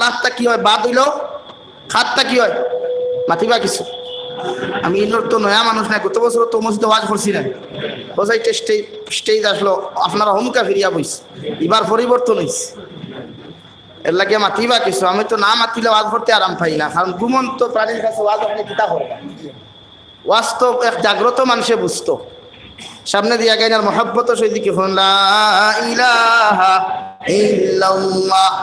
আল্লাহটা কি হয় বাদ হইল খাতটা কি হয় মাতিবা কিছু আমি ইনোর তো নয়া মানুষ নাই গত বছর তো মসজিদে ওয়াজ করছিলেন বসাইতে স্টেজ আসলো আপনারা হুমকা ফিরিয়া বইস এবার পরিবর্তন হয়েছে এর লাগে মাতিবা কিছু আমি তো না মাতিলে ওয়াজ করতে আরাম পাই না কারণ ঘুমন্ত প্রাণীর কাছে ওয়াজ ওখানে কিতা করবা ওয়াজ তো এক জাগ্রত মানুষে বুঝতো সামনে দিয়া গেন আর মহব্বত সেদিকে হন লা ইলাহা ইল্লাল্লাহ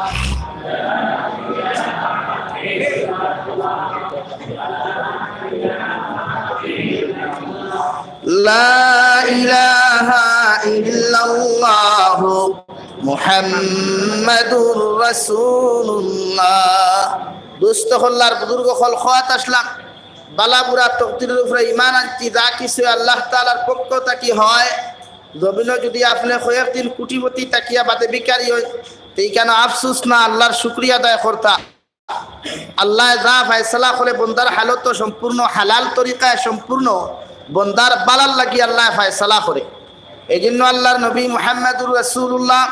লা ইলাহা ইল্লাল্লাহ মুহাম্মাদুর রাসূলুল্লাহ দুস্থ হল্লার বুজুর্গ হল খাওয়াত আসলাম বালাপুরা তকদিরের উপরে ইমান আনছি যা কিছু আল্লাহ তাআলার পক্ষ থেকে হয় জমিন যদি আপনি কয়েকদিন কোটিপতি তাকিয়া বাদে বিকারি হয় এই কেন আফসুস না আল্লাহর শুকরিয়া আদায় করতা আল্লাহ যা ফয়সালা করে বন্দার হালত সম্পূর্ণ হালাল তরিকায় সম্পূর্ণ বন্দার বালার লাগি আল্লাহ ফয়সালা করে এই জন্য আল্লাহর নবী মুহাম্মদুর রাসূলুল্লাহ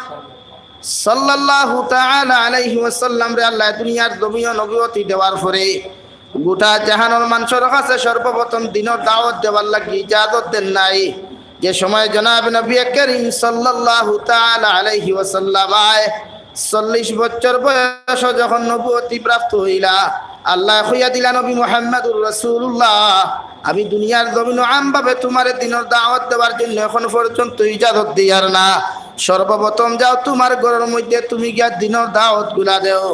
সাল্লাল্লাহু তাআলা আলাইহি ওয়াসাল্লাম রে আল্লাহ দুনিয়ার জমিন নবুয়তি দেওয়ার পরে গোটা জাহানের মানুষের কাছে সর্বপ্রথম দিনের দাওয়াত দেওয়ার লাগি ইজাজত দেন নাই যে সময় জনাব নবী করিম সাল্লাল্লাহু তাআলা আলাইহি ওয়াসাল্লাম 40 বছর বয়স যখন নবুয়তি প্রাপ্ত হইলা আল্লাহ কইয়া দিলা নবী মুহাম্মদুর রাসূলুল্লাহ আমি দুনিয়ার জমিন আমভাবে তোমার দিনের দাওয়াত দেওয়ার জন্য এখন পর্যন্ত ইজাজত দিয়ার না সর্বপ্রথম যাও তোমার ঘরের মধ্যে তুমি গিয়া দিনের দাওয়াত গুলা দেও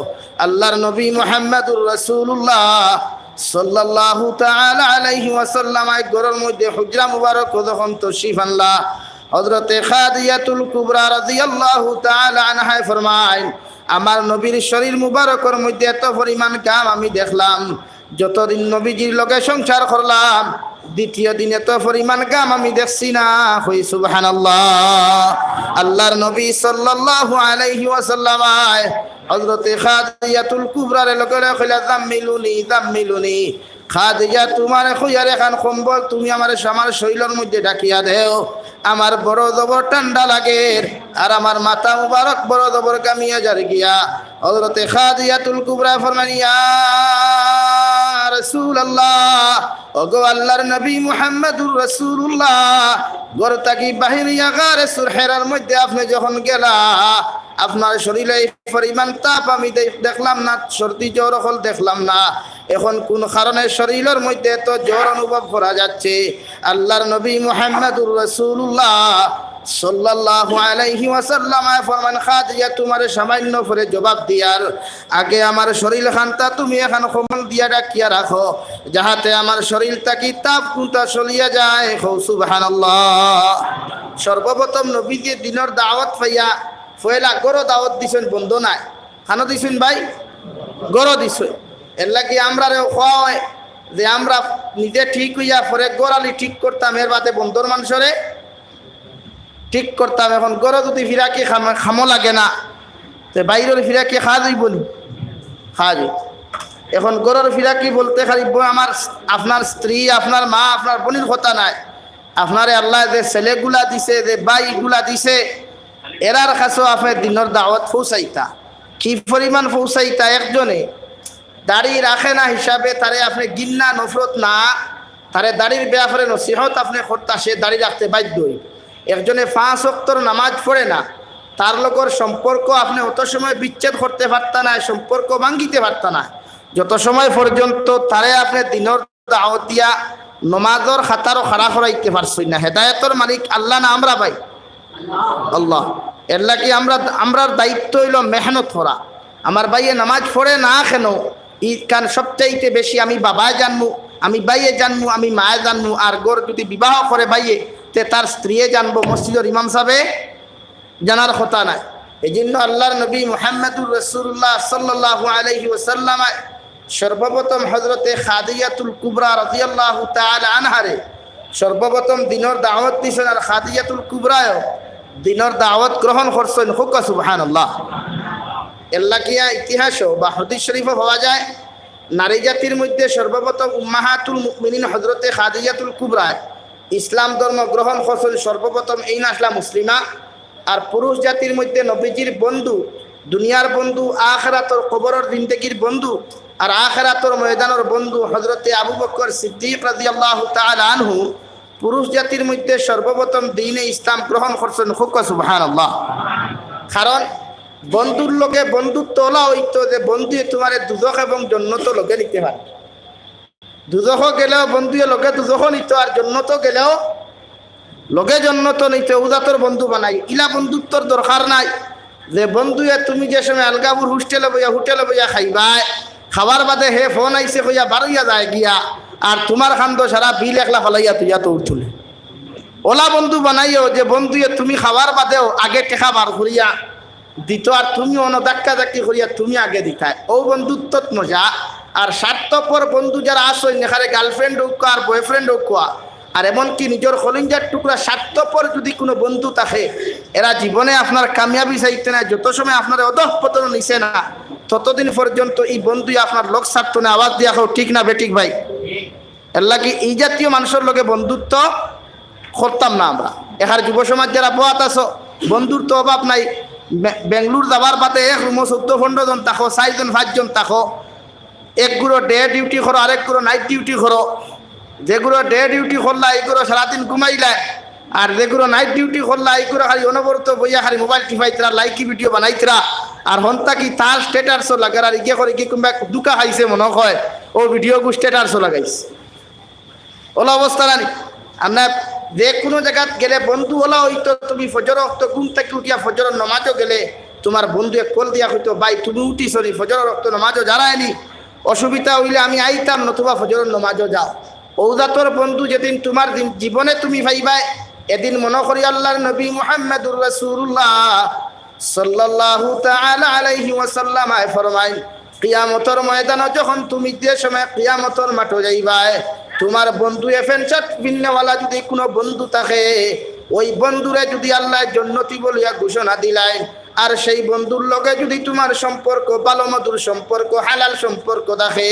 আল্লাহর নবী মুহাম্মদুর রাসূলুল্লাহ সাল্লাল্লাহু তাআলা আলাইহি ওয়াসাল্লাম এই ঘরের মধ্যে হুজরা মুবারক যখন তশরিফ আনলা হযরতে খাদিজাতুল কুবরা রাদিয়াল্লাহু তাআলা আনহা ফরমায় আমার নবীর শরীর মুবারকের মধ্যে এত পরিমাণ কাম আমি দেখলাম যতদিন নবীজির লগে সংসার করলাম দ্বিতীয় দিনে তো পরিমাণ কাম আমি দেখছি না হই সুবহানাল্লাহ আল্লাহর নবী সাল্লাল্লাহু আলাইহি ওয়াসাল্লাম হযরতে খাদিজাতুল কুবরার লগে কইলা জাম্মিলুনি খাদিজা তোমার কইয়ার এখন কম্বল তুমি আমার শরীরের মধ্যে ঢাকিয়া দেও আমার বড় জবর ঠান্ডা লাগে আর আমার মাথা মুবারক বড় জবর কামিয়া যার গিয়া হযরতে খাদিজাতুল কুবরা ফরমান ইয়া রাসূলুল্লাহ ওগো আল্লাহর নবী মুহাম্মদুর রাসূলুল্লাহ ঘর থেকে বাহিরিয়া গারে সুরহেরার মধ্যে আপনি যখন গেলা আপনার শরীরে পরিমাণ তাপ আমি দেখলাম না সর্দি জ্বর হল দেখলাম না এখন কোন কারণে শরীরের মধ্যে তো জ্বর অনুভব করা যাচ্ছে আল্লাহর নবী মুহাম্মদুর রাসূলুল্লাহ সাল্লাল্লাহু আলাইহি ওয়াসাল্লাম ফরমান খাদিজা তোমার সামান্য করে জবাব দিয়ার আগে আমার শরীর খানটা তুমি এখন কমল দিয়া রাখিয়া রাখো যাহাতে আমার শরীর থেকে তাপ কুটা চলিয়া যায় সুবহানাল্লাহ সর্বপ্রথম নবীজি দিনের দাওয়াত পাইয়া ফয়লা গরো দাওয়াত দিছেন বন্ধ নাই খানো দিছেন ভাই গরো দিছে এর লাগি আমরা কয় যে আমরা নিজে ঠিক হইয়া পরে গোড়ালি ঠিক করতাম এর বাদে বন্ধুর মানুষরে ঠিক করতাম এখন গরো যদি ফিরাকি খামো লাগে না তো বাইরের ফিরাকি খাওয়া যাইব নি খাওয়া যাই এখন গরুর ফিরাকি বলতে খালি আমার আপনার স্ত্রী আপনার মা আপনার বোনের কথা নাই আপনারে আল্লাহ যে ছেলেগুলা দিছে যে বাইগুলা দিছে এরার কাছেও আপনার দিনের দাওয়াত পৌঁছাইতা কি পরিমাণ পৌঁছাইতা একজনে দাড়ি রাখে না হিসাবে তারে আপনি গিন্না নফরত না তারে দাড়ির ব্যাপারে নসিহত আপনি করতা সে দাড়ি রাখতে বাধ্য হই একজনে 5 ওয়াক্তর নামাজ পড়ে না তার লগর সম্পর্ক আপনি অত সময় বিচ্ছেদ করতে পারতা না সম্পর্ক ভাঙ্গিতে পারতা না যত সময় পর্যন্ত তারে আপনি দিনের দাওয়াত দিয়া নমাজের খাতারও খাড়া করাইতে পারছই না হেদায়েতর মালিক আল্লাহ না আমরা ভাই আল্লাহ এর লাগি আমরার দায়িত্ব হইল মেহনত করা আমার ভাইয়ে নামাজ পড়ে না কেন ই কারণ সবচাইতে বেশি আমি বাবায় জানবো আমি ভাইয়ে জানবো আমি মায়ে জানবো আর গোর যদি বিবাহ করে ভাইয়ে তে তার স্ত্রীয়ে জানবো মসজিদের ইমাম সাহেবে জানার কথা নাই এই জন্য আল্লাহর নবী মুহাম্মদুর রাসূলুল্লাহ সাল্লাল্লাহু আলাইহি ওয়াসাল্লাম সর্বপ্রথম হযরতে খাদিজাতুল কুবরা রাদিয়াল্লাহু তাআলা আনহারে সর্বপ্রথম দিনের দাওয়াত দিছেন আর খাদিজাতুল কুবরাও দিনের দাওয়াত গ্রহণ করছেন হুক সুবহানাল্লাহ এল্লাকিয়া ইতিহাসও বা হাদিস শরীফে পাওয়া যায় নারী জাতির মধ্যে সর্বপ্রথম উম্মাহাতুল মুমিনিন হযরতে খাদিজাতুল কুবরা ইসলাম ধর্ম গ্রহণ করছেন সর্বপ্রথম এই নাসলা মুসলিমা আর পুরুষ জাতির মধ্যে নবীজির বন্ধু দুনিয়ার বন্ধু, আখিরাতর কবরের জিন্দেগির বন্ধু, আর আখিরাতর ময়দানের বন্ধু হযরতে আবু বকর সিদ্দিক রাদিয়াল্লাহু তাআলা আনহু পুরুষ জাতির মধ্যে সর্বপ্রথম দ্বীনে ইসলাম গ্রহণ করছেন। খুব সুবহানাল্লাহ। কারণ বন্ধুর লোকে বন্ধুত্ব হলা হইতো যে বন্ধু তোমার দুজখ এবং জন্নত লোকে নিতে পারে। দুজখ গেলেও বন্ধু লোকে দুজখ নিত, আর জন্নত গেলেও লোকে জন্নত নিত। উদাতর বন্ধু বানাই। ইলা বন্ধুত্বর দরকার নাই যে বন্ধুয়ে তুমি যে সময় আলগাবুর হোস্টেলে বইয়া খাইবাই, খাবার বাদে হে ফোন আইসে কইয়া বারইয়া যায় গিয়া, আর তোমার খান্দ সারা বিল একলা ফলাইয়া তুইয়া তো উঠলে। ওলা বন্ধু বানাইও যে বন্ধুয়ে তুমি খাবার বাদেও আগে টেকা বার করিয়া দিত, আর তুমি অন ধাক্কা ধাক্কি করিয়া তুমি আগে দিতায়। ও বন্ধুত্বত মজা। আর স্বার্থপর বন্ধু যারা আসই নেখারে গার্লফ্রেন্ড হোক আর বয়ফ্রেন্ড হোক, আর এমনকি নিজের কলিজার টুকরা স্বার্থপর যদি কোনো বন্ধু থাকে, এরা জীবনে আপনার কামিয়াবি চাইতে না। যত সময় আপনার অধঃপতন নিছে না, ততদিন পর্যন্ত এই বন্ধুই আপনার লোক স্বার্থ না। আওয়াজ দিয়া হোক ঠিক না বেঠিক ভাই? এর লাগে এই জাতীয় মানুষের লগে বন্ধুত্ব করতাম না আমরা। এখার যুব সমাজ যারা পোয়াত আছো, বন্ধুর তো অভাব নাই। বেঙ্গলোর যাবার বাদে এক রুমো 14-15 জন থাকো, 4-5 জন থাকো। একগুলো ডে ডিউটি করো, আরেকগুলো নাইট ডিউটি করো। যেগুলো ডে ডিউটি করলা এইগুলো সারাদিন ঘুমাইলা, আর যেগুলো নাইট ডিউটি করলা এইগুলো খালি অনবরত বইয়া খালি মোবাইল টিপাইতরা, লাইকি ভিডিও বানাইতরা, আর হন্তা কি তার স্টেটাসও লাগে। আর ইগে করে কি কোনবা দুকা খাইছে মনে হয় ও ভিডিও স্টেটাসও লাগাইছে। ওলা অবস্থা নানি আমরা যে কোনো জায়গাত গেলে বন্ধু ওলা হইতো। তুমি ফজর রক্ত ঘুম থেকে উঠিয়া ফজর নমাজও গেলে তোমার বন্ধু কল দিয়া হইতো, ভাই তুমি উঠিস নি, ফজর রক্ত নমাজও যারায়নি, অসুবিধা হইলে আমি আইতাম, নতুবা ফজর নমাজও যাও। ঔদাতর বন্ধু যেদিন তোমার জীবনে তুমি ভাইবাই, এদিন মনে করি আল্লাহর নবী মুহাম্মদুর রাসূলুল্লাহ সাল্লাল্লাহু তাআলা আলাইহি ওয়াসাল্লাম ফরমায়, কিয়ামতের ময়দানে যখন তুমি যে সময় কিয়ামতের মাঠে যাইবাই, তোমার বন্ধু এফেনশট বিন্নাওয়ালা যদি কোনো বন্ধু থাকে, ওই বন্ধুরে যদি আল্লাহ জান্নাতি বলিয়া ঘোষণা দিলাই, আর সেই বন্ধুর লগে যদি তোমার সম্পর্ক ভালো মধুর সম্পর্ক, হালাল সম্পর্ক থাকে,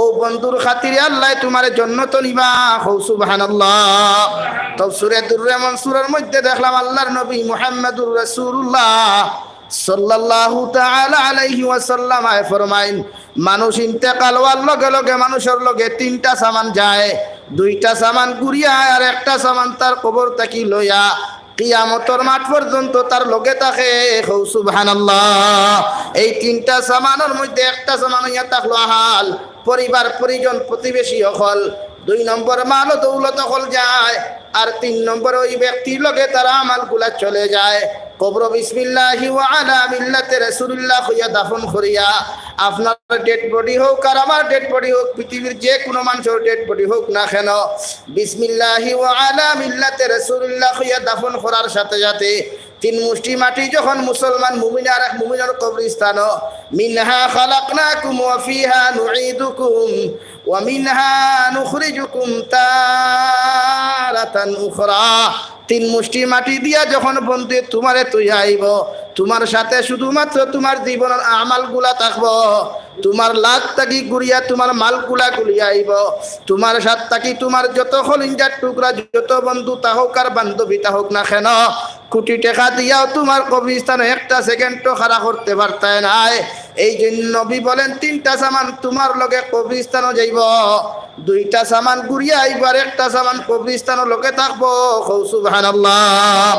ও বন্ধুর খাতিরে আল্লাহ তোমার জান্নাত নিবা। সুবহানাল্লাহ। তাফসীরে দুররে মনসুরের মধ্যে দেখলাম আল্লাহর নবী মুহাম্মদুর রাসূলুল্লাহ সাল্লাল্লাহু তাআলা আলাইহি ওয়াসাল্লাম ফরমাইন, মানুষ ইন্তেকাল হওয়ার লগে লগে মানুষের লগে 3টা সামান যায়। 2টা সামান গুড়িয়া আর একটা সামান তার কবর থাকি লইয়া কিয়ামতের মাঠ পর্যন্ত তার লগে থাকে। সুবহানাল্লাহ। এই 3টা সামানের মধ্যে একটা সামান হইয়া থাকলো আহাল, পরিবার পরিজন প্রতিবেশী হল। 2 নম্বর মাল দৌলত হল যায়, আর 3 নম্বর ওই ব্যক্তির লগে তারা আমালগুলা চলে যায়। কবর বিসমিল্লাহি ওয়া আলা মিল্লাতি রাসূলুল্লাহ হইয়া দাফন করিয়া, আপনার ডেড বডি হোক আর আমার ডেড বডি হোক, পৃথিবীর যে কোনো মানুষের ডেড বডি হোক না কেন, বিসমিল্লাহি ওয়া আলা মিল্লাতি রাসূলুল্লাহ হইয়া দাফন করার সাথে সাথে 3 মুষ্টি মাটি যখন মুসলমান মুমিন আর এক মুমিনের কবরস্থান, মিনহা খালাকনাকুম ওয়া ফিহা নুঈদুকুম ওয়া মিনহা নুখরিজুকুম তারাতান উখরা। 3 মুষ্টি মাটি দিয়া যখন বন্ধু তোমারে তুই আইব, তোমার সাথে শুধুমাত্র তোমার জীবনের আমালগুলা থাকবো। তোমার লাখ তাকি গুড়িয়া তোমার মালগুলা গুলিয়া আইব। তোমার সাথে তাকি তোমার যত খলিঞ্জার টুকরা, যত বন্ধু তাহোক আর বান্ধবী তাহোক না কেন, কোটি টাকা দিয়াও তোমার কবরস্থানে একটা সেকেন্ডও খাড়া করতে পারতায় নাই। এই জন্য নবী বলেন 3টা সামান তোমার লগে কবরস্থানে যাইব, 2টা সামান গুড়িয়া আইব, আর একটা সামান কবরস্থানের লগে থাকবো। সুবহানাল্লাহ।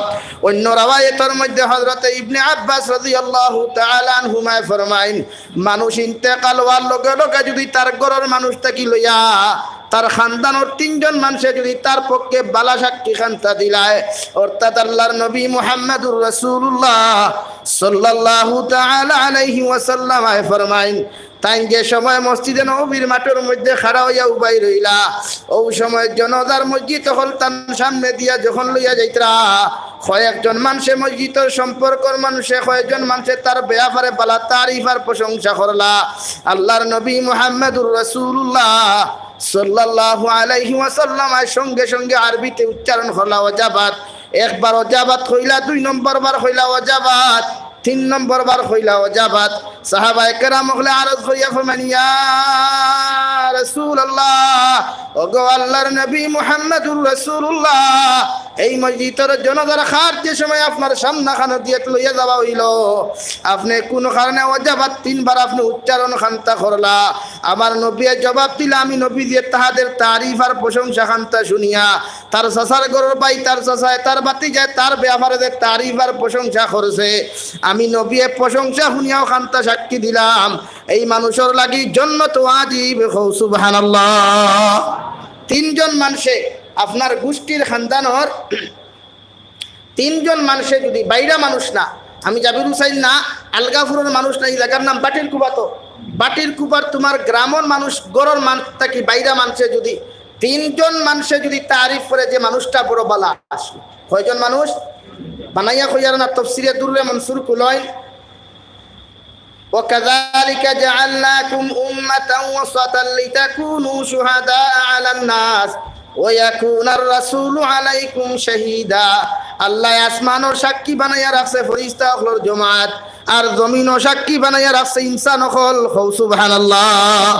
অন্য রাওয়ায়াতের মধ্যে হযরত ইবনে আব্বাস রাদিয়াল্লাহু তাআলা আনহুমা ফরমাইন, মানুষ ইন্তেকাল হওয়ার লগে লগে যদি তার ঘরের মানুষ থাকি লইয়া তার খানদানোর 3 জন মানুষে যদি তার পক্ষে বালা সাক্ষী খান্তা দিলায়, অর্থাৎ আল্লাহর নবী মুহাম্মদুর রাসূলুল্লাহ সাল্লাল্লাহু তাআলা আলাইহি ওয়াসাল্লাম ফরমাইন, তাই যে সময় মসজিদে নববীর মাঠের মধ্যে খাড়া হইয়া উবাই রইলা, ওই সময় জনতার মসজিদ হল তার সামনে দিয়া যখন লইয়া যাইতরা, কয়েকজন মানুষে মসজিদের সম্পর্কর মানুষে কয়েকজন মানুষে তার ব্যাপারে বালা তারিফ আর প্রশংসা করলা। আল্লাহর নবী মুহাম্মদুর রাসূলুল্লাহ সাল্লাল্লাহু আলাইহি ওয়াসাল্লাম সঙ্গে সঙ্গে আরবিতে উচ্চারণ করলা ওয়াজাবাত। একবার ওয়াজাবাত হইলা, 2 নম্বর বার হইলা ওয়াজাবাত, তিন নম্বর বার হইলা ওজাবাত। সাহাবায়ে কেরাম হলে আরজ করিয়া ফরমান, ইয়া রাসূলুল্লাহ, ওগো আল্লাহর নবী মুহাম্মদুর রাসূলুল্লাহ, এই মসজিদের জনতার খার যে সময় আপনার সামনা খানো দিয়ে লইয়া যাওয়া হইল, আপনি কোন কারণে ওজাবাত তিনবার আপনি উচ্চারণ খান্তা করলা। আমার নবী জবাব দিলা, আমি নবী দিয়ে তাহাদের তারিফ আর প্রশংসা খান্তা শুনিয়া, তার চাচার গরুর ভাই, তার চাচায়, তার বাতি যায়, তার ব্যাপারে যে তারিফ আর প্রশংসা করছে, আমি নবী প্রশংসা শুনিয়াও খান্তা সাক্ষী দিলাম, এই মানুষের লাগি জান্নাত ওয়াজিব। সুবহানাল্লাহ। তিনজন মানুষে আপনার গোষ্ঠীর খানদানর তিনজন মানুষে যদি বাইরা মানুষ না, আমি জাবির হুসাইন না, আলগাপুরের মানুষ না, এই জায়গার নাম বাটির কুবা, তো বাটির কুবার তোমার গ্রামের মানুষ গরর মান থাকি বাইরা মানুষে যদি তিনজন মানুষে যদি তারিফ করে, যে মানুষটা বড় বালা আসে। কয়জন মানুষ বানাইয়া কইয়ার না, তাফসীরে দুররে মনসুর কুলয়, وكذلك جعلناكم أمة وسطا لتكونوا شهداء على الناس ويكون الرسول عليكم شهيدا। আল্লাহ আসমানের সাক্ষী বানাইয়া রাখছে ফেরেশতা হলর জমাত, আর জমিনও সাক্ষী বানাইয়া রাখছে ইনসান হল। সুবহানাল্লাহ।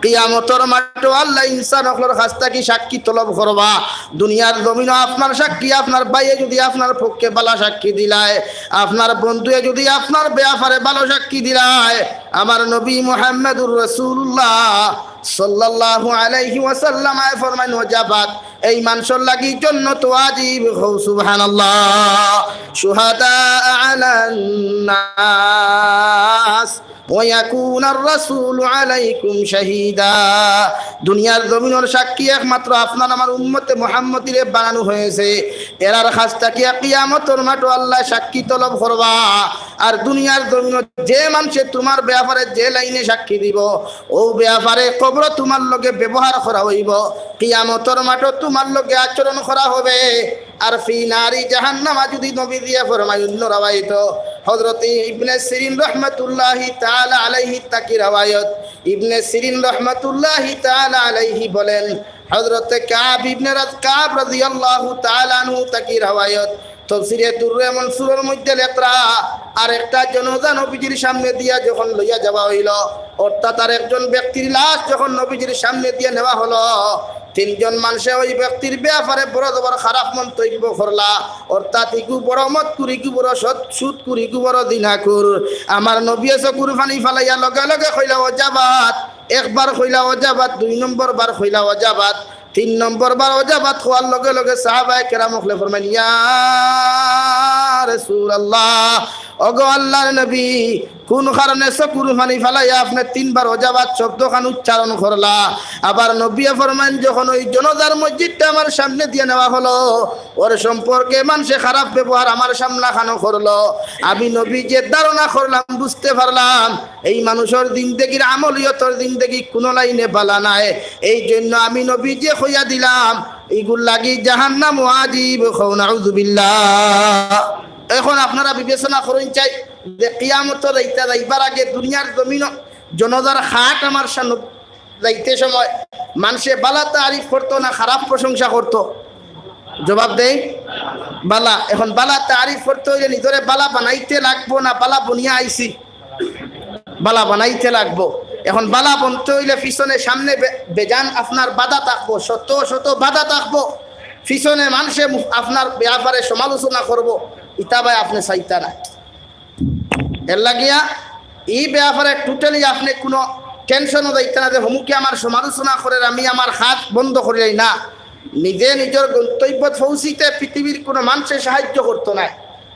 কিয়ামতের মাঠে আল্লাহ ইনসান হলর কাছ থেকে সাক্ষী তলব করবা। দুনিয়ার জমিনও আপনার সাক্ষী, আপনার ভাইয়ে যদি আপনার পক্ষে ভালো সাক্ষী দিলায়, আপনার বন্ধুয়ে যদি আপনার ব্যাপারে ভালো সাক্ষী দিলায়, আমার নবী মুহাম্মদুর রাসূলুল্লাহ সাল্লাল্লাহু আলাইহি ওয়াসাল্লাম ফরমান ওয়াজাবাত, এই মানুষের লাগি জান্নাত ওয়াজিব। সুবহানাল্লাহ। শুহাদা আলান নাস ওয়া ইয়াকুনার রাসূলু আলাইকুম শাহীদা। দুনিয়ার জমিনের সাক্ষী একমাত্র আপনার আমার উম্মতে মুহাম্মদীরে বানানো হয়েছে, এরার কাছ থেকে কিয়ামতের মাঠে আল্লাহ সাক্ষী তলব করবা। আর দুনিয়ার জমিনে যে মানুষে তোমার ব্যাপারে যে লাইনে সাক্ষী দিব, ও ব্যাপারে কবর তোমার লগে ব্যবহার করা হইব, কিয়ামতের মাঠে তোমার লগে আচরণ করা হবে। আর ফি নারি জাহান্নামা যদি নবী দিয়ে ফরমায় অন্য রাওয়ায়াত, হযরত ইবনে সিরিন রাহমাতুল্লাহি তাআলা আলাইহি তাকি রাওয়ায়াত, ইবনে সিরিন রাহমাতুল্লাহি তাআলা আলাইহি বলেন, হযরত কাব ইবনে কাব রাদিয়াল্লাহু তাআলা আনহু তাকি রাওয়ায়াত, তাফসীরে দুররে মনসুরের মধ্যে লেখা, আর একটা জনাজা নবীজির সামনে দিয়া যখন লইয়া যাওয়া হইল, অর্থাৎ আর একজন ব্যক্তির লাশ যখন নবীজির সামনে দিয়ে নেওয়া হলো, তিনজন মানুষে ওই ব্যক্তির ব্যাপারে বড় বড় খারাপ মন্তব্য করলা, অর্থাৎ ইকু বড় মত কুরি, ইকু বড় সুদ কুরি, ইকু বড় দিনাকুর। আমার নবী এসে কুরবানি ফালাইয়া লগে লগে কইলা ওয়াজাবাত, একবার কইলা ওয়াজাবাত, দুই নম্বর বার কইলা ওয়াজাবাত, তিন নম্বর বার ওয়াজাবাত হওয়ার লগে লগে সাহাবায়ে কেরাম হলে ফরমান, ইয়া রাসূলুল্লাহ, ওগো আল্লাহর নবী, কোন কারণে কুরবানি ফালাইয়া আপনি তিনবার ওয়াজাবাত শব্দখান উচ্চারণ করলা? আবার নবী ফরমান, যখন ওই জনতার মসজিদটা আমার সামনে দিয়ে নেওয়া হলো, ওর সম্পর্কে মানুষে খারাপ ব্যবহার আমার সামনা খানো করলো, আমি নবী যে ধারণা করলাম, বুঝতে পারলাম এই মানুষের জিন্দেগির আমলিয়তর জিন্দেগি কোনো লাইনে বালা নাই, এই জন্য আমি নবী যে হইয়া দিলাম এইগুল লাগি জাহান্নাম ওয়াজিব। নাউযুবিল্লাহ। এখন আপনারা বিবেচনা করেন চাই যে কিয়ামতের রাইতে যাইবার আগে দুনিয়ার জমিন জনতার হাট আমার সামনে যাইতে সময় মানুষে বালা তারিফ করতো না খারাপ প্রশংসা করতো? জবাব দেই বালা। এখন বালা তারিফ করতে হইলে নিজরে বালা বানাইতে লাগবো না বালা বনিয়া আইছি? বালা বানাইতে লাগবো। এখন বালা বনতে হইলে পিছনে সামনে বেজান আপনার বাধা থাকবো, শত শত বাধা থাকবো, পিছনে মানুষে আপনার ব্যাপারে সমালোচনা করবো, ইতা ভাই আপনি চাইতা না। এর লাগিয়া এই ব্যাপারে টোটালি আপনি কোনো টেনশনও দিতে না যে হুমুকে আমার সমালোচনা করে আমি আমার হাত বন্ধ করিলাই না। নিজে নিজের গন্তব্য পৌঁছিতে পৃথিবীর কোনো মানুষের সাহায্য করতো না,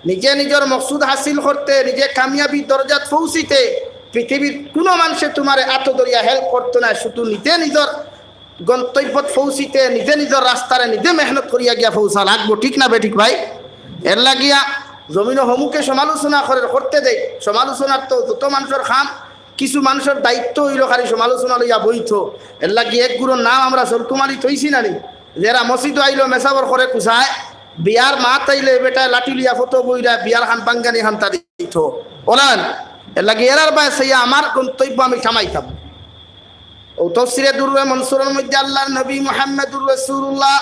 নিজে নিজের মকসুদ হাসিল করতে, নিজে কামিয়াবি দরজাত পৌঁছিতে পৃথিবীর কোনো মানুষে তোমার এত দরিয়া হেল্প করতো না। শুধু নিজে নিজের গন্তব্যত পৌঁছিতে নিজে নিজের রাস্তারে নিজে মেহনত করিয়া গিয়া পৌঁছা লাগবো, ঠিক না বে ঠিক ভাই? এর লাগিয়া জমিন হুমুকে সমালোচনা করতে দেয়। সমালোচনার তো যত মানুষের খাম, কিছু মানুষের দায়িত্ব হইল খালি সমালোচনা লইয়া বইত। এর লাগি এক গুরুর নাম আমরা সলকুমারি থইছি না নি, যারা মসজিদ আইলো মেসাবর করে কুসায়, বিয়ার মাত আইলে বেটা লাঠি লিয়া ফটো বইরা বিয়ার খান বাঙ্গানি খান্তা দিত বলেন। এর লাগি এরার বাই সেইয়া আমার গন্তব্য আমি থামাইতাম। ও তাফসীরে দুররে মনসুরের মধ্যে আল্লাহর নবী মুহাম্মদুর রাসূলুল্লাহ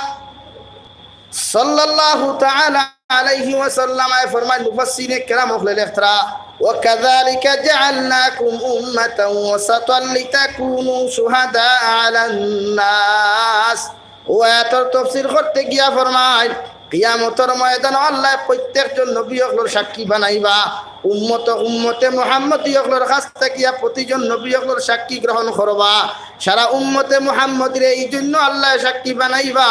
সাল্লাল্লাহু তাআলা আলাইহি ওয়াসাল্লাম আয় ফরমায় মুফাসসিরে কেরাম হলে লেখরা وكذلك جعلناكم أمة وسطا لتكونوا شهداء على الناس ওয়াতর তাফসীর করতে গিয়া ফরমায় কিয়ামতের ময়দানে আল্লাহ প্রত্যেকজন নবী হলোর সাক্ষী বানাইবা উম্মতে মুহাম্মদী হলোর কাছ থেকে প্রতিজন নবী হলোর সাক্ষী গ্রহণ করবা সারা উম্মতে মুহাম্মদীর এই জন্য আল্লাহ সাক্ষী বানাইবা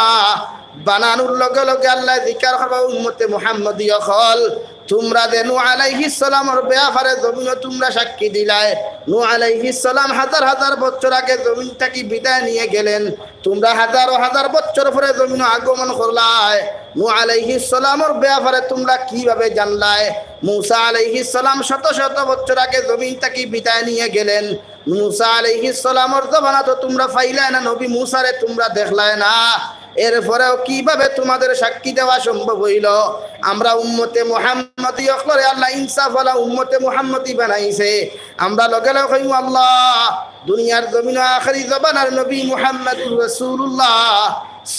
বানানোর লগে লগে আল্লাহ জিকির করবা উম্মতে মুহাম্মদী হল তোমরা যে নূহ আলাইহিস সালামের ব্যাপারে জমিনে তোমরা সাক্ষী দিলাই নূহ আলাইহিস সালাম হাজার হাজার বছর আগে জমিন থেকে বিদায় নিয়ে গেলেন তোমরা হাজার হাজার বছর পরে জমিনে আগমন করলাই নূহ আলাইহিস সালামের ব্যাপারে তোমরা কিভাবে জানলাই মূসা আলাইহিস সালাম শত শত বছর আগে জমিন থেকে বিদায় নিয়ে গেলেন মূসা আলাইহিস সালামের জমানা তো তোমরা পাইলাই না নবী মূসারে তোমরা দেখলাই না এরপরেও কিভাবে তোমাদের সাক্ষী দেওয়া সম্ভব হইল আমরা উম্মতে মুহাম্মদী হলরে আল্লাহ ইনসাফ ওয়ালা উম্মতে মুহাম্মদী বানাইছে আমরা লগে লগে কইম আল্লাহ দুনিয়ার জমিন আখেরি জবানার নবী মুহাম্মদুর রাসূলুল্লাহ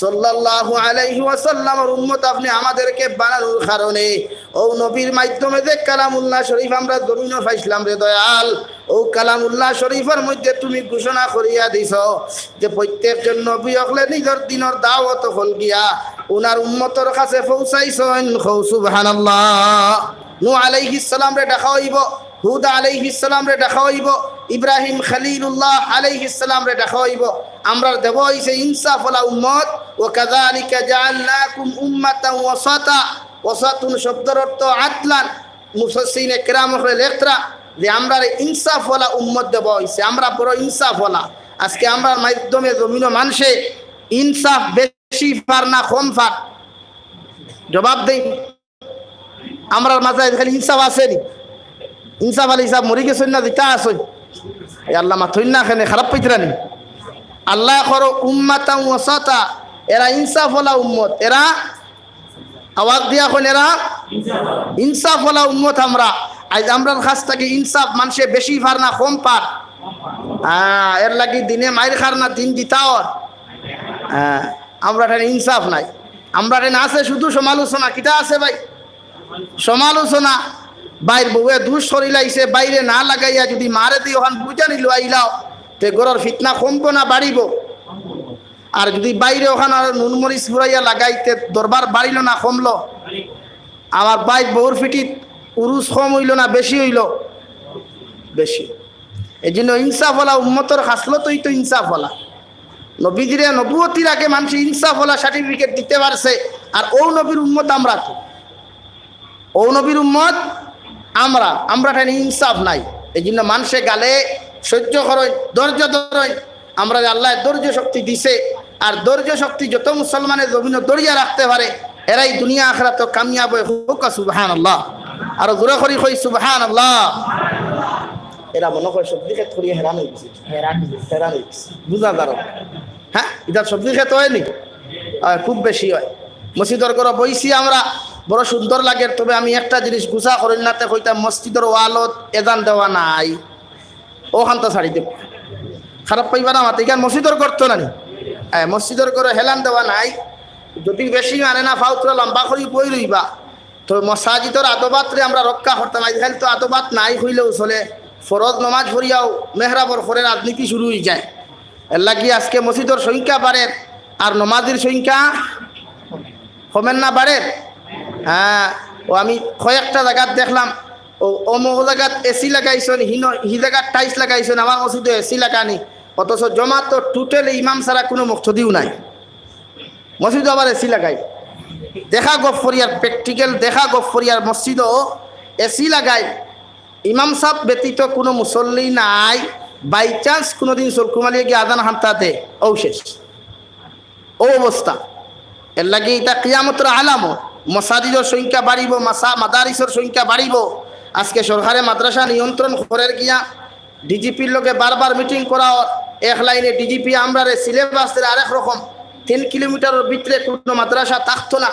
সাল্লাল্লাহু আলাইহি ওয়াসাল্লামের উম্মত আপনি আমাদেরকে বানানোর কারণে ও নবীর মাধ্যমে যে কালামুল্লাহ শরীফ আমরা জমিনে পাইছিলাম রে দয়াল ও কালামুল্লাহ শরীফের মধ্যে তুমি ঘোষণা করিয়া দিছো যে প্রত্যেকজন নবী হলে নিজের দিনের দাওয়াত হল গিয়া ওনার উম্মতের কাছে পৌঁছাইছেন সুবহানাল্লাহ নূহ আলাইহিস সালাম রে ডাকা হইব হুদ আলাইহিস সালাম রে ডাকা হইব ইব্রাহিম খলিলুল্লাহ আলাইহিস সালাম রে ডাকা হইব আমরা দেব হইছে ইনসাফ ওয়ালা উম্মত ওয়া কাযালিকা জাআলনাকুম উম্মাতান ওয়াসাতা ওয়াসাতুন শব্দের অর্থ আদলান মুফাসসিরিনে কিরাম হলে লেখরা যে আমরা ইনসাফ ওয়ালা উম্মত দেব হইছে আমরা বড় ইনসাফ ওয়ালা আজকে আমরা মাধ্যমে জমিন মানুষে ইনসাফ বেশি ফার না কম ফার জবাব দেই আমরা মাঝে খালি ইনসাফ আছে নি ইনসাফ আলী সাহেব মরি গেছেন না দিতা আসই আল্লাহ মাথইন না খানে খারাপ পাইতরা নি আল্লাহ করো উম্মাতান ওয়াসাতা এরা ইনসাফ ওয়ালা উম্মত এরা আওয়াজ দিয়া কোন এরা ইনসাফ ওয়ালা উম্মত আমরা আজ আমরার কাছ থেকে ইনসাফ মানুষে বেশি পার না কম পার এর লাগি দিনে মাইর খার না দিন দিতাও আমরা এখানে ইনসাফ নাই আমরা এখানে আছে শুধু সমালোচনা কিটা আছে ভাই সমালোচনা বাইর বউয়ে দুষ করিলাইছে বাইরে না লাগাইয়া যদি মারে দিয়ে ওখান বুঝানি লইলাও তে গরর ফিতনা কমবো না বাড়িব আর যদি বাইরে ওখানে নুনমরিচ ফুরাইয়া লাগাইতে দরবার বাড়িল না কমলো আমার বাইর বউর ফিটিত উরুস কম হইল না বেশি হইল বেশি এই জন্য ইনসাফওয়ালা উম্মতর হাসলতই তো ইনসাফওয়ালা নবীজিরে নবুয়তির আগে মানুষ ইনসাফওয়ালা সার্টিফিকেট দিতে পারছে আর ও নবীর উম্মত আমরা তো ও নবীর উম্মত আমরা এখানে ইনসাফ নাই এই জন্য মানুষে গালে সহ্য করই ধৈর্য ধরই আমরা আল্লাহ ধৈর্য শক্তি দিছে আর ধৈর্য শক্তি যত মুসলমানের জমিন দরিয়া রাখতে পারে এরাই দুনিয়া আখিরাত কামিয়াব হোক সুবহানাল্লাহ আর জোরে করি কই সুবহানাল্লাহ এরা মনে করে সবজি ক্ষেত করিয়ে হেরান হয়েছে বুঝা যারো হ্যাঁ এটা সবজি ক্ষেত হয়নি খুব বেশি হয় মসজিদের করে বইছি আমরা বড় সুন্দর লাগে তবে আমি একটা জিনিস গুছা করি নাতে কইতাম মসজিদের ওয়ালত এজান দেওয়া নাই ওখান তো ছাড়ি দেব খারাপ পাইবা না মাতে এখানে মসজিদের করতো না মসজিদের করে হেলান দেওয়া নাই যদি বেশি মানে না ফাউতরা লম্বা করি বই রইবা তো মসাজিদের আদবাতরে আমরা রক্ষা করতাম আজকাল তো আদবাত নাই হইলেও চলে ফরজ নমাজ পড়িয়াও মেহরাবর করে রাজনীতি শুরু হয়ে যায় এর লাগি আজকে মসজিদের সংখ্যা বাড়ে আর নমাজের সংখ্যা কমেন না বাড়ে হ্যাঁ ও আমি কয়েকটা জায়গাত দেখলাম ও অমুক জায়গাত এসি লাগাইছেন হি জায়গাত টাইস লাগাইছেন আমার মসজিদে এসি লাগানি অথচ জমা তো টোটালি ইমাম ছাড়া কোনো মুক্তদিও নাই মসজিদে আবার এসি লাগাই দেখা গফরিয়ার প্র্যাকটিক্যাল দেখা গফরিয়ার মসজিদও এসি লাগাই ইমাম সাহেব ব্যতীত কোনো মুসল্লি নাই বাই চান্স কোনোদিন চলকুমালিয়ে গিয়ে আদান হান্তাতে ও শেষ ও অবস্থা এর লাগে এটা কিয়ামতের আলামত মসাজিদের সংখ্যা বাড়িব মাদারিসের সংখ্যা বাড়িব আজকে সরকারে মাদ্রাসা নিয়ন্ত্রণ করে গিয়া ডিজিপির লোকে বারবার মিটিং করা এক লাইনে ডিজিপি আমরা সিলেবাসের আরেক রকম 3 কিলোমিটারের ভিতরে কোনো মাদ্রাসা থাকতো না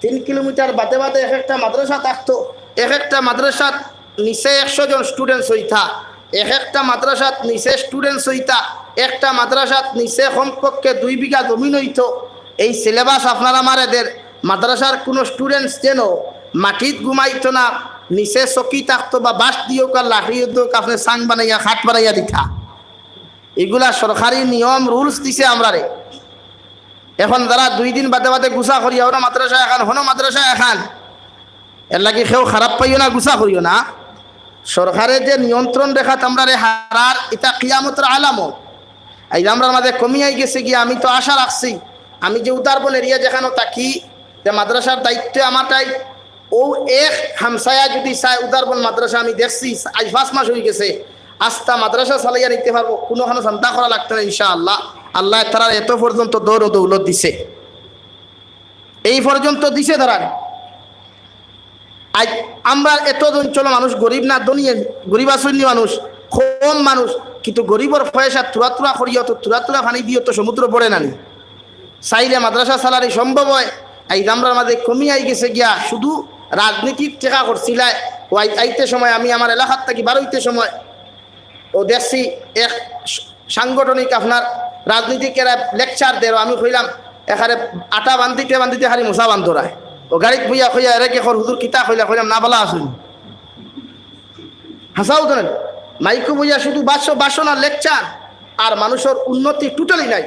3 কিলোমিটার বাদে বাদে এক একটা মাদ্রাসা থাকতো এক একটা মাদ্রাসাত নিচে 100 জন স্টুডেন্টস হইতা এক একটা মাদ্রাসাত নিচে স্টুডেন্টস হইতা একটা মাদ্রাসাত নিচে কমপক্ষে 2 বিঘা জমিন হইতো এই সিলেবাস আপনারা আমার এদের মাদ্রাসার কোনো স্টুডেন্টস যেন মাটিত ঘুমাইতো না, নিচে চকি থাকতো বা বাঁশ দিও কা লাঠিও তো আপনি চাং বানাইয়া খাট বানাইয়া দিতা। এগুলা সরকারি নিয়ম রুলস দিছে আমরা রে। এখন যারা 2 দিন বাদে বাদে গুছা করিয়া ওরা মাদ্রাসা এখান হনো মাদ্রাসা এখান, এর লাগি কেউ খারাপ পাইও না, গুছা করিও না। সরকারের যে নিয়ন্ত্রণ রেখাত আমরা রে হারার, এটা কিয়ামতের আলামত। এই আমরা মাঝে কমিয়াই গেছে গিয়ে আমি তো আশা রাখছি, আমি যে উদারবন এরিয়া যেখানে থাকি, যে মাদ্রাসার দায়িত্ব আমারটাই। ও এক হামসায়া যদি চায় উদারবন মাদ্রাসা, আমি দেখছি আজ 5 মাস হয়ে গেছে, আস্তা মাদ্রাসা চালাইয়া নিতে পারবো, কোনোখানে চিন্তা করা লাগতো না ইনশাআল্লাহ। আল্লাহ তারা এত পর্যন্ত দৌড় দৌলত দিছে, এই পর্যন্ত দিছে। ধরান আজ আমরা এত অঞ্চল মানুষ গরিব না, দুনিয়া গরিব আসন্নি মানুষ, কম মানুষ, কিন্তু গরিবর পয়সা তুরা করিও তো তুরা ফানি দিও তো সমুদ্র পড়ে নানি। চাইলে মাদ্রাসা সালারি সম্ভব হয়। এই আমরার মাঝে কমিয়াই গেছে গিয়া শুধু রাজনীতির টেকা করছিলায়। ও আইতে সময় আমি আমার এলাকার থাকি বারোইতে সময় ও দেখছি এক সাংগঠনিক আপনার রাজনীতিকেরা লেকচার দেয়, আমি কইলাম এখানে আটা বান্ধিতে বান্ধিতে খালি মশা বান্ধরায়। ও গাড়িত বইয়া কইয়া এরে কে হুজুর কিতা কইলা, কইলাম না বলা আসুন হাসাও তো মাইকু বইয়া শুধু বাসনা লেকচার, আর মানুষের উন্নতি টোটালি নাই।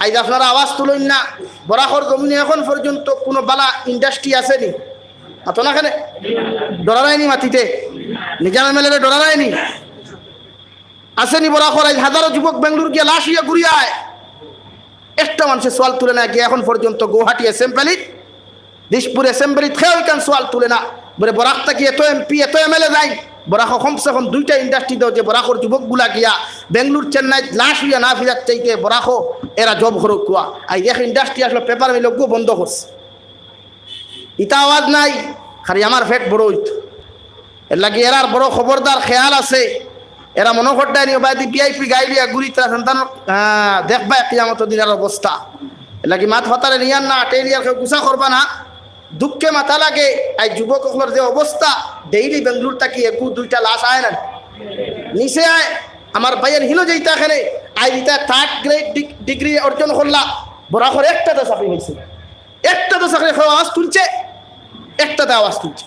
আজ আপনারা আওয়াজ তুলেন না, বরাকর জমিনে এখন পর্যন্ত কোনো বালা ইন্ডাস্ট্রি আসেনি, তো না কেন ডরারায়নি মাটিতে নিজাম এমএলএ ডরারায়নি আসেনি বরাকর। আজ হাজারো যুবক বেঙ্গলুর গিয়ে লাশ ইয়া ঘুরিয়ায়, একটা মানুষের সোয়াল তুলে না গিয়ে এখন পর্যন্ত গুয়াহাটি অ্যাসেম্বলি, দিশপুর অ্যাসেম্বলি খেয়ে ওইখান সোয়াল তুলে না। বলে বরাক থাকি এত এমপি এত এমএলএ যাই, বরাক কমসে কম 2টা ইন্ডাস্ট্রি দাও যে বরাকর যুবকগুলা গিয়া বেঙ্গলুর চেন্নাই লাশ হইয়া না ফিরার চাইতে বরাকো এরা জব করুক কুয়া। আই দেখ ইন্ডাস্ট্রি আসলো পেপার মিল বন্ধ করছে, ইটা আওয়াজ নাই, খালি আমার ফেট বড় হইত। এর লাগে এরার বড় খবরদার খেয়াল আছে। এরা মনে করতে নি বাইদি ভিআইপি গাড়ি দিয়া ঘুরি তারা সন্তান দেখবা কিয়ামত দিনের অবস্থা। এর লাগে মাত হতারে নিয়ান না, টেলিয়ার কেউ গুছা করবা না। দুঃখে মাথা লাগে এই যুবকগুলোর যে অবস্থা, ডেইলি বেঙ্গলুর থাকি 1-2টা লাশ আয় না নিচে আয়। আমার ভাইয়ের হিলো যেইটা এখানে আই দিতা 3rd গ্রেড ডিগ্রি অর্জন করলা, বরাবর একটাতে চাকরি হয়েছে, একটাতে চাকরি আওয়াজ তুলছে, একটাতে আওয়াজ তুলছে।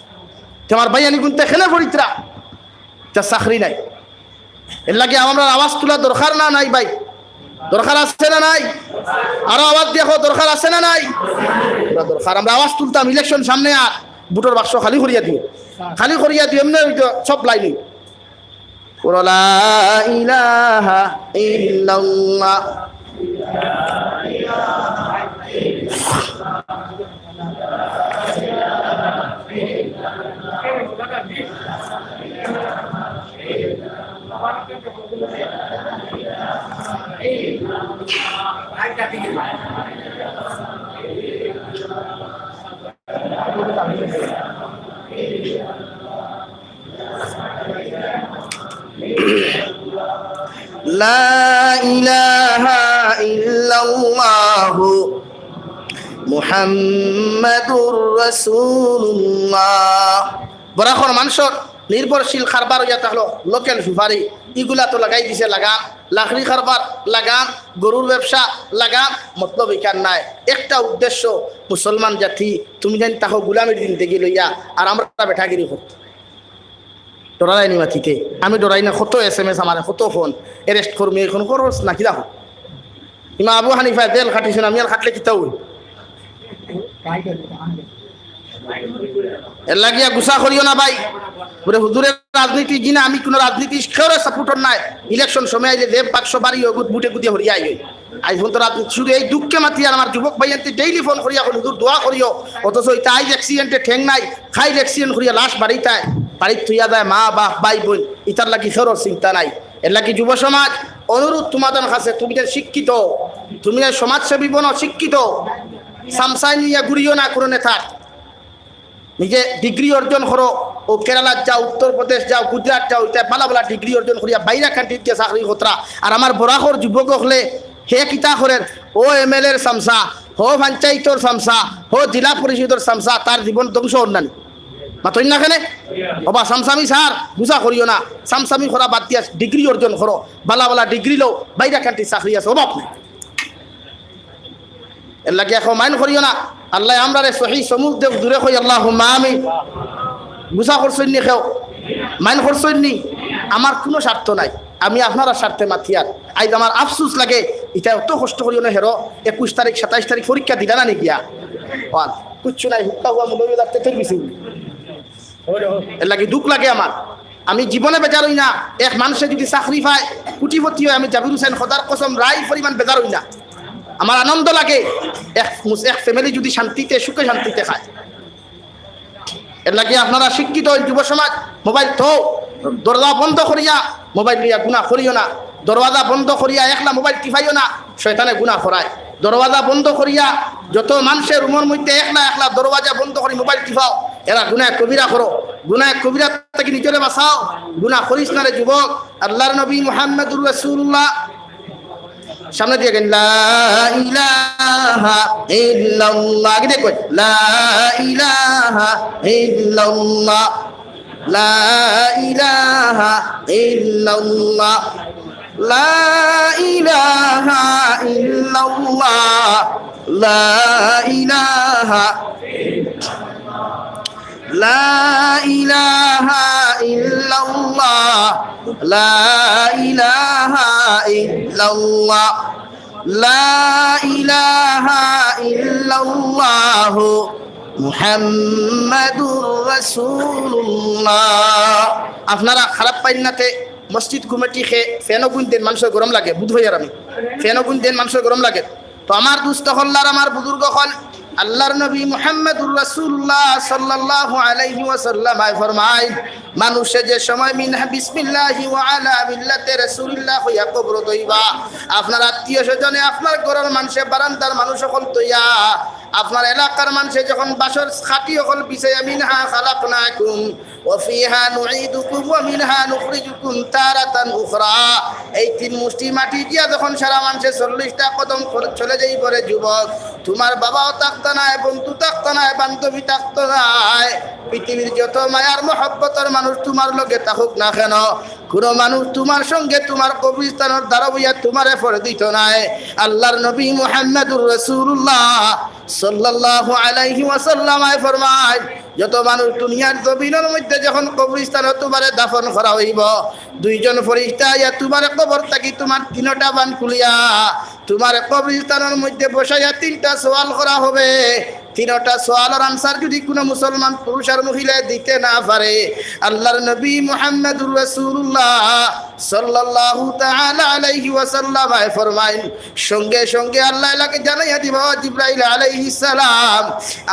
তোমার ভাইয়ানি গুনতে খেলে পড়িতরা তা চাকরি নাই। এর লাগে আমরা আওয়াজ তোলা দরকার না নাই ভাই? দরকার আছে না নাই? আরো আওয়াজ দেখো, দরকার আছে না নাই? দরকার। আমরা আওয়াজ তুলতাম ইলেকশন সামনে, আর বুটোর বাক্স খালি করিয়া দিও, খালি করিয়া দিও, এমনি সব লাইনি লা ইলাহা ইল্লাল্লাহ। লা ইলাহা ইল্লাল্লাহু মুহাম্মাদুর রাসূলুল্লাহ। বরাকর মানুষের নির্ভরশীল খারবার হইয়া থাকলো লোকাল সুপারি, ইগুলা তো লাগাই দিছে লাগাম, লাকড়ি খারবার লাগাম, গরুর ব্যবসা লাগাম, মতলব এখান নাই। একটা উদ্দেশ্য, মুসলমান জাতি তুমি জানি তাকে গুলামের দিন দেখি লইয়া আর আমরা বেঠাগিরি করতো। ডরাইনি মাতিতে আমি ডরাই না, কত SMS আমার, কত ফোন এরেস্ট করমি, এখন খরচ না কি রাখো। ইমা আবু হানিফা জেল খাটিছেন, আমি আর খাটলে কিতা হই। এর লাগিয়া গুসা করিও না ভাই। বলে হুজুরের রাজনীতি জিনা, আমি কোনো রাজনীতি খেয়ে সাপোর্টার নাই। ইলেকশন সময় আইলে দেব বাক্স বাড়ি বুটে গুদিয়ে হরিয়া আই আজ ফোন তো রাজনীতি শুধু এই দুঃখে মাতি। আর আমার যুবক ভাই ডেইলি ফোন করিয়া হুজুর দোয়া করিও, অথচ এটা আইজ অ্যাক্সিডেন্টে ঠেং নাই, খাইল অ্যাক্সিডেন্ট করিয়া লাশ বাড়িটায় বাড়ির থুইয়া যায় মা বাপ ভাই বোন, ইতার লাগি খেরোর চিন্তা নাই। এর লাগি যুব সমাজ অনুরোধ তোমাদের কাছে, তুমি যে শিক্ষিত, তুমি সমাজসেবী বন শিক্ষিত, সামসাই নিয়ে ঘুরিও না কোনো নেতার। নিজে ডিগ্রি অর্জন করো, ও কেরালা যাও, উত্তরপ্রদেশ যাও, গুজরাট যাও, এটা ভালো ভালো ডিগ্রি অর্জন করিয়া বাইরা কান্ট্রিতে গিয়ে চাকরি কতরা। আর আমার বরাকর যুবক হলে হে কিতা করেন, ও MLA-র সামসা, হো পঞ্চায়েতর সামসা, হো জেলা পরিষদের সামসা, তার জীবন ধ্বংস অন্যান্য মাতই না কেন বাবা। সামসামি সার বুঝা করিও না, সামসামি করা বাদ দিয়া ডিগ্রি অর্জন করো, বালা বালা ডিগ্রি লো, বাইরা কান্ট্রি চাকরি আছে অভাব নেই। এর লাগে এখন মাইন করিও না। আল্লাহ আমরা রে সহি সমুখ দেব দূরে হই, আল্লাহুম্মা আমিন। গুছা করছেন নি খেও মাইন করছেন নি আমার কোনো স্বার্থ নাই আমি আপনারা স্বার্থে মাথিয়ার আজ আমার আফসুস লাগে এটা অত কষ্ট করিও না হেরো 21 তারিখ 27 তারিখ পরীক্ষা দিলা না নি গিয়া ওয়ান কিচ্ছু নাই হুক্কা হুয়া মূল্য রাখতে তোর বেশি এর লাগে দুঃখ লাগে আমার আমি জীবনে বেজার হই না এক মানুষে যদি চাকরি পায় কোটিপতি হয় আমি জাবির হোসেন খোদার কসম রাই পরিমাণ বেজার হই না আমার আনন্দ লাগে এক ফ্যামিলি যদি শান্তিতে সুখে শান্তিতে খায় এর লাগে আপনারা শিক্ষিত যুব সমাজ মোবাইল তো দরজা বন্ধ করিয়া মোবাইল লিয়া গুনাহ করিও না দরওয়াজা বন্ধ করিয়া একলা মোবাইল টিপাইও না শয়তানে গুনাহ করায় দরওয়াজা বন্ধ করিয়া যত মানুষের রুমের মধ্যে একলা একলা দরওয়াজা বন্ধ করে মোবাইল টিপাও এরা গুনাহ কবিরা করো গুনাহ কবিরা থেকে নিজরে বাঁচাও গুনাহ করিস না রে যুবক আল্লাহর নবী মুহাম্মদুর রাসূলুল্লাহ সামনে দিয়ে গেলেন লা ইলাহা ইল্লাল্লাহ আগে দেখো লা ইলাহা ইল্লাল্লাহ লা ইলাহা ইল্লাল্লাহ লা ইলাহা ইল্লাল্লাহ লা ইলাহা লা ইলাহা ইল্লাল্লাহ লা ইলাহা ইল্লাল্লাহ লা ইলাহা ইল্লাল্লাহ মুহাম্মাদুর রাসূলুল্লাহ আপনারা খারাপ পাইনাতে মসজিদ কমিটি খে ফেনো গুণ দেন মানুষের গরম লাগে বুধ হইয়ার আমি ফেনো গুণ দেন মানুষের গরম লাগে তো আমার দুস্থ হল্লার আমার বুজুর্গ হল আল্লাহর নবী মুহাম্মদুর রাসূলুল্লাহ সাল্লাল্লাহু আলাইহি ওয়াসাল্লাম ফরমায় মানুষে যে সময় মিনহা বিসমিল্লাহি ওয়া আলা মিল্লাতি রাসূলিল্লাহ হইয়া কবর দইবা আপনার আত্মীয় স্বজনে আপনার ঘরের মানুষে বারান্দার মানুষ সকল তৈয়া আপনার এলাকার মানুষে যখন বাসর খাটি সকল বিছাইয়া মিনহা খালাকনাকুম ওয়া ফিহা নুঈদুকুম ওয়া মিনহা নুখরিজুকুম তারাতান উখরা এই তিন মুষ্টি মাটি দিয়া যখন সারা মানুষে 40টা কদম চলে যাই পরে যুবক তোমার বাবাও থাকতো না বন্ধু থাকতো না বান্ধবী থাকতো না পৃথিবীর যত মায়ার মহব্বতের মানুষ তোমার লগে থাকুক না কেন কোন মানুষ তোমার সঙ্গে তোমার কবরস্থানের দ্বারা বইয়া তোমারে ফর দিত নাই আল্লাহর নবী মুহাম্মদুর রাসূলুল্লাহ সাল্লাল্লাহু আলাইহি ওয়াসাল্লাম ফরমায় যত মানুষ দুনিয়ার জমিনের মধ্যে যখন কবরস্থানে তোমারে দাফন করা হইব দুইজন ফেরেশতা ইয়া তোমার কবর থাকি তোমার তিনটা বান খুলিয়া তোমার কবরস্থানের মধ্যে বসাইয়া তিনটা সওয়াল করা হবে তিনটা সওয়ালের আনসার যদি কোনো মুসলমান পুরুষ আর মহিলা দিতে না পারে আল্লাহর নবী মুহাম্মদুর রাসূলুল্লাহ সাল্লাল্লাহু তাআলা আলাইহি ওয়াসাল্লাম ফরমায়েন সঙ্গে সঙ্গে আল্লাহ এলাকে জানাইয়া দিব জিবরাইল আলাইহিস সালাম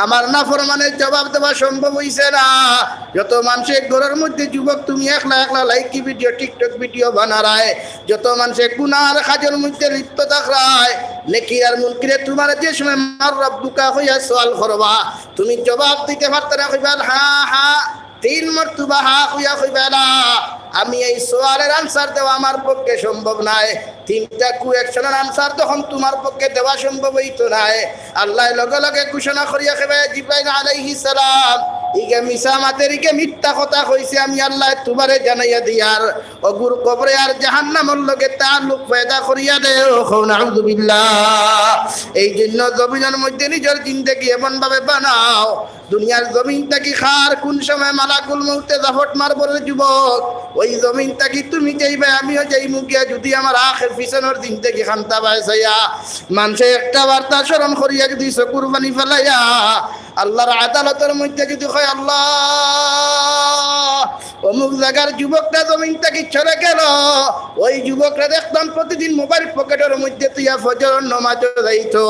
আমার নাফরমানের জবাব দেওয়া সম্ভব হইছে না যত মানুষের ঘরের মধ্যে যুবক তুমি একলা একলা লাইক ভিডিও টিকটক ভিডিও বানারায় যত মানুষের গুনার কাজের মধ্যে লিপ্ত থাকরায় নেকি আর মুনকিরে তোমার যে সময় মার রব্বুকা হইয়া সওয়াল করবা তুমি জবাব দিতে পারতে না কইবা হ্যাঁ হ্যাঁ 3 মর্তবা হা হইয়া কইবা না আমি এই সওয়ালের আনসার দেওয়া আমার পক্ষে সম্ভব নয় তিনটা কোয়েকশনের আনসার তখন তোমার পক্ষে দেওয়া সম্ভব হইতো না আল্লাহ লগে লগে ঘোষণা করিয়া কইবা জিবরাইল আলাইহিস সালাম ইগে মিছা মাতের ইগে মিথ্যা কথা কইছে আমি আল্লাহ তোমারে জানাইয়া দিয়ার অগুর কবরে আর জাহান্নামের লগে তাআল্লুক পয়দা করিয়া দেও নাউযুবিল্লাহ এই জন্য জমিনের মধ্যে নিজের জিন্দেগি এমন ভাবে বানাও দুনিয়ার জমিনটা কি খার কোন সময় মালাকুল মউতে জাফট মারব রে যুবক ওই জমিনটা কি তুমি যাইবে আমিও যাইমু গিয়া যদি আমার আখির পিছনের জিন্দেগি খান্তা বাইছায়া মানুষে একটা বার্তা স্মরণ করিয়া যদি চকুর পানি ফেলাইয়া আল্লাহর আদালতের মধ্যে যদি কয় আল্লাহ অমুক জায়গার যুবকটা জমিনটা কি চলে গেল ওই যুবকরা দেখতাম প্রতিদিন মোবাইল পকেটের মধ্যে তুইয়া ফজরের নামাজ যাইতো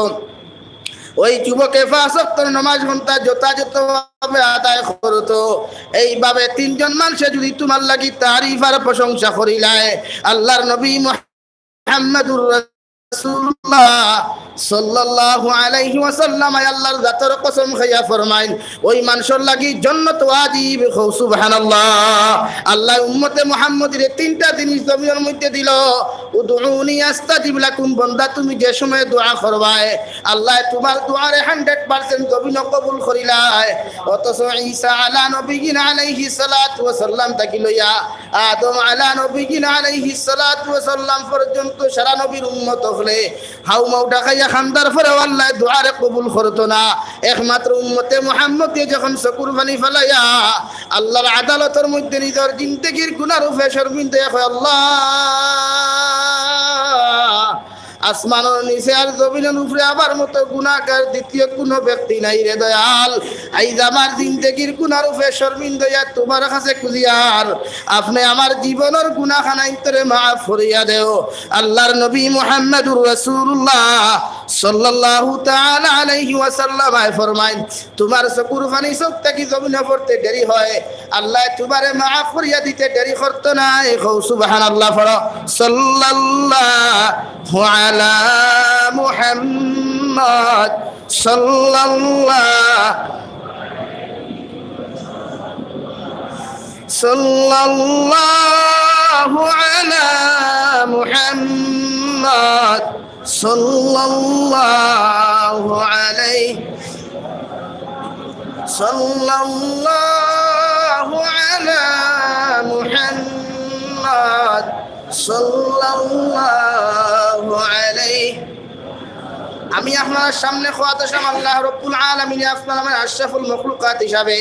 ওই যুবকে 5 ওয়াক্ত নামাজ ঘন্টা যথাযথভাবে আদায় করতো এইভাবে তিনজন মানুষ যদি তোমার লাগি তারিফ আর প্রশংসা করিলায় আল্লাহর নবী মুহাম্মদুর রাসূলুল্লাহ সাল্লাল্লাহু আলাইহি ওয়াসাল্লাম আল্লাহর জাতের কসম খাইয়া ফরমাইন ওই মানুষের লাগি জান্নাত ওয়াজিব সুবহানাল্লাহ আল্লাহ উম্মতে মুহাম্মদের তিনটা জিনিস জমিনের মধ্যে দিল উদউনি আস্তাজিব লাকুম বান্দা তুমি যে সময় দোয়া করবায় আল্লাহ তোমার দোয়ারে 100% জমিন কবুল করিলায় অতঃ ঈসা আলা নবিয়িন আলাইহিস সালাতু ওয়া সাল্লাম তাকি লইয়া আদম আলা নবিয়িন আলাইহিস সালাতু ওয়া সাল্লাম পর্যন্ত সারা নবীর উম্মত হলে হাউ মাউ ডাকাইয়া খান্দার পরে আল্লাহ দুআরে কবুল করতো না। একমাত্র উম্মতে মুহাম্মদে যখন চকুর পানি ফেলাইয়া আল্লাহর আদালতের মধ্যে নিজের জিন্দেগির গুনার উপরে শর্মিন্দা হয়, আল্লাহ আসমানের নিচে আর জমিনের উপরে আবার মতো গুনাহগার দ্বিতীয় কোনো ব্যক্তি নাই রে দয়াল। আইজ আমার জিন্দেগির গুনার উপরে শর্মিন্দা হইয়া তোমার কাছে খুঁজিয়ার আপনি আমার জীবনের গুনাহখানাই তোরে মাফ করিয়া দেও। আল্লাহর নবী মুহাম্মদুর রাসূলুল্লাহ সাল্লাল্লাহু তাআলা আলাইহি ওয়াসাল্লাম ফরমাইন, তোমার চকুর পানি চোখ থেকে জমিনে পড়তে দেরি হয়, আল্লাহ তোমারে মাফ করিয়া দিতে দেরি করতো না। সুবহানাল্লাহ পড়ো। সাল্লাল্লাহু আলা মুহাম্মদ সাল্লাল্লাহু আলা মুহাম্মদ সাল্লাল্লাহু আলাইহি সাল্লাল্লাহু আলা মুহাম্মদ সাল্লাল্লাহু আলাইহি। আমি আপনার সামনে খোয়াতে আল্লাহ রাব্বুল আলামিন আপনার আমার আশরাফুল মাখলুকাত হিসাবে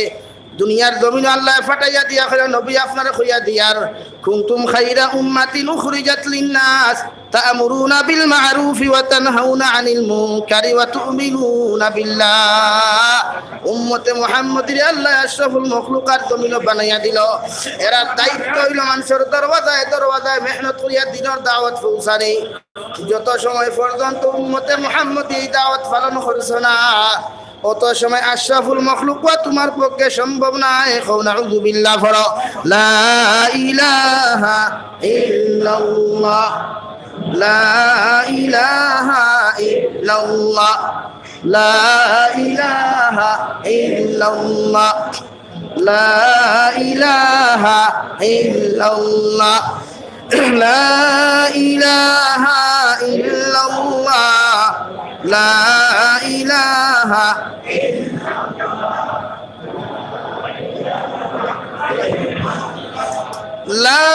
দুনিয়ার জমিনে আল্লাহ ফাটাইয়া দিয়া করে নবী আপনারে কইয়া দিয়ার কুনতুম খাইরা উম্মাতিন উখরিজাত লিন-নাস তা'মুরুনা বিল মা'রুফি ওয়া তানহাউনা আনিল মুনকারি ওয়া তু'মিনুনা বিল্লাহ। উম্মতে মুহাম্মদের আল্লাহ আশরাফুল মাখলুকাত জমিনে বানাইয়া দিল। এরা দায়িত্ব হইল মানুষের দরওয়াজায় দরওয়াজায় মেহনত করিয়া দিনের দাওয়াত পৌঁছানি। যত সময় পর্যন্ত উম্মতে মুহাম্মদ এই দাওয়াত পালন করছে না অত সময় আশরাফুল মাখলুকাত তোমার পক্ষে সম্ভব নয়। নাউযু বিল্লাহ ফর লা ইলাহা ইল্লাল্লাহ লা ইলাহা ইল্লাল্লাহ লা ইলাহা ইল্লাল্লাহ লা ইলাহা ইল্লাল্লাহ লা ইলাহা ইল্লাল্লাহ লা ইলাহা লা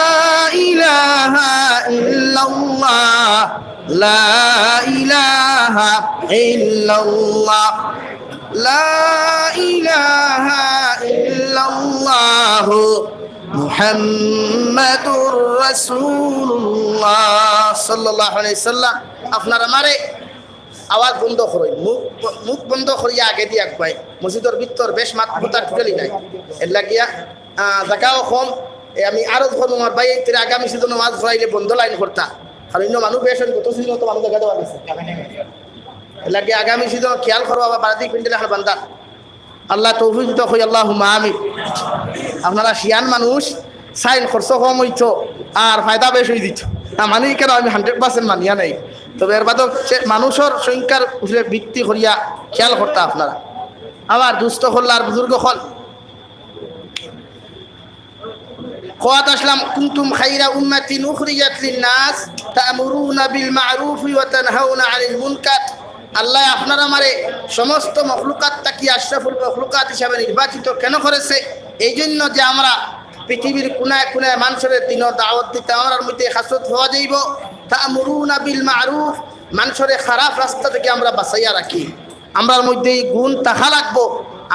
ইলাহা ইল্লাল্লাহ লা ইলাহা ইল্লাল্লাহ লা ইলাহা ইল্লাল্লাহ মুহাম্মাদুর রাসূলুল্লাহ সাল্লাল্লাহু আলাইহি সাল্লাম। আপনারা আমারে আওয়াজ বন্ধ করই, মুখ বন্ধ করিয়া আগে দিয়ে আঁকবাই। মসজিদের ভিতর বেশ মাতবতার টোটালি নাই, এর লাগিয়া জায়গাও কম। আমি আরো করবো আমার ভাই এর আগামী সিজনে মাছ ধরাইলে বন্ধ লাইন করতা, কারণ অন্য মানুষ বেশ গত সিজন তো মানুষ দেখা দেওয়া গেছে। এর লাগে আগামী সিজন খেয়াল করবো। আবার বারাদি পিন্ডেল এখন বান্দা আল্লাহ তৌফিক দিতে হই, আল্লাহুম্মা আমিন। আপনারা শিয়ান মানুষ সাইন খরচ কম হইতো আর ফায়দা বেশ হয়ে দিত না, মানি কেন আমি 100% মানিয়া নাই। তবে এর বাদক মানুষের সংখ্যার উপরে ভিত্তি করিয়া খেয়াল করতে আপনারা। আবার দুস্থ হল আর বুজুর্গ হল খোয়াত আসলাম কুনতুম খাইরা উম্মাতিন উখরিজাত লিন-নাস তা'মুরুনা বিল মা'রুফি ওয়া তানহাউনা আনিল মুনকার। আল্লাহ আপনারা আমারে সমস্ত মখলুকাত তাকি আশরাফুল মখলুকাত হিসাবে নির্বাচিত কেন করেছে? এই জন্য যে আমরা পৃথিবীর কোনায় কোনায় মানুষের দিনের দাওয়াত দিতে আমার মধ্যে হাসত হওয়া যাইব। তা'মুরুনা বিল মা'রুফ, মানুষের খারাপ রাস্তা থেকে আমরা বাঁচাইয়া রাখি। আমরার মধ্যে এই গুণ থাকা লাগবো।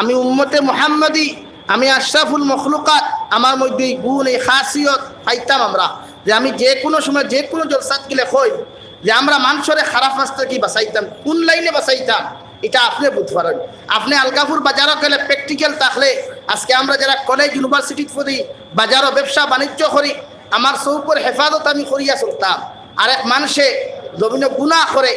আমি উম্মতে মুহাম্মদি, আমি আশরাফুল মখলুকাত, আমার মধ্যে এই গুণ এই খাসিয়ত পাইতাম আমরা, যে আমি যে কোনো সময় যে কোনো জলসাত গেলে কই যে আমরা মানুষের খারাপ রাস্তা কি বাঁচাইতাম, কোন লাইনে বাঁচাইতাম, এটা আপনি বুঝতে পারেন। আপনি আলগাপুর বাজারও গেলে প্র্যাকটিক্যাল থাকলে, আজকে আমরা যারা কলেজ ইউনিভার্সিটি পড়ি, বাজারও ব্যবসা বাণিজ্য করি, আমার চৌকর হেফাজত আমি করিয়া চলতাম। আরেক মানুষে জমিন গুনাহ করে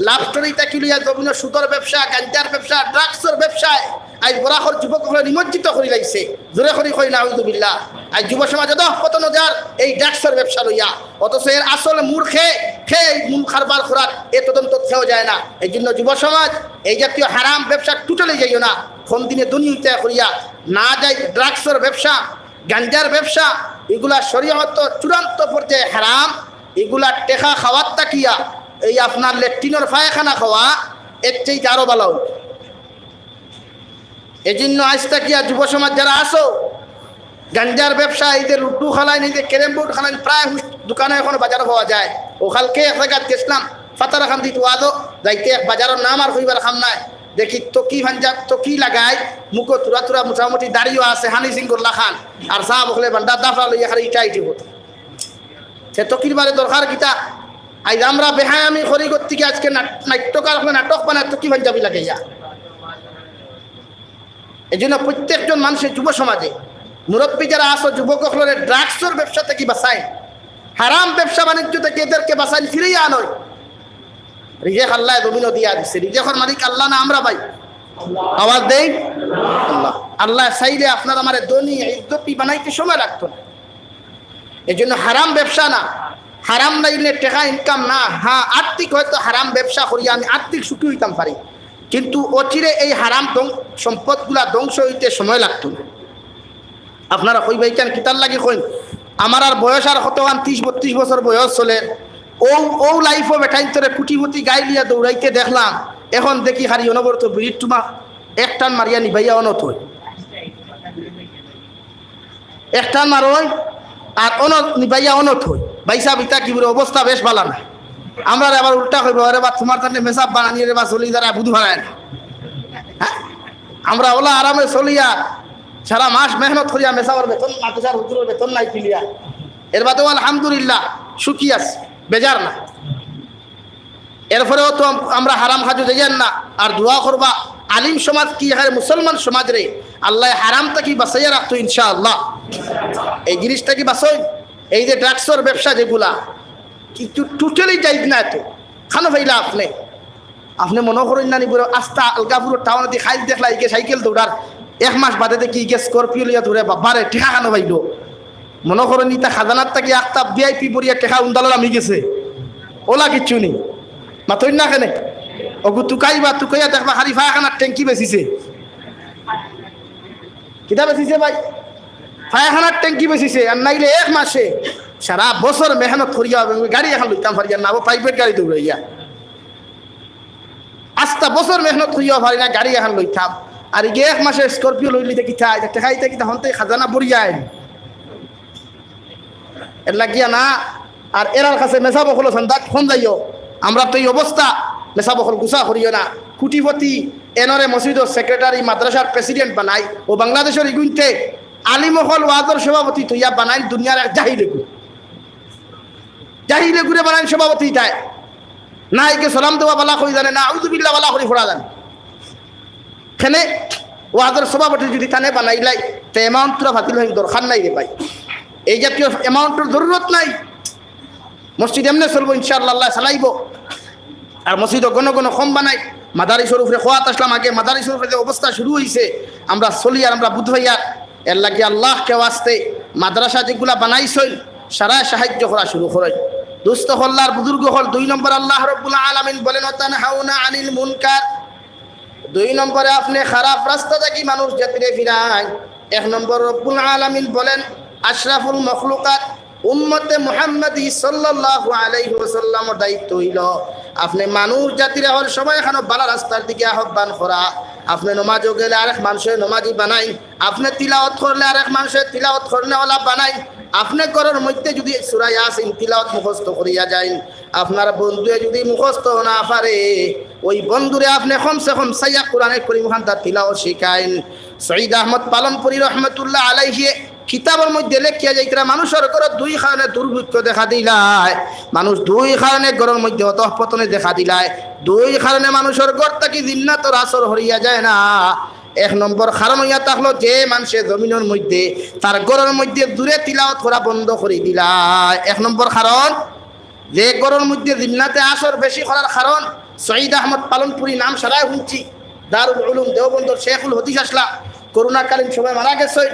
লাভ স্টোরিটা কিলিয়া জমিন সুদর ব্যবসা, গাঞ্জার ব্যবসা, ড্রাগসের ব্যবসায় আজ বরাহর যুবকসকলে নিমজ্জিত করে লাইছে। জোরে করি কই নাউযুবিল্লাহ। আজ যুব সমাজে 10-15 এই ড্রাগসের ব্যবসা লইয়া, অথচ এর আসল মূল খেয়ে মূল কারবার করার এ তদন্ত খেয়েও যায় না। এই জন্য যুব সমাজ এই জাতীয় হারাম ব্যবসা টোটালি যাইও না। কম দিনে দুনিয়া করিয়া না যাই ড্রাগসের ব্যবসা, গাঞ্জার ব্যবসা, এগুলা শরীয়ত চূড়ান্ত পর্যায়ে হারাম। এগুলা টেকা খাওয়ার তাকিয়া এই আপনার লেট্রিনের পায়খানা খাওয়া এর চেয়ে আরো ভালো। এই জন্য আজ তাকিয়া যুব সমাজ যারা আসো, গাঞ্জার ব্যবসা, এই যে লুডু খেলায়, এই যে ক্যারেম বোর্ড খেলায়, প্রায় দোকানে এখন বাজারে পাওয়া যায়। ওখানকে এক জায়গায় গেছিলাম, ফাতারা খান দিত ওয়াদো যাইতে বাজারের নাম আর কইবার খাম নাই দেখি তকি ভাঞ্জাব তকি লাগাই মুখ তুরা তুরা মোটামুটি দাঁড়িয়েও আছে হানি সিংগুল্লা খান আর চা বকলে বান্ডা দাফরা লইয়া খালি ইটা ইটি হতো সে তকির বারে দরকার কিতা আজ আমরা বেহায় আমি খরি করতে গিয়ে আজকে নাট্যকার নাটক বানায় তকি ভাঞ্জাবি লাগে ইয়া এই জন্য প্রত্যেকজন মানুষের যুব সমাজে মুরব্বী যারা আসো যুবক হলে ড্রাগসের ব্যবসা থেকে বাঁচায় হারাম ব্যবসা বাণিজ্য থেকে এদেরকে বাঁচাই ফিরিয়ে আনয় রিজেক আল্লাহ জমিনও দিয়া দিচ্ছে রিজেকের মালিক আল্লাহ না আমরা ভাই আওয়াজ দেই আল্লাহ আল্লাহ চাইলে আপনার আমার দনি ইজ্জতি বানাইতে সময় লাগতো না এই জন্য হারাম ব্যবসা না হারাম নাইলে টাকা ইনকাম না হ্যাঁ আর্থিক হয়তো হারাম ব্যবসা করি আমি আর্থিক সুখী হইতাম পারি কিন্তু অচিরে এই হারাম সম্পদগুলা ধ্বংস হইতে সময় লাগতো না আপনারা কই ভাইকান কিতার লাগে কইন আমার আর বয়স আর কতখান 30-32 বছর বয়স চলে ও লাইফও বেটাইন তোরে কুটিপতি গাই লিয়া দৌড়াইতে দেখলাম এখন দেখি হারি অনবরত বিড়ির টুমা এক টান মারিয়া নিভাইয়া অনত হয় এক টান মার হয় আর নিভাইয়া অনত হয় বাইসা বিতা কি বলে অবস্থা বেশ ভালো না আমরা আবার উল্টা করবো আরে বা তোমার তাহলে মেসাব বানানিয়ে রে বা চলি যারা বুধ ভাড়ায় না হ্যাঁ আমরা ওলা আরামে চলিয়া সারা মাস মেহনত করিয়া মেসাবার বেতন মাদ্রাসার হুজুরের বেতন নাই কিলিয়া এর বাদেও আলহামদুলিল্লাহ সুখী আছে বেজার না এরপরেও তো আমরা হারাম খাজু যাইয়েন না আর দোয়া করবা আলিম সমাজ কি হয় মুসলমান সমাজ রে আল্লাহ হারামটা কি বাঁচাইয়া রাখতো ইনশাআল্লাহ এই জিনিসটা কি বাঁচই এই যে ড্রাগসের ব্যবসা যেগুলা কিন্তু টোটালি যাইত না এত খানো ভাইলা আপনি মনে করেন না নিপুর আস্তা আলগাপুর টাউন দিয়ে খাইল দেখলা ইকে সাইকেল দৌড়ার এক মাস বাদে দেখি ইকে স্করপিও লিয়া ধরে বাবারে ঠেকা খানো ভাইল মনে করেন নি তা খাজানার তাকে একটা ভিআইপি বরিয়া টেকা উন্দালার আমি গেছে ওলা কিচ্ছু নেই মাথইন না কেনে ওগু তুকাইবা তুকাইয়া দেখবা খালি ফায়াখানার ট্যাঙ্কি বেচিছে কিতা বেচিছে ভাই ফায়াখানার ট্যাঙ্কি বেচিছে আর নাইলে এক মাসে সারা বছর মেহনত করিয়া গাড়ি এখন লইতাম পারিয়া না প্রাইভেট গাড়ি দৌড়াইয়া আস্তা বছর মেহনত করিয়া পারি না গাড়ি এখন লইতাম আর ইগে এক মাসে স্করপিও লইলি দেখি টেকাইতে কিতা হন্তে খাজানা বরিয়া এর লাগিয়া না আর এরার কাছে মেসা বকল সন্ধ্যা ফোন যাইও আমরা তো এই অবস্থা মেসা বকল গুসা করিও না কুটিপতি এনরে মসজিদের সেক্রেটারি মাদ্রাসার প্রেসিডেন্ট বানাই ও বাংলাদেশের ইগুনতে আলিমহল ওয়াজর সভাপতি তুইয়া বানাই দুনিয়ার এক জাহিলে ঘুরে বানাই সভাপতি তাই না একে সালাম দেওয়া বালা করি জানে না আউযুবিল্লাহ বালা করি ফোড়া জানে খেনে ওয়াজর সভাপতি যদি তানে বানাইলাই তো এমাউন্টটা ফাতিল হইম দরকার নাই রে ভাই এই জাতীয় অ্যামাউন্টের জরুরত নাই মসজিদ এমনি চলবো ইনশাআল্লাহ চালাইব আর মসজিদও গণ কম বানাই মাদারি শরীফে খোয়াত আসলাম আগে মাদারি শরীফের যে অবস্থা শুরু হয়েছে আমরা চলি আর আমরা বুধ ভাইয়ার এর লাগে আল্লাহ কেউ আসতে মাদ্রাসা যেগুলা বানাইছই সারা সাহায্য করা শুরু করে দুস্থ হল্লার বুজুর্গ হল 2 নম্বর আল্লাহ রাব্বুল আলামিন বলেন তানহাউনা আনিল মুনকার 2 নম্বরে আপনি খারাপ রাস্তা থেকে মানুষ জাতিরে ফিরায় 1 নম্বর রব্বুল আলামিন বলেন আশরাফুল মখলুকাত উম্মতে মুহাম্মাদি সাল্লাল্লাহু আলাইহি ওয়াসাল্লামের দায়িত্ব হইল আপনি মানুষ জাতির হল সবাই এখানে ভালো রাস্তার দিকে আহ্বান করা আপনি নামাজও গেলে আরেক মানুষের নামাজি বানাই আপনি তিলাওয়াত করলে আরেক মানুষের তিলাওয়াত করনেওয়ালা বানাই আপনি ঘরের মধ্যে যদি সূরা ইয়াসিন তিলাওয়াত মুখস্থ করিয়া যান আপনার বন্ধুয়ে যদি মুখস্থ না পারে ওই বন্ধুরে আপনি কমসে কম সাইয়া কোরআনের পরিমাণ তার তিলাওয়াত শিখাইন সঈদ আহমদ পালনপুরি রহমতুল্লাহ আলাইহি কিতাবের মধ্যে লেখিয়া যাইতরা মানুষের ঘর 2 কারণে দুর্ভিক্ষ দেখা দিলায় মানুষ 2 কারণে ঘরের মধ্যে অধঃপতনে দেখা দিলায় 2 কারণে মানুষের ঘর থেকে জিন্নাতের আসর হরিয়া যায় না 1 নম্বর কারণ হইয়া থাকলো যে মানুষের জমিনের মধ্যে তার ঘরের মধ্যে দূরে তিলাওয়াত করা বন্ধ করে দিলায় 1 নম্বর কারণ যে ঘরের মধ্যে জিন্নাতে আসর বেশি করার কারণ সঈদ আহমদ পালনপুরি নাম সারায় শুনছি দারুল উলুম দেওবন্দর শেখুল হদিস আসলা করোনাকালীন সময় মারা গেছে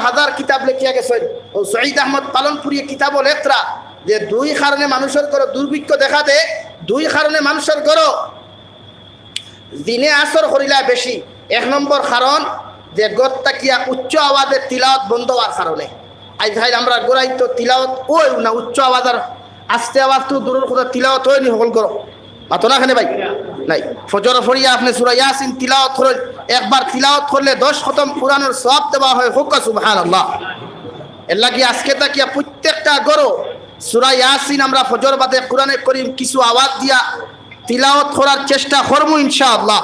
হাজার কিতাব লেখিয়া গেছেন ও সঈদ আহমদ পালনপুরি কিতাবও লেখরা যে 2 কারণে মানুষের ঘর দুর্ভিক্ষ দেখা দে 2 কারণে মানুষের ঘর দিনে আসর করিলা বেশি 1 নম্বর কারণ যে গত্তাকিয়া উচ্চ আওয়াজের তিলাওয়াত বন্ধ হওয়ার কারণে আজ ভাই আমরা গোড়াই তো তিলাওয়াত ওই না উচ্চ আওয়াজের আস্তে আওয়াজ তো দূরের কথা তিলাওয়াত হয় নি সকল করো মাতো না খানে ভাই নাই ফজর ফরিয়া আপনি সূরা ইয়াসিন তিলাওয়াত করেন একবার তিলাওয়াত করলে 10 খতম কোরআনের সওয়াব দেওয়া হয় হুক সুবহানাল্লাহ এর লাগি আজকে তাকিয়া প্রত্যেকটা গরো সূরা ইয়াসিন আমরা ফজর বাদে কোরআনে করিম কিছু আওয়াজ দিয়া তিলাওয়াত করার চেষ্টা করব ইনশাআল্লাহ।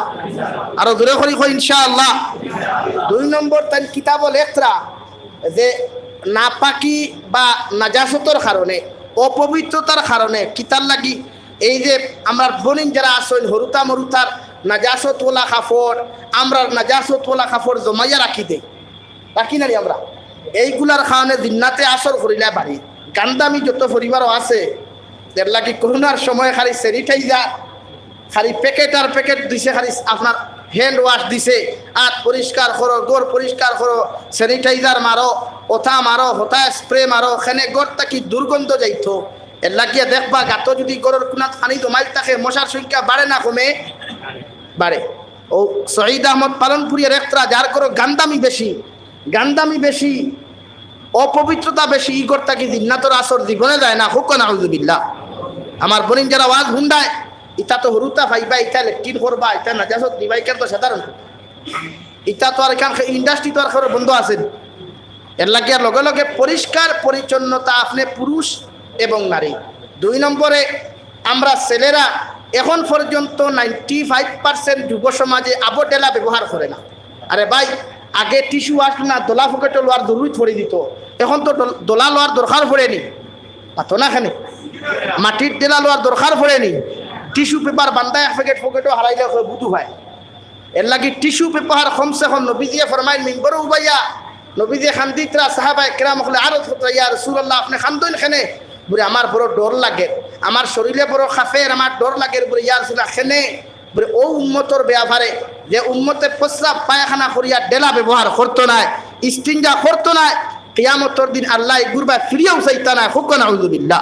আরো জোরে করি ইনশাআল্লাহ। 2 নম্বর তাই কিতাব লেখরা যে নাপাকি বা নাজাসতের কারণে অপবিত্রতার কারণে কিতার লাগি এই যে আমরা বনিন যারা আসল হরুতা মরুতার নাজাসতওয়ালা কাপড় আমরা নাজাসতওয়ালা কাপড় জমাইয়া রাখি দেই, রাখি না আমরা এইগুলার কারণে জিন্নাতে আসর করিলে বাড়ি গান্দামি যত পরিবারও আছে এর লাগি করোনার সময় খালি স্যানিটাইজার খালি প্যাকেট আর প্যাকেট দিছে, খালি আপনার হ্যান্ড ওয়াশ দিছে, হাত পরিষ্কার করো, গোড় পরিষ্কার করো, স্যানিটাইজার মারো, ওথা মারো, হোতা স্প্রে মারো, খেনে গোড় তাকি দুর্গন্ধ যাইতো। এর লাগিয়ে দেখবা গাত যদি গরুর কোনাত পানি জমাইল থাকে মশার সংখ্যা বাড়ে না কমে? বাড়ে। ও শহীদ আহমদ পালনপুরিয়ার একত্রা যার করো গান্দামি বেশি অপবিত্রতা বেশি ই গড় তাকি জিন্নাতর আসর জীবনে যায় না। হুক নাউযুবিল্লাহ। আমার বোনিন যারা ওয়াজ হুন্ডায় ইটা তো হরুতা ভাইবা, ইটা লেট্রিন করবা, ইটা নাজাসত দিবাই কেন তো সাধারণ ইটা তো আর এখান ইন্ডাস্ট্রি তো আর বন্ধ আছে। এর লাগিয়ে লগে লগে পরিষ্কার পরিচ্ছন্নতা আপনি পুরুষ এবং নারী। 2 নম্বরে আমরা ছেলেরা এখন পর্যন্ত 95% যুব সমাজে আবডেলা ব্যবহার করে না। আরে ভাই আগে টিস্যু আসলো না, দোলা ফুকেটো লোয়ার দরুদ পড়ে দিত, এখন তো দোলা লোয়ার দরকার পড়েনি, পাতো না খানে মাটির ডেলা লোয়ার দরকার পড়েনি, টিস্যু পেপার বান্ধায় এক প্যাকেট পকেটও হারাইলে বুধু হয়। এর লাগি টিস্যু পেপার কমসে কম নবীজিয়ে ফরমাইন মিম্বর উবাইয়া নবীজিয়ে খান্দিতরা সাহাবা একরাম হলে আরো ইয়া রাসূলুল্লাহ আপনি খান্দইন খেনে বলে আমার বড় ডর লাগে, আমার শরীরে বড় খাফের, আমার ডর লাগে বলে ইয়া রাসূলুল্লাহ খেনে বলে ও উম্মতর ব্যাপারে যে উম্মতে প্রস্রাব পায়খানা করিয়া ডেলা ব্যবহার করতো না, ইস্তিনজা করতো না, কিয়ামতের দিন আল্লাহ গুরবা ফিরিয়েও চাইতা না। হুক নাউযুবিল্লাহ।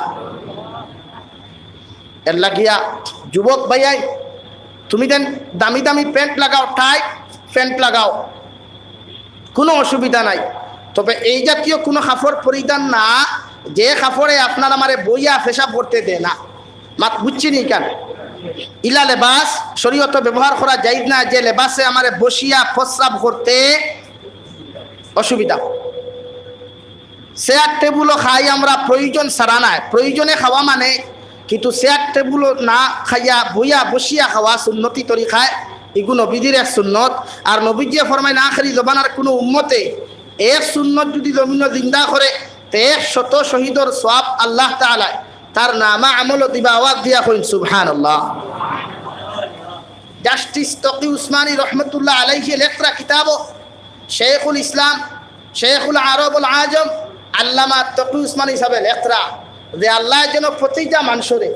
এর লাগিয়া যুবক ভাইয়াই তুমি দেন দামি দামি প্যান্ট লাগাও, টাইট প্যান্ট লাগাও, কোনো অসুবিধা নাই, তবে এই জাতীয় কোনো কাপড় পরিধান না যে কাপড়ে আপনার আমারে বইয়া পেশাব করতে দেয় না। মাত বুঝছিনি কেন? ইলা লেবাস শরীয়ত ব্যবহার করা যায় না যে লেবাসে আমারে বসিয়া প্রস্রাব করতে অসুবিধা। চেয়ার টেবুলও খাই আমরা প্রয়োজন ছাড়া নাই, প্রয়োজনে খাওয়া মানে, কিন্তু চেয়ার টেবুলও না খাইয়া বইয়া বসিয়া খাওয়া সুন্নতি তরিকায় এগুলো নবীজির এক সুন্নত। আর নবীজিয়ে ফরমায় না আখেরি জবানার কোনো উম্মতে এক সুন্নত যদি জমিন জিন্দা করে তে 100 শহীদর সওয়াব আল্লাহ তাআলা তার নামা আমল দিবা। আওয়াজ দিয়া কইন সুবহানাল্লাহ। জাস্টিস তকি উসমানী রহমতুল্লাহ আলাইহি লেখরা কিতাব শেখুল ইসলাম শেখুল আরবুল আজম আল্লামা তকি উসমানী হিসাবে লেখরা যে আল্লাহ যেন প্রতিটা মানুষরে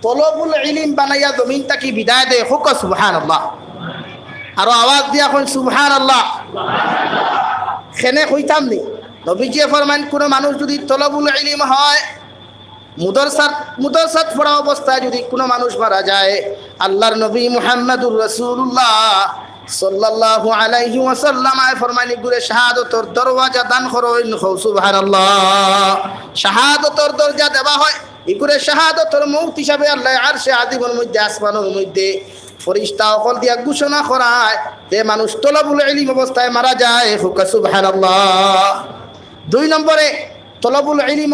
তলবুল ইলম বানাইয়া জমিন তাকি বিদায় দেয়। হুক সুবহানাল্লাহ। আরো আওয়াজ দিয়া কইন সুবহানাল্লাহ। খেনে কইতাম নি নবীজি ফরমান কোন মানুষ যদি তলবুল ইলম হয় মুদরসাত পড়া অবস্থায় যদি কোনো মানুষ মারা যায় আল্লাহর নবী মুহাম্মদুর রাসূলুল্লাহ সাল্লাল্লাহু আলাইহি ওয়াসাল্লাম ফরমানি গুরে শাহাদাতের দরওয়াজা দান করেন। সুবহানাল্লাহ। শাহাদাতের দরজা দেওয়া হয় ইগুরে শাহাদাতের মউত হিসাবে আল্লাহ আরশে আজিমের মধ্যে আসমানের মধ্যে ফেরেশতা অকল দিয়া ঘোষণা করায় যে মানুষ তলবুল ইলম অবস্থায় মারা যায়। সুবহানাল্লাহ। 2 নম্বরে তলবুল ইলম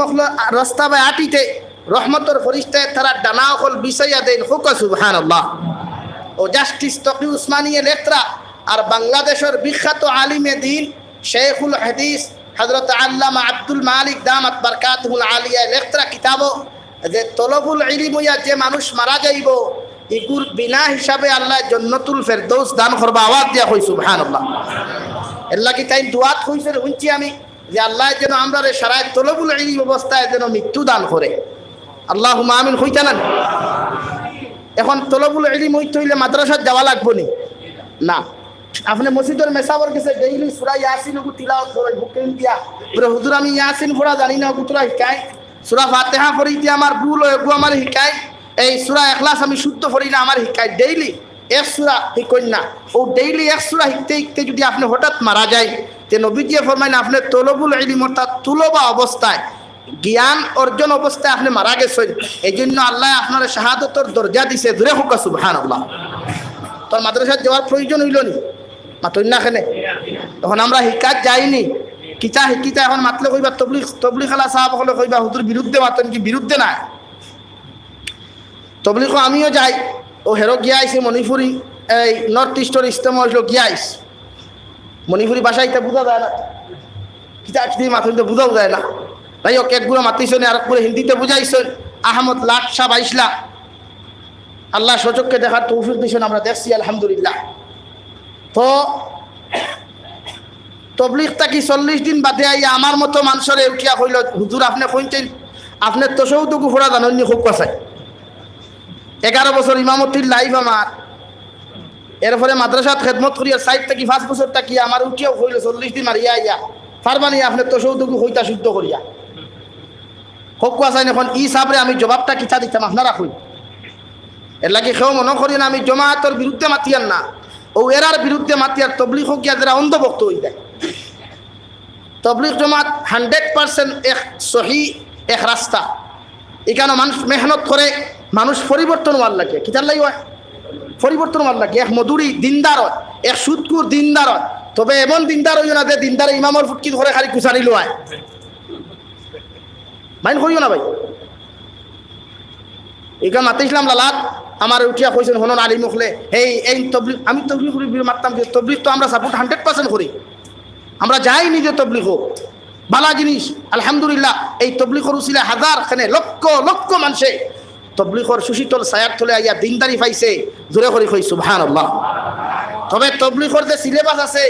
রাস্তা বা আটিতে রহমতের ফেরেশতায় তারা ডানা অকল বিছাইয়া দেন। সুবহানাল্লাহ। ও জাস্টিস তকি উসমানিয়ে লেখরা আর বাংলাদেশের বিখ্যাত আলিমে দিন শেখুল হাদিস হযরত আল্লামা আব্দুল মালিক দামাত বারকাতুহুল আলিয়া লেখরা কিতাব যে তলবুল ইলম হইয়া যে মানুষ মারা যাইব ইগুর বিনা হিসাবে আল্লাহ জান্নাতুল ফেরদৌস দান করবা। আওয়াজ দিয়া কই সুবহানাল্লাহ। এর লাগি তাই দুআত কইছেন শুনছি আমি যে আল্লাহ যেন আমরা সারায় তলবুল ইলম অবস্থায় যেন মৃত্যু দান করে। আল্লাহুম্মা আমিন কইতা না। এখন তলবুল ইলম হইতে হইলে মাদ্রাসাত যাওয়া লাগবো নি? না, আপনি মসজিদের মেসাবর কাছে ডেইলি সূরা ইয়াসিন ওগু তিলাওয়াত করেন হুকুম দিয়া বলে হুজুর আমি ইয়াসিন পড়া জানি না ওগু তোরা শিখাই, সূরা ফাতিহা পড়িতে আমার ভুল হয় ওগু আমার শিখাই, এই সূরা ইখলাস আমি শুদ্ধ পড়ি না আমার শিখাই, ডেইলি এক সূরা শিখুন না। ও ডেইলি এক সূরা শিখতে শিখতে যদি আপনি হঠাৎ মারা যায় তে নবীজি ফরমাইন আপনি তলবুল ইলম অর্থাৎ তুলবা অবস্থায় জ্ঞান অর্জন অবস্থায় আপনি মারা গেছেন, এই জন্য আল্লাহ আপনার শাহাদতের দরজা দিছে। ধরে হোক সুবহানাল্লাহ। তোর মাদ্রাসায় যাওয়ার প্রয়োজন হইল নি? মাতই না খেনে তখন আমরা শিকাত যাইনি, কিতা শিকিতা এখন মাতলে কইবা তবলিগ খালা সাহাব হলে কইবা হুজুর বিরুদ্ধে মাতেন কি বিরুদ্ধে না তবলিগ আমিও যাই ও হেরো গিয়া আইছে মণিপুরি এই নর্থ ইস্টর ইস্তেমা হইল গিয়া আইস মণিপুরি ভাষাইতে বোঝা যায় না কিতা কিতি মাথা বোঝাও যায় না তাই ও একগুলো মাতিছেন আর একগুলো হিন্দিতে বুঝাইছেন আহমদ লাট সাহ আইসলা আল্লাহ সচককে দেখার তৌফিক দিয়েছেন আমরা দেখছি আলহামদুলিল্লাহ তো তবলিগটা কি 40 দিন বাদে আইয়া আমার মতো মানুষের উঠিয়া হইল হুজুর আপনি কইতেন আপনার তো সৌটুকু ফোড়া জানেননি খুব কাছাই 11 বছর ইমামতির লাইফ আমার এরপরে মাদ্রাসাত খেদমত করিয়া 4 থেকে 5 বছর থাকি আমার উঠিয়াও হইল 40 দিন মারিয়া আইয়া ফারবানি আপনার তো সৌটুকু হইতা শুদ্ধ করিয়া খুব কাছাই এখন ই সাবরে আমি জবাবটা কিতা দিতাম আপনারা কই এর লাগে কেউ মনে করি না আমি জমাতের বিরুদ্ধে মাতিয়ার না ও এরার বিরুদ্ধে মাতিয়ার তবলিগ হোক গিয়া যারা অন্ধভক্ত হয়ে যায় তবলিগ জমাত 100% এক সহি এক রাস্তা এখানে মানুষ মেহনত করে মানুষ পরিবর্তন হওয়ার লাগে কিতার লাগে পরিবর্তন হওয়ার লাগে এক মধুরী দিনদার এক সুদকুর দিনদার তবে এমন দিনদার হইও না যে দিনদার ইমামর ফুটকি ধরে খালি কুচারি লোয় মাইন করিও না ভাই এখানে মাতিছিলাম লালাত আমার উঠিয়া কইছেন হনন আলী মুখলে এই তবলিগ আমি তবলিগ করি মারতাম তবলিগ তো আমরা সাপোর্ট 100% করি আমরা যাই নিজে তবলিগ হোক ভালো জিনিস আলহামদুলিল্লাহ এই তবলিগর উসিলা হাজার খানে লক্ষ লক্ষ মানুষে তবলিগর সুশীতল ছায়ার তলে আইয়া দিনদারি পাইছে জোরে করে কই সুবহানাল্লাহ তবে তবলিগর যে সিলেবাস আছে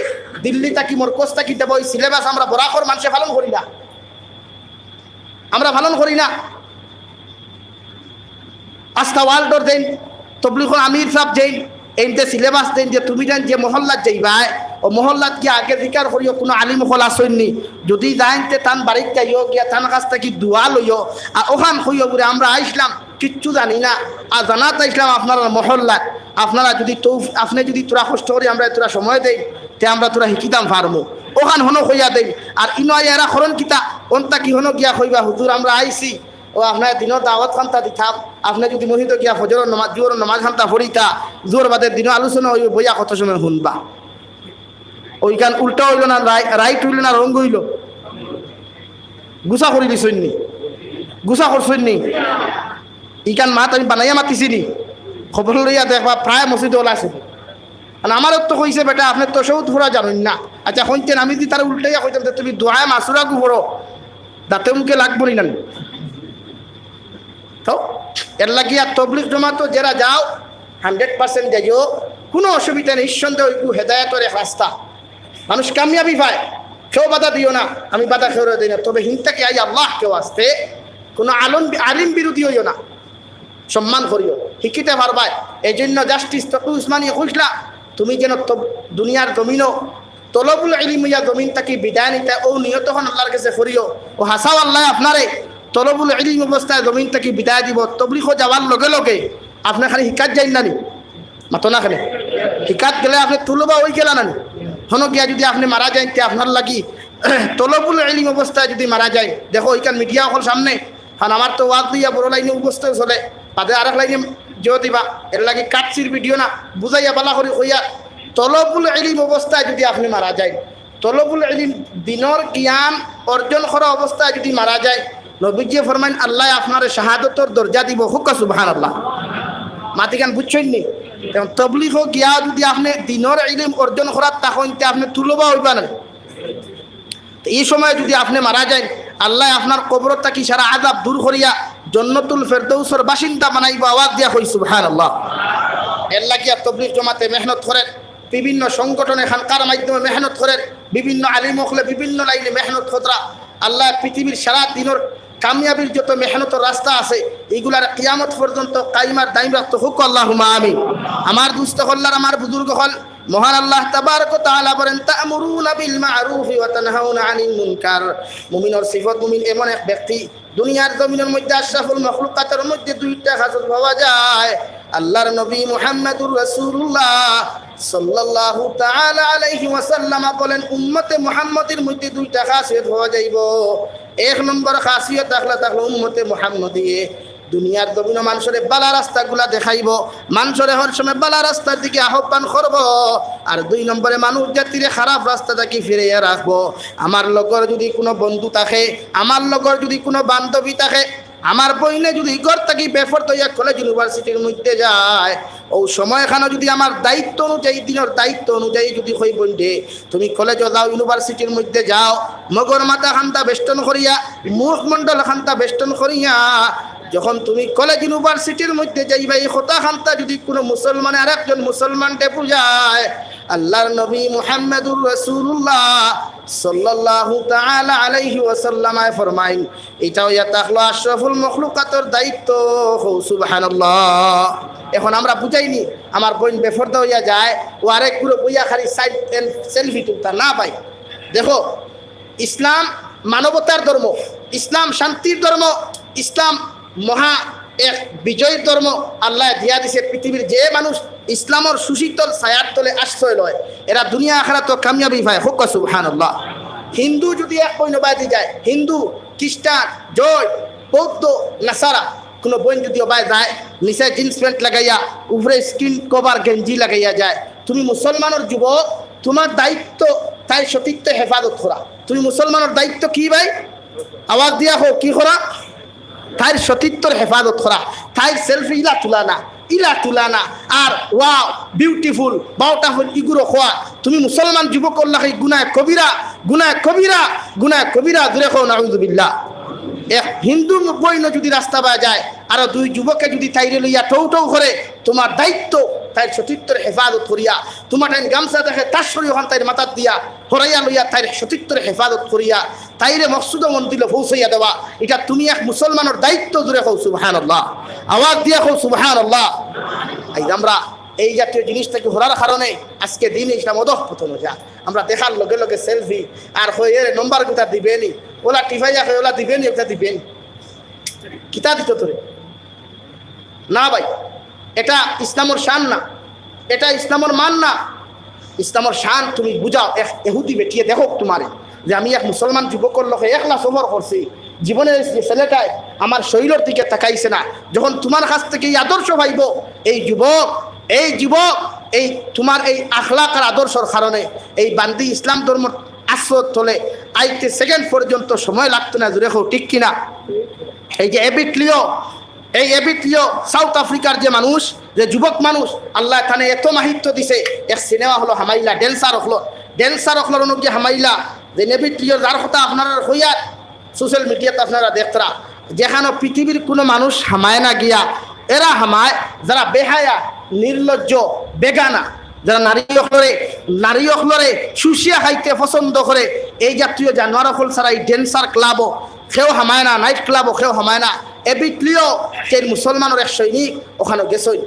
দিল্লি তাকি মরকজ তাকি দেব ওই সিলেবাস আমরা বরাকর মানুষে পালন করি না আমরা পালন করি না আস্থা ওয়ার্ল্ডর দেন তবলিগর আমির সাহেব দেন এইতে সিলেবাস দেন যে তুমি জান যে মহল্লাত যাইবা ও মহল্লাত কি আগে জিকার করিও কোনো আলিম হল আসেননি যদি যাইতে তান বাড়িতে যাইও গিয়া তান কাছ থেকে দোয়া লইও আর ওখান হইও বলে আমরা আইসলাম কিচ্ছু জানি না আর জানাতে আইসলাম আপনারা মহল্লাত আপনারা যদি আপনি যদি তোরা কষ্ট করি আমরা তোরা সময় দেই তে আমরা তোরা শিকিতাম পারবো ওখান হনো হইয়া দেই আর ইনয়া এরা খরণ কিতা অন্তা কি হনো গিয়া কইবা হুজুর আমরা আইছি ও আপনার দিনও দাওয়াত খান্তা দিতাম আপনি যদি মহিত গিয়া ফজর নমাজ জোর নমাজ খান্তা ফরিতা জোর বাদের দিনও আলোচনা হইব বইয়া কত সময় শুনবা ওইখান উল্টা হইল না রাইট হইল না রঙ হইল গুছা করি দিছনি গুছা করছনি ইখান মাত আমি বানাইয়া মাতিছি নি খবর লইয়া দেখবা প্রায় মসজিদ ওলাইছে আর আমারও তো কইছে বেটা আপনার তো সৌদ ফুরা জানেন না আচ্ছা কইতেন আমি যদি তার উল্টাইয়া কইতাম তুমি দোয়ায় মাসুরা গুবরো দাঁতে মুখে লাগবো না তো এর লাগিয়া তবলিগ জমাতো যারা যাও 100% যাইও কোনো অসুবিধা নেই নিঃসন্দেহ একটু হেদায়তের এক রাস্তা মানুষ কামিয়াবি পায় কেউ বাধা দিও না আমি বাধা খেয়ে দিই না তবে হিংসাকে আই আল্লাহ কেউ আসতে কোনো আলিম বিরোধী হইও না সম্মান করিও শিখিতে পারবাই এই জন্য জাস্টিস তকু উসমানিয়ে খুঁজলা তুমি যেন দুনিয়ার জমিনও তলবুল ইলমিয়া জমিন তাকে বিদায় নিতে ও নিয়ত হন আল্লাহর কাছে করিও ও হাসাও আল্লাহ আপনারে তলবুল ইলম অবস্থায় জমিন থেকে বিদায় দিব তবলিগ যাওয়ার লগে লগে আপনার খালি শিকাত যাই নানি মাতো না খালি শিকাত গেলে আপনি তুলবা ওই গেলা নানি হন গিয়া যদি আপনি মারা যায় তে আপনার লাগি তলবুল ইলম অবস্থায় যদি মারা যায় দেখো ওইখান মিডিয়া হল সামনে কারণ আমার তো ওয়াজ দিয়া বড় লাইনে অবস্থায় চলে বাদে আরেক লাইনে জিও দিবা এর লাগি কাটছির ভিডিও না বুঝাইয়া বালা করি কইয়া তলবুল ইলম অবস্থায় যদি আপনি মারা যায় তলবুল ইলম দিনের জ্ঞান অর্জন করা অবস্থায় যদি মারা যায় নবীজি ফরমাইন আল্লাহ আপনার শাহাদতর দরজা দিব হুক্কা সুবহানাল্লাহ মাতিকান বুঝছেন নি তেমন তবলিগ গিয়া যদি আপনি দিনের ইলম অর্জন করার তখন আপনি তুলবা হইবা না এই সময় যদি আপনি মারা যায় আল্লাহ আপনার কবরত থাকি সারা আযাব দূর করিয়া জান্নাতুল ফেরদৌসের বাসিন্দা বানাইবা আওয়াজ দিয়া কই সুবহানাল্লাহ এর লাগিয়া তবলিগ জমাতে মেহনত করেন বিভিন্ন সংগঠনে খানকার মাধ্যমে মেহনত করেন বিভিন্ন আলিম হলে বিভিন্ন লাইনে মেহনত করা আল্লাহ পৃথিবীর সারা দিনের কামিয়াবির যত মেহনতের রাস্তা আছে এইগুলার কিয়ামত পর্যন্ত কাইমার দাইম রাখতে হোক আল্লাহুম্মা আমিন আমার দুস্থ হল্লার আমার বুজুর্গ হল মহান আল্লাহ তাবারক ওয়া তাআলা বলেন তা'মুরুনা বিল মা'রুফি ওয়া তানহাউনা আনিল মুনকার মুমিনের সিফত মুমিন এমন এক ব্যক্তি দুনিয়ার জমিনের মধ্যে আশরাফুল মাখলুকাতের মধ্যে দুইটা খাসিয়ত পাওয়া যায় আল্লাহর নবী মুহাম্মদুর রাসূলুল্লাহ সাল্লাল্লাহু তাআলা আলাইহি ওয়াসাল্লাম বলেন উম্মতে মুহাম্মদের মধ্যে দুইটা খাসিয়ত পাওয়া যাইব এক নম্বর খাসিয়ত থাকলে উম্মতে মুহাম্মদী দুনিয়ার দবিন মানুষের বালা রাস্তাগুলা দেখাইব, মানুষের হর সময় বালা রাস্তার দিকে আহ্বান করব। আর 2 নম্বরে মানুষ জাতিরে খারাপ রাস্তা থেকে ফিরিয়ে রাখবো। আমার লগর যদি কোনো বন্ধু থাকে, আমার লগর যদি কোনো বান্ধবী থাকে, আমার বইনে যদি ঘর থাকি বেফর তৈয়া কলেজ ইউনিভার্সিটির মধ্যে যায়, ও সময়খানে যদি আমার দায়িত্ব অনুযায়ী, দিনের দায়িত্ব অনুযায়ী যদি হই বন্ধে তুমি কলেজে যাও, ইউনিভার্সিটির মধ্যে যাও, মগর মাথা খান্তা বেষ্টন করিয়া, মুখমণ্ডল খান্তা বেষ্টন করিয়া যখন তুমি কলেজ ইউনিভার্সিটির মধ্যে যাইবা, এই কথা খান্তা যদি কোনো মুসলমানে আর একজন মুসলমানকে বুঝায়, আল্লাহর নবী মুহাম্মদুর রাসূলুল্লাহ সাল্লাল্লাহু তাআলা আলাইহি ওয়াসাল্লাম ফরমাইন, এটাও ইয়া তাখলো আশরাফুল মখলুকাতের দায়িত্ব। সুবহানাল্লাহ। এখন আমরা বুঝাইনি, আমার বোন বেফরদা হইয়া যায়, ও আরেক পুরো বইয়া খালি সাইড সেলফি তুলতা না ভাই। দেখো, ইসলাম মানবতার ধর্ম, ইসলাম শান্তির ধর্ম, ইসলাম মহা এক বিজয়ীর ধর্ম। আল্লাহ দিয়া দিছে পৃথিবীর যে মানুষ ইসলামের সুশীতল ছায়ার তলে আশ্রয় লয়, এরা দুনিয়া আখিরাত কামিয়াবি পায়। হোক সুবহানাল্লাহ। হিন্দু যদি এক বৈনবাদী যায়, হিন্দু, খ্রিস্টান, জৈন, বৌদ্ধ, নাসারা, কোনো বোন যদি ওবায় যায় নিচে জিন্স প্যান্ট লাগাইয়া উপরে স্কিন কভার গেঞ্জি লাগাইয়া যায়, তুমি মুসলমানের যুবক, তোমার দায়িত্ব তাই সতীত্ব হেফাজত করা। তুমি মুসলমানের দায়িত্ব কি ভাই? আওয়াজ দিয়া হোক, কি করা? তাই সতীত্বর হেফাজত করা, তাই সেলফি ইলা তুলানা আর ওয়াও বিউটিফুল বাউটাফুল ইগুলো খোয়া। তুমি মুসলমান যুবক আল্লাহ গুনায় কবিরা দূরে খো নাউযুবিল্লাহ। এক হিন্দু বইন যদি রাস্তা পাওয়া যায় আর 2 যুবকে যদি তাইরে লইয়া টৌ করে, তোমার দায়িত্ব তাই সতীত্বের হেফাজত করিয়া, তোমার টাইম গামছা দেখে তার শরীর ওখান তাই মাথার দিয়া হরাইয়া লইয়া তাই সতীত্বের হেফাজত করিয়া তাইরে মকসুদ মন্দিরে পৌঁছাইয়া দেওয়া, এটা তুমি এক মুসলমানের দায়িত্ব। দূরে খো সুবহানাল্লাহ। আওয়াজ দিয়া খো সুবহানাল্লাহ। আমরা এই জাতীয় জিনিসটাকে হরার কারণে আজকে দিন ইসলাম অধঃপতন যায়। আমরা দেখার লগে লগে সেলফি আর হয়ে নম্বর কোথা দিবেনি, ওলা টিফাইয়া হয়ে ওলা দিবেনি, ওটা দিবেনি, কিতা দিত তোরে না ভাই। এটা ইসলামের শান না, এটা ইসলামের মান না। ইসলামের শান তুমি বুঝাও। এহুদি বেটিয়ে দেখো তোমারে যে আমি এক মুসলমান যুবকর লোকে একলা সফর করছি, জীবনের ছেলেটায় আমার শরীরের দিকে তাকাইছে না। যখন তোমার কাছ থেকে এই আদর্শ পাইব, এই যুবক এই তোমার এই আখলাক আর আদর্শর কারণে এই বান্দি ইসলাম ধর্ম আশ্রয় তোলে আইতে সেকেন্ড পর্যন্ত সময় লাগতো না। জুড়ে হোক, ঠিক কিনা? এই যে এবিটলিও সাউথ আফ্রিকার যে মানুষ, যে যুবক মানুষ, আল্লাহ তানে এত মাহিত্য দিছে। এক সিনেমা হলো হামাইলা, ডেন্সার হলো অনুযায়ী হামাইলা, যে এবিটলিও যার কথা আপনারা হইয়া সোশ্যাল মিডিয়াতে আপনারা দেখতরা, যেখানে পৃথিবীর কোনো মানুষ হামায় না গিয়া, এরা হামায় যারা বেহায়া, নির্লজ্জ, বেগানা, যারা নারী অখলরে সুশিয়া খাইতে পছন্দ করে, এই জাতীয় জানোয়ার অখল ছাড়া এই ডেন্সার ক্লাবও কেউ হামায় না, নাইট ক্লাবও কেউ হামায় না। এবিটলিও যে মুসলমানের এক সৈনিক ওখানে গেছই,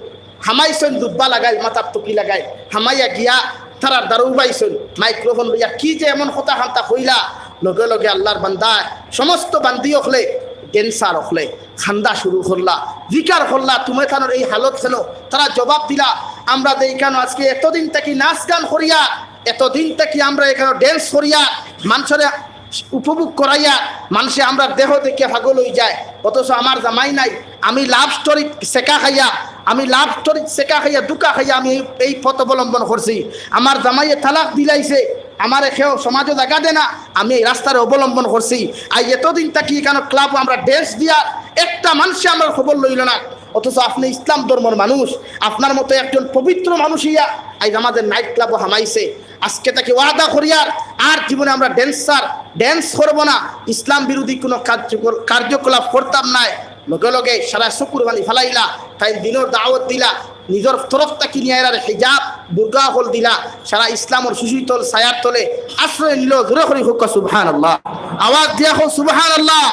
হামাইছেন দুব্বা লাগাই, মাথার টুকি লাগাই, হামাইয়া গিয়া তারা দারু পাইছেন মাইক্রোফোন লইয়া, কি যে এমন কথা হান্তা কইলা, লগে লগে আল্লাহর বান্দা সমস্ত বান্দি অখলে ডেন্সার অখলে খান্দা শুরু করলা, জিকার করলা, তুমি থানোর এই হালত ছিল। তারা জবাব দিলা, আমরা যে এখানে আজকে এতদিন থেকে নাচ গান করিয়া, এতদিন থেকে আমরা এখানে ড্যান্স করিয়া, মানুষের উপভোগ করাইয়া, মানুষে আমরা দেহ দেখে পাগল হয়ে যায়, অথচ আমার জামাই নাই। আমি লাভ স্টোরি শেখা খাইয়া দুকা খাইয়া আমি এই পথ অবলম্বন করছি। আমার জামাইয়ে তালাক দিলাইছে, আমার কেউ সমাজও জায়গা দে না, আমি এই রাস্তার অবলম্বন করছি। আর এতদিন থাকি এখানে ক্লাব আমরা ড্যান্স দিয়া, একটা মানুষে আমরা খবর লইল না। অথচ আপনি ইসলাম ধর্মের মানুষ, আপনার মতো একজন পবিত্র মানুষ ইয়া আজ আমাদের নাইট ক্লাবও হামাইছে। আজকে তাকে ওয়াদা করিয়ার আর জীবনে আমরা ড্যান্স করবো না, ইসলাম বিরোধী কোনো কার্যকলাপ করতাম নাই। লগে লগে সারা শুকুরবানি ফেলাইলা, তাই দিনের দাওয়াত দিলা, নিজের তরফ থেকে নিয়ে হিজাব বুরকা হল দিলা, সারা ইসলামের সুশীতল ছায়ার তলে আশ্রয় নিল। জোরে করে হোক সুবহানাল্লাহ। আওয়াজ দিয়া হোক সুবহানাল্লাহ।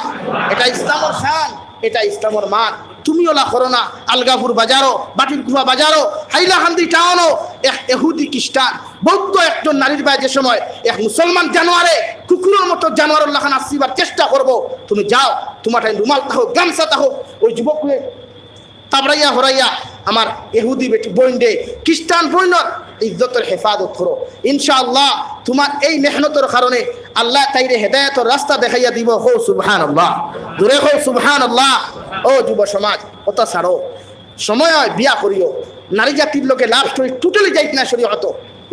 এটা ইসলামের শান, এটা ইসলামের মান। তুমি ওলা করো না, আলগাপুর বাজারও, বাটির গুফা বাজারও, হাইলাকান্দি টাউনও এক এহুদি খ্রিস্টান বৌদ্ধ একজন নারীর বাই যে সময় এক মুসলমান জানোয়ারে কুকুরের মতো জানোয়ারের লাখান আসিবার চেষ্টা করবো, তুমি যাও, তোমার রুমাল তাহো, গামছা তাহো, ওই যুবককে তাবড়াইয়া হরাইয়া আমার এহুদি বেটি বইন দে, খ্রিস্টান বইনর ইজ্জতের হেফাজত করো। ইনশাআল্লাহ তোমার এই মেহনতের কারণে আল্লাহ তাইরে হেদায়েতের রাস্তা দেখাইয়া দিব। হো সুবহানাল্লাহ, দূরে হো সুবহানাল্লাহ। ও যুব সমাজ, ওটা ছাড়ো, সময় হয় বিয়া করিও। নারী জাতির লোকে লাভ স্টোরি টোটালি যাইত না শরীয়ত।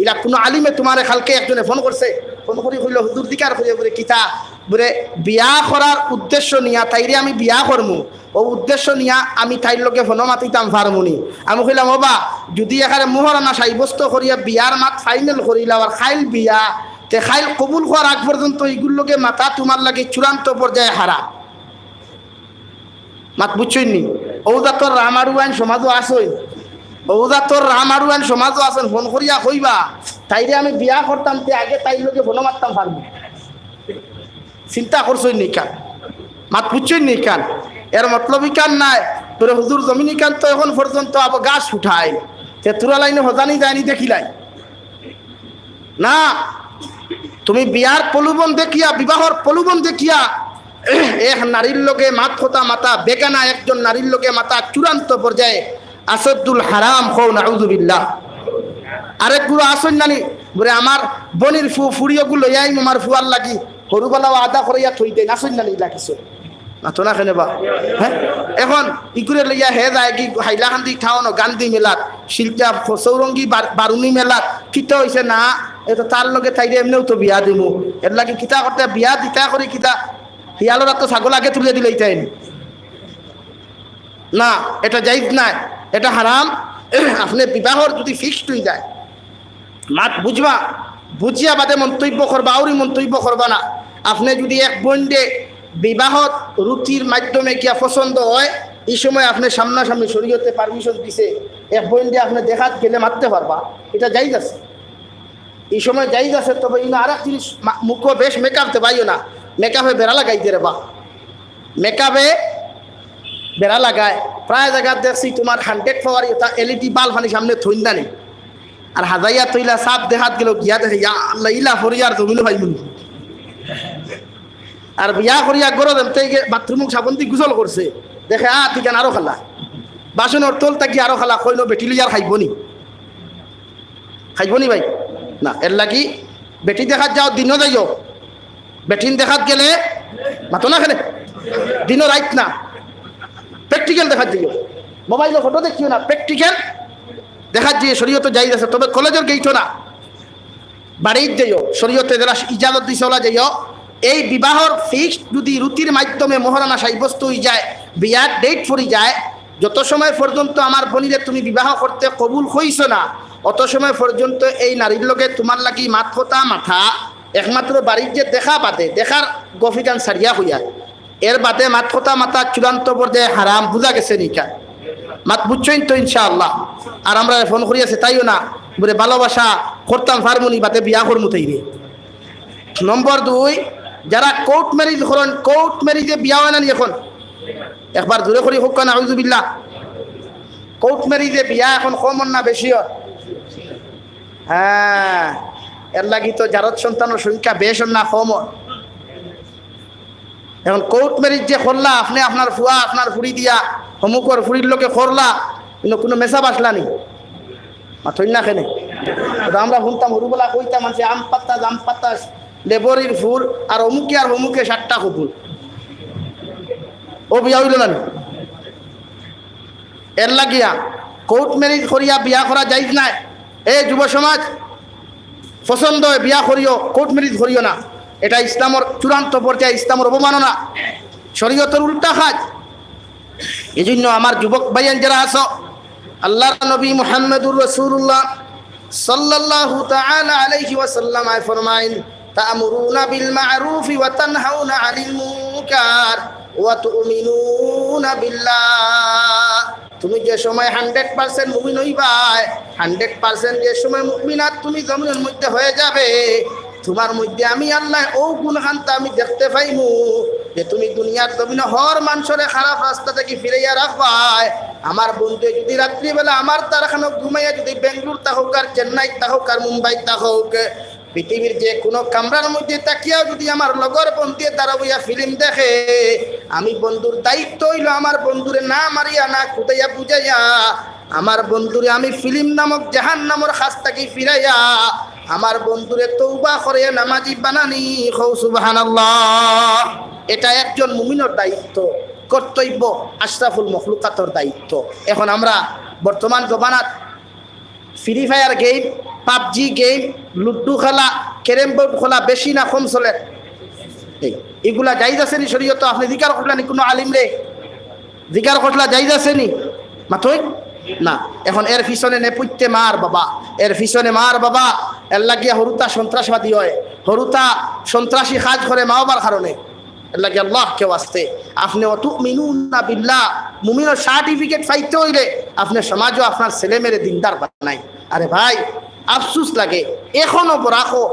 ইলা কোনো আলিমে তোমার কালকে একজনে ফোন করছে, ফোন করি কইল হুজুর দিকার করিয়া বলে কিতা বলে বিয়া করার উদ্দেশ্য নিয়া তাইরে আমি বিয়া করমু, ও উদ্দেশ্য নিয়া আমি তাইর লোকে ফোন মাতিতাম ফার্মুনি। আমি কইলাম বাবা যদি এখানে মোহরানা সাব্যস্ত করিয়া বিয়ার মাত ফাইনাল করিলা আর খাইল বিয়া তে খাইল কবুল হওয়ার আগ পর্যন্ত এইগুলোকে মাথা তোমার লাগে চূড়ান্ত পর্যায়ে হারা মাত বুঝছই নি। ওদা তোর রামারু আইন সমাজও আসই, ওদা তোর রামারু আইন সমাজও আসেন, ফোন করিয়া কইবা তাইরে আমি বিয়া করতাম তে আগে তাইর লোকে ফোন মারতাম পারবো। চিন্তা করছই নি কান, মাত বুঝছই নি কান, এর মতলবই কান নাই। তোর হুজুর জমিনি কান তো এখন পর্যন্ত আবার গাছ উঠায় তে তোরা লাইনে হজানি যায়নি দেখিলাই না। তুমি বিয়ার প্রলোভন দেখিয়া, বিবাহর প্রলোভন দেখিয়া এক নারীর লোকে মাত কথা মাতা বেগানা একজন নারীর লোকে মাতা চূড়ান্ত পর্যায়ে আসাদুল হারাম হও নাউযুবিল্লাহ। আরেক গুলো আসন নানি বলে আমার বনির ফুড়িওগুলো যাই আমার ফুয়ার লাগি সরুবেলাও আদা করিয়া থই দেয় আসন নানি লাগিছ মাতো না কেনে বা। হ্যাঁ এখন ইকুরে লইয়া হে যায় কি হাইলাকান্দি খাওয়ানো গান্ধী মেলাত শিলচা চৌরঙ্গি বারুনি মেলাত কিতা হয়েছে না, এটা তার লগে তাইরে এমনিও তো বিয়া দিমু, এর লাগে কিতা করতে বিয়া দিতা করি কিতা হিয়ালোরা তো ছাগল আগে তুলে দিলে তাই না, এটা জায়েজ নাই, এটা হারাম। আপনি বিবাহর যদি ফিক্সড হয়ে যায় মাত বুঝবা, বুঝিয়া বাদে মন্তব্য করবা, আউরি মন্তব্য করবা না। আপনি যদি এক বন্ডে বিবাহত রুচির মাধ্যমে গিয়া পছন্দ হয়, এই সময় আপনি সামনাসামনি শরীয়তে পারমিশন দিছে, এক বন্ডে আপনি দেখাত গেলে মারতে পারবা, এটা জায়েজ আছে, এই সময় জায়েজ আছে। তবে ইনা আর এক জিনিস মুখও বেশ মেকআপতে পাইও না, মেকআপে বেড়া লাগাই দিয়ে রে বা, মেকআপে বেড়া লাগায় প্রায় জায়গা দেখছি তোমার 100 পাওয়ার এটা এলইডি বাল্ব ফানি সামনে থইন দানি আর হাজাইয়া থইলা সাপ দেখাত গেল গিয়া দেখে আল্লাহ ইলা ফরিয়ার জমিন ভাইমুন। আর বিয়া করিয়া গরো দেমতে বাথরুম সাবন দি গুজল করছে দেখে ঠিকান আরো খালা বাসনের তোল তাকি আরো খালা কইল বেটি লিয়ার খাইবনি, খাইবনি ভাই না। এর লাগি বেটি দেখাত যাও দিনও যাইও, বেটিন দেখাত গেলে মাতো না খেলে দিনও রাইত না, প্র্যাকটিক্যাল দেখাত যাইও। মোবাইলে ফটো দেখিও না, প্র্যাকটিক্যাল দেখাত যাইও। শরীয়তে জায়েজ আছে, তবে কলেজের গেইটো না, বাড়ির যাইও। শরীয়তে যারা ইজাজত দিছে ওলা যাইও। এই বিবাহর ফিক্সড যদি রুতির মাধ্যমে মোহরানা সাব্যস্ত হয়ে যায়, বিয়ার ডেট ফুরি যায়, যত সময় পর্যন্ত আমার বোনিরে তুমি বিবাহ করতে কবুল হইছ না অত সময় পর্যন্ত এই নারীর লোকে তোমার লাগি মাথা মাথা একমাত্র বাড়ির যে দেখা বাদে দেখার গফিকান সারিয়া হইয়া এর বাদে মাথা মাথা চূড়ান্ত পর্যায়ে হারাম। বুঝা গেছে নিকা মাত বুঝছই তো ইনশাআল্লাহ। আর আমরা ফোন করিয়াছে তাইও না বলে ভালোবাসা করতাম ফার্মুনি বাদে বিয়া করমু তাইরে। নম্বর 2, যারা কোর্ট ম্যারেজ করেন, কোর্ট ম্যারেজে বিয়া হয় না এখন, একবার দূরে করি হোক না আউযুবিল্লাহ। কোর্ট ম্যারেজে বিয়া এখন কম না বেশি হয়? হ্যাঁ, এর লাগি তো জারত সন্তানের সংখ্যা বেশ না কম। এখন কোর্ট ম্যারেজ যে করলা আপনি আপনার ফুয়া আপনার ফুড়ি দিয়া অমুকর ফুড়ির লোকে করলা, কিন্তু কোনো মেসা বাসলা নি মাথই না খেনে। আমরা শুনতাম হরুবেলা কইতাম মানুষ আম পাত্তা লেবরির ফুল আর অমুকে 7টা ফুল, ও বিয়া হইল না। এর লাগিয়া কোর্ট ম্যারেজ করিয়া বিয়া করা যাইজ নাই। এই যুব সমাজ পছন্দ হয় বিয়া করিও, কোর্ট ম্যারেজ করিও না। এটা ইসলামের চূড়ান্ত পর্যায়ে ইসলামের অবমাননা, শরীয়তের উল্টা কাজ। এই জন্য আমার যুবক ভাইয়ান যারা আছো, আল্লাহর নবী মুহাম্মদুর রাসূলুল্লাহ সাল্লাল্লাহু তাআলা আলাইহি ওয়াসাল্লাম ফরমাইন, তা'মুরুনা বিল মা'রুফি ওয়া তানহাউনা 'আনিল মুনকার ওয়া তু'মিনুনা বিল্লাহ। তুমি যে সময় 100% মুমিন হইবা, 100% যে সময় মুমিনাত তুমি জমিনের মধ্যে হয়ে যাবে, তোমার মধ্যে আমি আল্লাহ ও গুণখানটা আমি দেখতে পাইমু যে তুমি দুনিয়ার জমিনে হর মানুষরে খারাপ রাস্তা থেকে ফিরাইয়া রাখবাই। আমার বন্ধু যদি রাত্রিবেলা আমার তারখানো ঘুমাইয়া যদি বেঙ্গলুর থাকুক আর চেন্নাই থাকুক আর মুম্বাই থাকুক, পৃথিবীর যে কোনো কামরার মধ্যে তাকিয়াও যদি আমার লগর বন্ধু দ্বারা বইয়া ফিল্ম দেখে, আমি বন্ধুর দায়িত্ব হইল আমার বন্ধুরে না মারিয়া না খুদাইয়া বুঝাইয়া আমার বন্ধুরে আমি ফিল্ম নামক জাহান্নামের খাস থাকি ফিরাইয়া আমার বন্ধুরে তওবা করে নামাজি বানানি কও সুবহানাল্লাহ। এটা একজন মুমিনের দায়িত্ব, কর্তব্য, আশরাফুল মখলুকাতের দায়িত্ব। এখন আমরা বর্তমান জমানাত free fire game, PUBG game, ludo খেলা, ক্যারেম বোর্ড খেলা বেশি না কম চলে? এগুলা জায়েজ আছে নি শরীয়ত? আপনি জিকার করলেন কোনো আলিম রে? জিকার করলা জায়েজ আছে নি? মাথই না। এখন এর পিছনে নেপথ্যে মার বাবা, এর পিছনে মার বাবা, এর লাগিয়া হরুতা সন্ত্রাসবাদী হয়, হরুতা সন্ত্রাসী কাজ করে মা বাবার কারণে। এর লাগে আল্লাহ কেউ আসতে আপনি অতুমিনুনা বিল্লাহ, মুমিনের সার্টিফিকেট পাইতে হইলে আপনি সমাজও আপনার ছেলে মেরে দিনদার বানাই। আরে ভাই আফসুস লাগে, এখনো বরাখো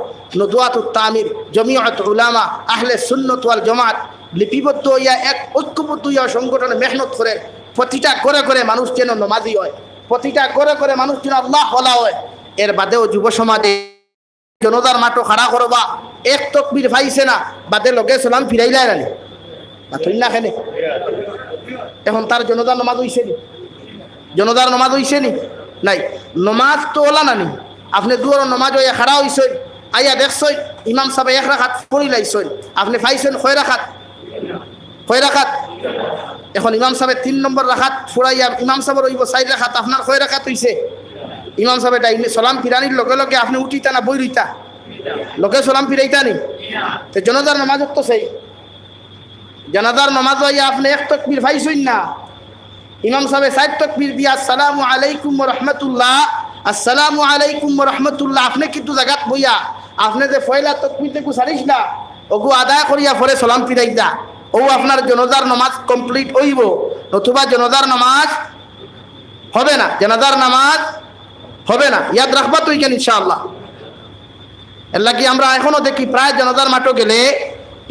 নদওয়াতুত তামির, জমিয়ত উলামা, আহলে সুন্নাত ওয়াল জামাত লিপিবদ্ধ হইয়া এক ঐক্যবদ্ধ হইয়া সংগঠনে মেহনত করে প্রতিটা করে করে মানুষ যেন নমাজি হয়, প্রতিটা করে করে মানুষ যেন আল্লাহ ওয়ালা হয়। এর বাদেও যুব সমাজে জনতার মাঠও খাড়া করবা, এক তকবীর পাইছে না বাদে লগে সালাম ফিরাইলাই না তুই না খেলে। এখন তার জনতার নমাজ হইছে নি? জনতার নমাজ হইছে নি? নাই। নমাজ তো ওলা নানি, আপনি দুয়ার নমাজ হইয়া খাড়া হইছেন, আইয়া দেখছই ইমাম সাহেব এক রাখাত পড়ি লাইছেন, আপনি পাইছেন কয় রাখাত? কয় রাখাত? এখন ইমাম সাহেব 3 নম্বর রাখাত ফুরাইয়া ইমাম সাহেবের হইব 4 রাখাত, আপনার কয় রাখাত হইছে? ইমাম সাহেব ডাইনি সালাম ফিরানির লগে লগে আপনি উঠিতা না বই রইতা? লগে সালাম ফিরাইতা নি? তো জনাজার নামাজ তো সেই জানাজার নামাজ হইয়া আপনি এক তাকবীর পাইছেন না, ইমাম সাহেব 4 তাকবীর দিয়া আসসালামু আলাইকুম ওয়া রাহমাতুল্লাহ, আসসালামু আলাইকুম ওয়া রাহমাতুল্লাহ, আপনি কিন্তু জায়গাত বইয়া আপনি যে পয়লা তাকবীরতে গুছারিস না ওগু আদায় করিয়া পরে সালাম ফিরাইতা, ও আপনার জনাজার নামাজ কমপ্লিট হইব, নতুবা জনাজার নামাজ হবে না, জানাজার নামাজ হবে না। ইয়াদ রাখবা তুই কেন ইনশাআল্লাহ। এর লাগি আমরা এখনো দেখি প্রায় জানাজার মাঠও গেলে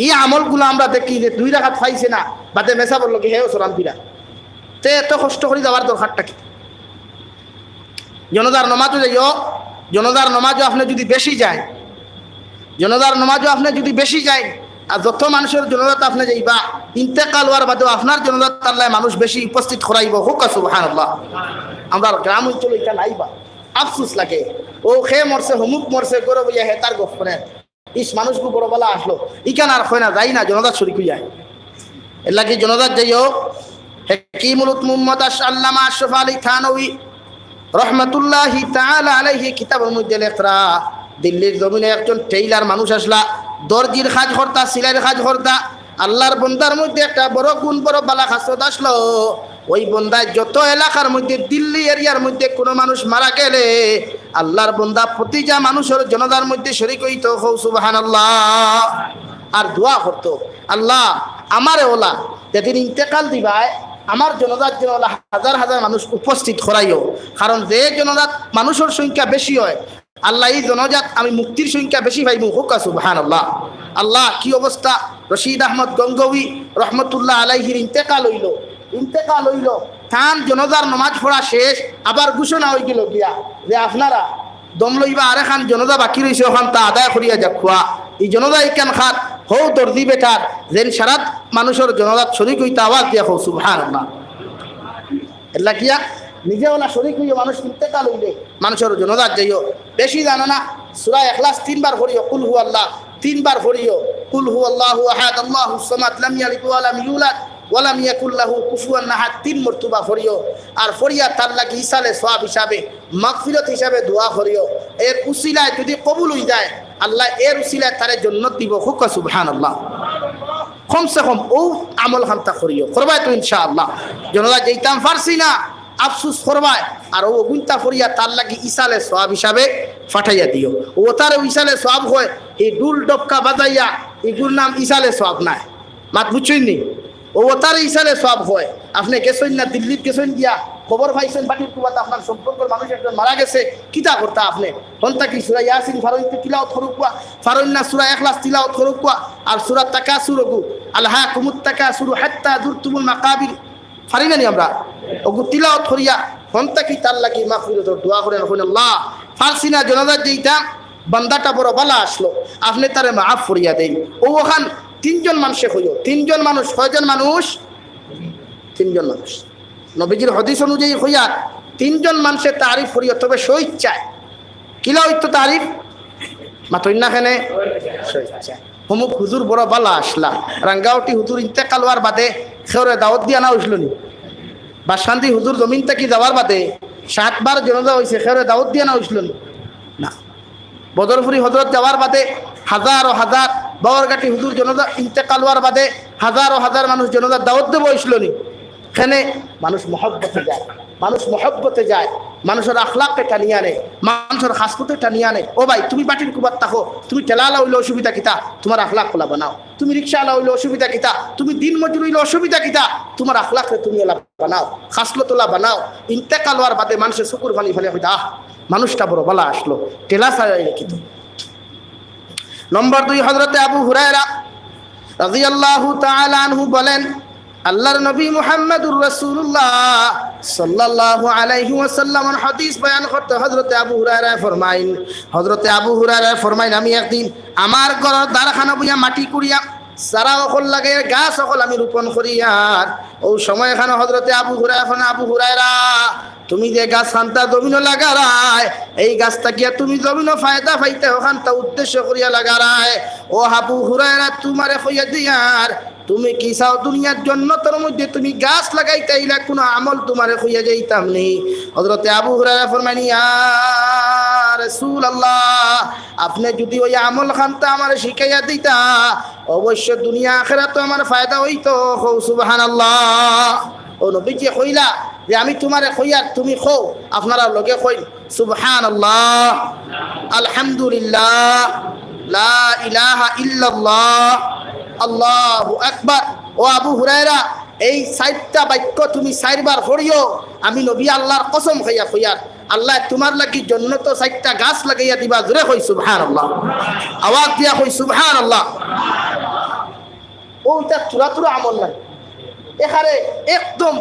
এই আমলগুলো আমরা দেখি যে 2 রাকাত পাইছে না বাদে মেসা বললো কি হেও সালাম ফিরা, তে এত কষ্ট করে যাওয়ার দরকারটা কি? জনাজার নামাজও যাইও, জনাজার নামাজও আপনি যদি বেশি যায়, জনাজার নামাজও আপনি যদি বেশি যায়, আর যত মানুষের জনাজাত আপনি যাইবা ইন্তেকাল হওয়ার বাদেও আপনার জনাজাত আল্লাহ মানুষ বেশি উপস্থিত করাইব। হুক সুবহানাল্লাহ। আমরা গ্রাম অঞ্চলে এটা নাইবা, আফসুস লাগে। ও খে মরছে, হমুক মরছে, গরব ইয়া হে তার গপ করে ইস মানুষকে বড় বলা আসলো ইকান আর হয় না, যাই না জনাজাত শরীক হইয়া। এর লাগে জনাজাত যাইও। হাকিমুল মুহাম্মদ আল্লামা আশরাফ আলী থানভী রহমাতুল্লাহি তাআলা আলাইহি কিতাবের মধ্যে লেখরা, দিল্লির জমিনে একজন টেইলার মানুষ আসলা, দর্জির কাজ করতা, সিলাইয়ের কাজ করতা। আল্লাহর বন্দার মধ্যে একটা বড় গুণ, বড় বালা খাসত আসলো। ওই বন্দায় যত এলাকার মধ্যে দিল্লি এরিয়ার মধ্যে কোনো মানুষ মারা গেলে আল্লাহর বন্দা প্রতিটা মানুষের জনতার মধ্যে শরীক হইতো সুবহানাল্লাহ, আর দোয়া করতো আল্লাহ আমারে ওলা যেদিন ইন্তেকাল দিবায় আমার জনজাত যেন হাজার হাজার মানুষ উপস্থিত করাইও, কারণ যে জনজাত মানুষের সংখ্যা বেশি হয় আল্লাহ এই জনজাত আমি মুক্তির সংখ্যা বেশি পাইব। হুক সুবহানাল্লাহ। আল্লাহ কি অবস্থা! রশিদ আহমদ গঙ্গোহী রহমতুল্লাহ আলাইহির ইন্তেকাল হইল, ইন্তেকাল হইল, থান জনজার নমাজ পড়া শেষ, আবার ঘোষণা হয়ে গেল গিয়া যে আপনারা দম লইবা আর এখান জনজা বাকি রয়েছে ওখান তা আদায় করিয়া যাক খোয়া। এই জনজা ইকান খাত হৌ দর্দি বেটার যেন সারাত মানুষের জনজাত শরীক হইতে আওয়াজ দিয়া হো সুবহানাল্লাহ। এলা কিয়া নিজে ওলা শরীক হইয়া মানুষ ইন্তেকাল হইলে মানুষের জনজাত যাইও। বেশি জানো না, সূরা ইখলাস 3 বার পড়িও, কুল হু আল্লাহ 3 বার পড়িও, কুল হু আল্লাহু আহাদ আল্লাহুস সামাদ লাম ইয়ালিদ ওয়া লাম ইউলাদ ওয়ালাম ইয়াকুল লাহু কুফুয়ান আহাদ 3 মর্তবা পড়িও। আর ফরিয়া তার লাগি ইসালে সওয়াব হিসাবে মাগফিরাত হিসাবে দোয়া করিও। এর উসিলায় যদি কবুল হই যায় আল্লাহ এর উসিলায় তারে জান্নাত দিব। হুক সুবহানাল্লাহ। কমসে কম ও আমল খান্তা করিও, করবাই তো ইনশাআল্লাহ। জনতা যেইতাম পারছি না আফসুস করবাই, আর ও গুনতা ফরিয়া তার লাগি ইসালে সওয়াব হিসাবে পাঠাইয়া দিও। ও তার ইসালে সওয়াব হয়, এই ডুল ডবকা বাজাইয়া এগুর নাম ইসালে সওয়াব নাই, মাত বুঝছেন নি? ও তার ইসালে সব হয়। আপনি গেছেন না দিল্লিত গেছেন গিয়া খবর পাইছেন বাটির কুয়াতে আপনার সম্পর্কের মানুষ একজন মারা গেছে, কিতা করতা আপনি হন্তা কি সূরা ইয়াসিন ফারইতে তিলাওয়াত করুকুয়া, ফারইন না সূরা ইখলাস তিলাওয়াত করুকুয়া, আর সূরা তাকাসুরগু আলহাকুমুত তাকাসুরু হাত্তা যুরতুমুল মাকাবির ফারিনা নি আমরা ওগু তিলাওয়াত করিয়া হন্তা কি তার লাগি মাগফিরাতের দোয়া করেন। আল্লাহ ফারসিনা জনাজাত যেইটা বান্দাটা বড় বালা আসলো আপনি তারে মাফ করিয়া দেন। ও ওখান 3 জন মানুষে হইও, 3 জন মানুষ, কয়জন মানুষ? 3 জন মানুষ। নবীজির হাদিস অনুযায়ী হইয়া তিনজন মানুষের তারিফ করিও তবে স্বইচ্ছায় কিলা হইতো তারিফ মাতই না খেনে স্বইচ্ছায় হুমুক হুজুর বড় বালা আসলা রাঙ্গাউটি হুজুর ইন্তেকাল হওয়ার বাদে খেউরে দাওয়াত দিয়া না হইছিল নি বা শান্তি হুজুর জমিন থেকে যাওয়ার বাদে 7 বার জনজা হয়েছে খেউরে দাওয়াত দিয়া না হইছিল নি না বদরপুরি হজরত যাওয়ার বাদে হাজার ও হাজার বাওয়ারঘাটি হুজুর জনজা ইন্তেকাল হওয়ার বাদে হাজার ও হাজার মানুষ জনজা দাওয়াত দেবো হইছিল নি এখানে মানুষ মহব্বতে যায় মানুষ মহব্বতে যায় মানুষের আখলাককে টানিয়ে আনে মানুষের হাসপুতে টানিয়ে আনে ও ভাই তুমি বাটির কুবার থাকো তুমি ঠেলালা হইলে অসুবিধা কিতা তোমার আখলাক খোলা বানাও তুমি রিক্সাওয়ালা হইলে অসুবিধা কিতা তুমি দিন মজুর হইলে অসুবিধা কিতা তোমার আখলাককে তুমি ওলা বানাও খাসলতোলা বানাও ইন্তেকাল হওয়ার বাদে মানুষের শুকুর ফানি ফেলে হইতা মানুষটা বড় বলা আসলো টেলা সাজাই রেখিত নম্বর 2 হযরতে আবু হুরায়রা রাদিয়াল্লাহু তাআলা আনহু বলেন আল্লাহর নবী মুহাম্মদুর রাসূলুল্লাহ সাল্লাল্লাহু আলাইহি ওয়াসাল্লামের হাদিস বয়ান করতে হযরতে আবু হুরায়রা ফরমাইন আমি একদিন আমার ঘরের দ্বারখানা বুইয়া মাটি কুড়িয়া সারা অকল লাগে গাছ অকল আমি রোপণ করিয়ার ও সময় এখানে হযরতে আবু হুরায়রা তুমি যে গাছ খানটা জমিন লাগারায় এই গাছটা গিয়া তুমি জমিন ফায়দা পাইতে ওখানটা উদ্দেশ্য করিয়া লাগারায় ও আবু হুরায়রা তোমারে কইয়া দিয়ার তুমি কি চাও দুনিয়ার জন্য তোর মধ্যে তুমি গাছ লাগাইতে ইলা কোনো আমল তোমারে কইয়া যাইতাম নি হযরতে আবু হুরায়রা ফরমাইন ইয়া রাসূলুল্লাহ আপনি যদি ওই আমল খানটা আমারে শিখাইয়া দিতা অবশ্য দুনিয়া আখিরাতে আমার ফায়দা হইতো সুবহানাল্লাহ ও নবীজি কইলা যে আমি তোমারে কইয়ার তুমি কও আপনারা লগে কই সুবহানাল্লাহ আলহামদুলিল্লাহ লা ইলাহা ইল্লাল্লাহ আল্লাহু আকবার ও আবু হুরায়রা এই 4টা বাক্য তুমি 4 বার পড়িও আমি নবী আল্লাহর কসম খাইয়া কইয়ার আল্লাহ তোমার লাগি জান্নাত 4টা গাছ লাগাইয়া দিবা জোরে কই সুবহানাল্লাহ আওয়াজ দিয়া কই সুবহানাল্লাহ ওটা তুরা আমল নাই এখানে একদম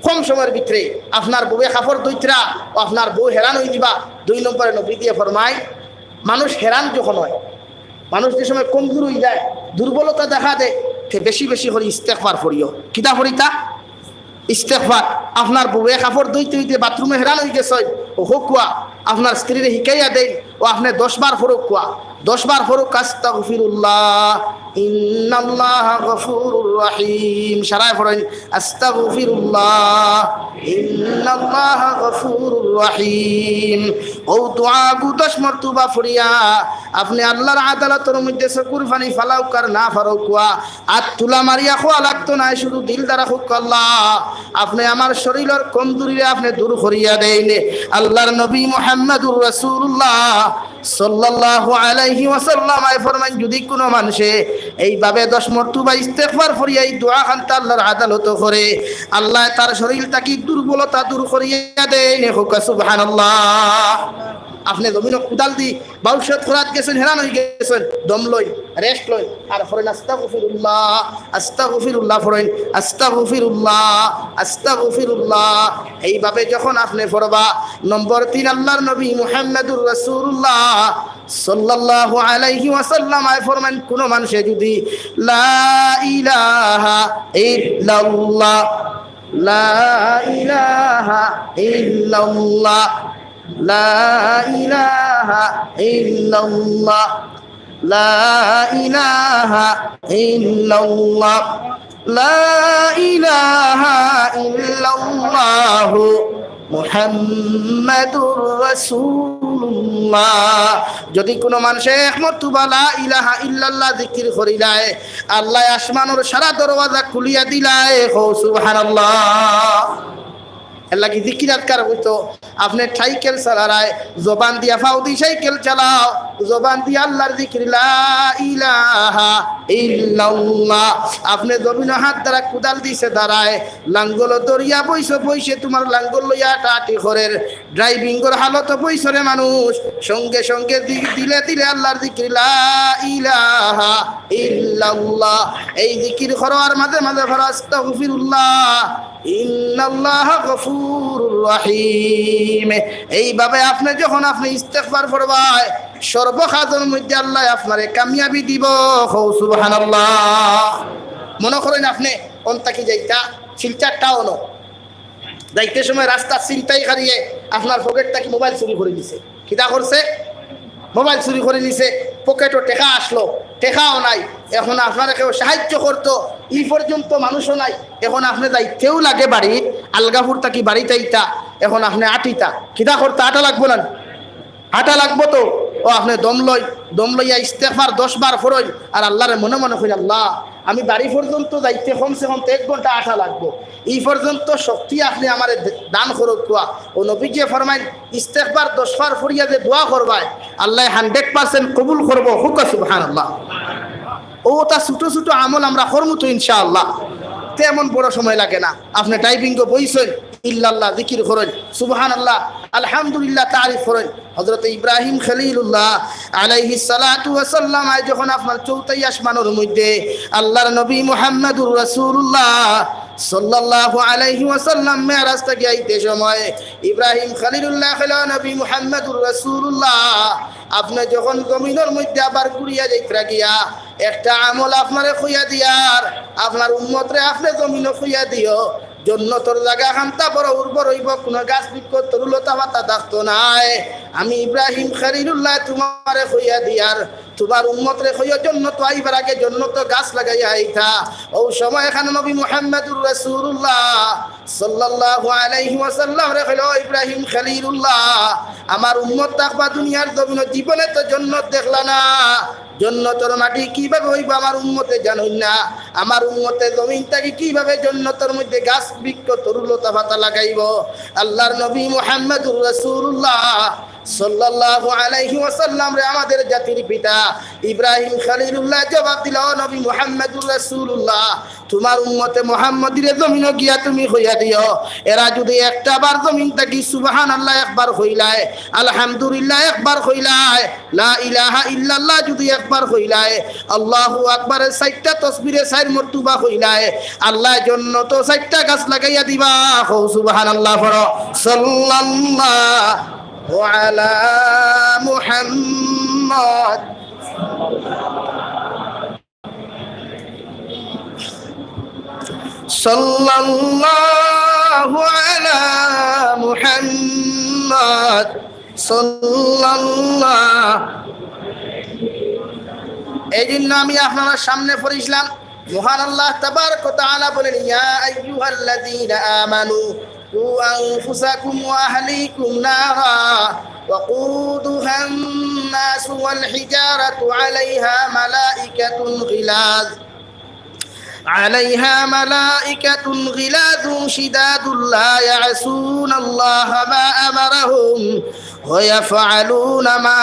কম সময়ের ভিতরে আপনার বউয়ে কাপড় দইতরা ও আপনার বউ হেরান হয়ে দিবা 2 নম্বরে নবী দিয়ে ফরমায় মানুষ হেরান যখন হয় মানুষ যে সময় কমজোর হয়ে যায় দুর্বলতা দেখা দেয় বেশি বেশি করে ইস্তেগফার করিও কিতা করিতা ইস্তেগফার আপনার বউয়ে কাপড় দইতে হইতে বাথরুমে হেরান হয়ে গেছে ও হোকুয়া আপনার স্ত্রীরে শিখাইয়া দেন ও আপনি 10 বার ফরক কুয়া 10 বার ফরক আস্তাগফিরুল্লাহ ইন্নাল্লাহা গফুরুর রহিম সারায় পড়েন আস্তাগফিরুল্লাহ ইন্নাল্লাহা গফুরুর রহিম ও দোয়া গু 10 মর্তবা ফরিয়া আপনি আল্লাহর আদালতের মধ্যে চকুর পানি ফালাও কার না ফারো কুয়া আর তুলা মারিয়া খোয়া লাগতো না শুধু দিল দ্বারা হুক আল্লাহ আপনি আমার শরীরের কমজোরিরে আপনি দূর করিয়া দেন আল্লাহর নবী মুহাম্মদুর রাসূলুল্লাহ সাল্লাল্লাহু আলাইহি ওয়াসাল্লাম ফরমান যদি কোনো মানুষে এইভাবে 10 মর্তবা ইস্তেগফার করিয়া এই দোয়া খানটা আল্লাহর আদালত করে আল্লাহ তার শরীরটাকে দুর্বলতা দূর করিয়া দেন সুবহানাল্লাহ আপনি জমিন কুদাল দি বাউশত খরাত গেছেন হেরান হয়ে গেছেন দম লই রেস্ট লই আর ফরেন আস্তাগফিরুল্লাহ ফরেন আস্তাগফিরুল্লাহ এইভাবে যখন আপনি পড়বা নম্বর 3 আল্লাহর নবী মুহাম্মদুর রাসূলুল্লাহ সাল্লাল্লাহু আলাইহি ওয়াসাল্লাম ফরমান কোন মানুষে যদি লা ইলাহা ইল্লাল্লাহ লা ইলাহা ইল্লাল্লাহ লা ইলাহা ইল্লাল্লাহ লা ইলাহা ইল্লাল্লাহ লা ইলাহা ইল্লাল্লাহ মুহাম্মাদুর রাসূলুল্লাহ যদি কোনো মানুষ এক মর্তবা লা ইলাহা ইল্লাল্লাহ জিকির করিলায় আল্লাহ আসমানের সারা দরওয়াজা খুলিয়া দিলায় সুবহানাল্লাহ আল্লাহ কি জিকির আজকার হইতো আপনি সাইকেল চালায় জবান দিয়া ফাউদি সাইকেল চালাও জবান দিয়া আল্লাহর জিকির লা ইলাহা ইল্লাল্লাহ আপনি জমিন হাত দ্বারা কুদাল দিছে দাঁড়ায় লাঙ্গল দরিয়া বইছে তোমার লাঙ্গল লইয়া টাটি ঘরের ড্রাইভিং এর হালত বইছরে মানুষ সঙ্গে সঙ্গে দিলে আল্লাহর জিকির লা ইলাহা ইল্লাল্লাহ এই জিকির করার মাঝে মাঝে আস্তাগফিরুল্লাহ ইন্নাল্লাহা গফুরুর রহিম এইভাবে আপনি যখন আপনি ইস্তেগফার করবেন সর্বখাজের মধ্যে আল্লাহ আপনারে কামিয়াবি দিব সুবহানাল্লাহ মনে করেন আপনি অন্তাকি যাইতা শিলচার টাউন যাইতে সময় রাস্তা চিন্তাই হারিয়ে আপনার পকেটটা কি মোবাইল চুরি করে নিছে, কিতা করছে? মোবাইল চুরি করে নিছে। পকেটও টেকা আসলো, টেকাও নাই। এখন আপনারা কেউ সাহায্য করতো, এই পর্যন্ত মানুষও নাই। এখন আপনি যাইতেও লাগে বাড়ি, আলগাপুর থাকি বাড়িতে ইতা, এখন আপনি আটিতা কিতা করতে, আটা লাগবো না? আটা লাগবো তো। ও আপনি দম লইয়া ইস্তেগফার 10 বার ফরই, আর আল্লাহরে মনে মনে কই, আল্লাহ আমি বাড়ি পর্যন্ত যাইতে কমসে কম 1 ঘন্টা আটা লাগবো, এই পর্যন্ত শক্তি আপনি আমার দান করুক। ও নবীজি ফরমাইন, ইস্তেগফার 10 বার ফরিয়া যে দোয়া করবায় আল্লাহ 100% কবুল করবো। হুক সুবহানাল্লাহ। ও তা ছোট ছোট আমল আমরা করবো তো ইনশাআল্লাহ, তেমন বড় সময় লাগে না। আপনি টাইপিংও বইছেন, ইল্লাল্লাহ জিকির করেন, সুবহানাল্লাহ, আলহামদুলিল্লাহ তারিফ করেন। হযরত ইব্রাহিম খলিলুল্লাহ আলাইহিস সালাতু ওয়াস সালাম যখন আপনার 4ই আসমানের মধ্যে আল্লাহর নবী মুহাম্মদুর রাসূলুল্লাহ সাল্লাল্লাহু আলাইহি ওয়াসাল্লাম মেরাজ থেকে আইতে সময় ইব্রাহিম খলিলুল্লাহ হলো নবী মুহাম্মদুর রাসূলুল্লাহ। আপনি যখন জমিনের মধ্যে আবার ঘুরিয়া যাইত্রা গিয়া একটা আমল আপনারে খুইয়া দিয়ার, আপনার উম্মতরে আপনি জমিনে খুইয়া দিও, জন্নতর জায়গা খান্তা বড় উর্বর হইব, কোনো গাছ বৃক্ষ তরুলতা পাতা থাকতো নাই। আমি ইব্রাহিম খলিলুল্লাহ তোমারে খুইয়া দিয়ার, তোমার উম্মতরে খুইয়া জন্নত আইবার আগে জন্নত গাছ লাগাইয়া আইতা। ও সময় এখানে নবী মুহাম্মদুর রাসূলুল্লাহ সাল্লাল্লাহু আলাইহি ওয়াসাল্লাম রে কইলো, ইব্রাহিম খলিলুল্লাহ আমার উম্মত থাকবা দুনিয়ার জমিনে, জীবনে তো জন্নত দেখলা না, জন্নতর মাটি কিভাবে হইব আমার উম্মতে জানুন না, আমার উম্মতে জমিন থাকি কিভাবে জন্নতর মধ্যে গাছ বৃক্ষ তরুলতা পাতা লাগাইব। আল্লাহর নবী মুহাম্মদুর রাসূলুল্লাহ সাল্লাল্লাহু আলাইহি ওয়াসাল্লাম রে আমাদের জাতির পিতা ইব্রাহিম খলিলুল্লাহ জবাব দিল, নবী মুহাম্মদুর রাসূলুল্লাহ তোমার উম্মতে মুহাম্মদিরে জমিনে গিয়া তুমি হইয়া দিও, এরা যদি একটা বার জমিন থাকি সুবহানাল্লাহ একবার হইলায়, আলহামদুলিল্লাহ একবার হইলায়, লা ইলাহা ইল্লাল্লাহ যদি একবার হইলায়, আল্লাহু আকবার 4টা তাসবিরে 4 মর্তবা হইলায়, আল্লাহ জন্নত 4টা গাছ লাগাইয়া দিবা। সুবহানাল্লাহ পড়ো। সাল্লাল্লাহু আলা মুহাম্মদ সাল্লাল্লাহু আলা মুহাম্মদ সাল্লাল্লাহু। এই জন্য আমি আপনার সামনে পড়িছিলাম, মহান আল্লাহ তাবারক ওয়া তাআলা বলেন, ইয়া আইয়ুহাল্লাযীনা আমানু কু আনফুসাকুম ওয়া আহলিকুম নারা وقودها الناس والحجارة عليها ملائكة غلاظ شداد لا يعصون الله ما أمرهم ويفعلون ما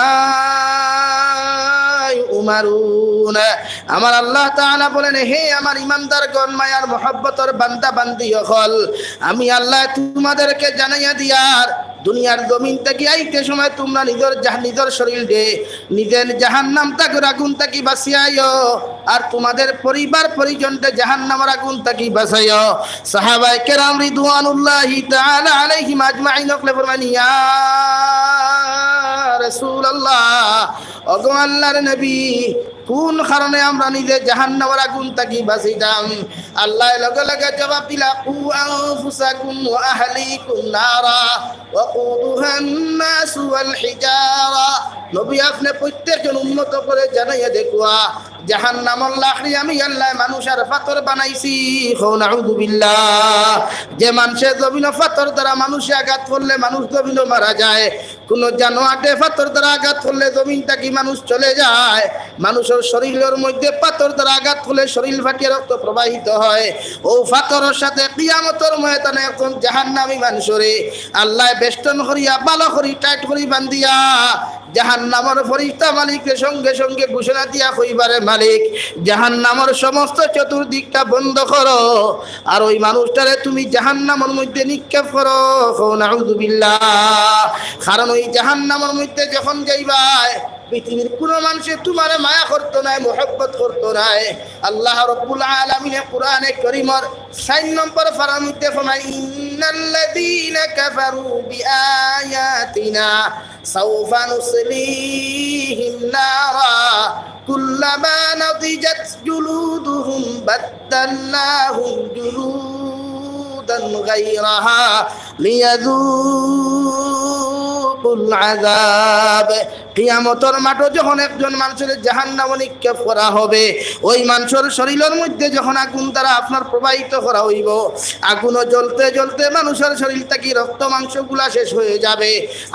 يؤمرون। আমার আল্লাহ তাআলা বলেন, হে আমার ঈমানদারগণ, মায়ার মহব্বতের বান্দা বান্দি হল, আমি আল্লাহ তোমাদেরকে জানাইয়া দিয়ার, দুনিয়ার জমিন থেকে আইতে সময় তোমরা নিজের শরীর দে নিজের জাহান্নাম থেকে আগুন থেকে বাঁচিয়াইও, আর তোমাদের পরিবার পরিজনকে জাহান্নামের আগুন থেকে বাঁচাইও। সাহাবায়ে কেরাম রিদওয়ানুল্লাহি তাআলা আলাইহিম আজমাইন ফরমান, ইয়া রাসূলুল্লাহ, ওগো আল্লাহর নবী, কোন কারণে আমরা নিজে জাহান্নামের আগুন থেকে বাঁচিতাম? আল্লাহ লগে লগে জবাব দিলা, কু আনফুসাকুম ওয়া আহলিকুম নারা ওয়াকুদুহান নাস ওয়াল হিজারা। নবী আপনি প্রত্যেকজন উম্মত করে জানাইয়া দেখুয়া, জাহান্নামের লাকড়ি আমি আল্লাহ মানুষের পাথর বানাইছি। নাউযু বিল্লাহ। যে মানুষের জমিনে পাথর দ্বারা মানুষে আঘাত করলে মানুষ জমিনে মারা যায়, কোন জানোয়ারে পাথর দ্বারা আঘাত করলে জমিনটা কি মানুষ চলে যায়, মানুষের শরীরের মধ্যে পাথর দ্বারা আঘাত করলে শরীর ফাটিয়ে রক্ত প্রবাহিত হয়। ও পাথরের সাথে কিয়ামতের ময়দানে একজন জাহান্নামী মানুষরে আল্লাহ বেষ্টন করিয়া ভালো করি টাইট করি বান্ধিয়া জাহান্নামের ফরিস্তা মালিককে সঙ্গে সঙ্গে ঘোষণা দিয়া কইবারে, মালিক জাহান্নামের সমস্ত চতুর্দিকটা বন্ধ করো, আর ওই মানুষটারে তুমি জাহান্নামের মধ্যে নিক্ষেপ করো। নাউযু বিল্লাহ। কারণ ওই জাহান্নামের মধ্যে যখন যাইবাই, পৃথিবীর কোন মানুষে তোমার মায়া করতো নাই, মোহব্বত করতো নাই। আল্লাহ রাব্বুল আলামিন কোরআনে কারীমের 4 নম্বর পারার মধ্যে ফরমায়, ইন্নাল্লাযীনা কাফারু বিআয়াতিনা সাওফা নুসলিহিম নারা কুল্লামা নাদিজাত জুলুদুহুম বাদদালনাহুম জুলুদ جلودا غيرها ليذوقوا العذاب কিয়ামতের মাঠে যখন একজন মানুষের জাহান্নামে নিক্ষেপ করা হবে, ওই মানুষের শরীরের মধ্যে যখন আগুন দ্বারা আপনার প্রবাহিত করা হইব, আগুনও জ্বলতে জ্বলতে মানুষের শরীর থেকে রক্ত মাংসগুলা শেষ হয়ে যাবে।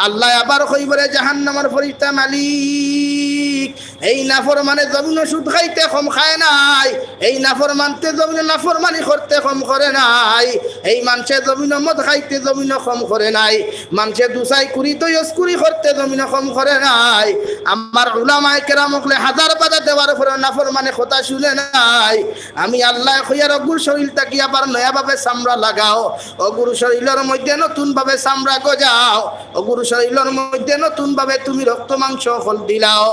আল্লাহ আবার কইবরে জাহান্নামের ফেরেশতা, মালিক এই নাফরমানে জমিন সুদ খাইতে কম খায় নাই, এই নাফরমানতে জমিন নাফরমানি করতে কম করে নাই, এই মানুষে জমিন মদ খাইতে জমিন কম করে নাই, মানুষে দুসাই কুড়ি তো ইস্কুরি করতে জমিন কম করে নাই। আমার উলামায়ে কেরাম হলে হাজার বাধা দেওয়ার পরে নাফরমানে কথা শুনে নাই। আমি আল্লাহ কইয়ার অগুর শরীর তাকি আবার নয়াভাবে চামড়া লাগাও, অগুর শরীরের মধ্যে নতুন ভাবে চামড়া গজাও, অগুর শরীরের মধ্যে নতুন ভাবে তুমি রক্ত মাংস ফল দিলাও।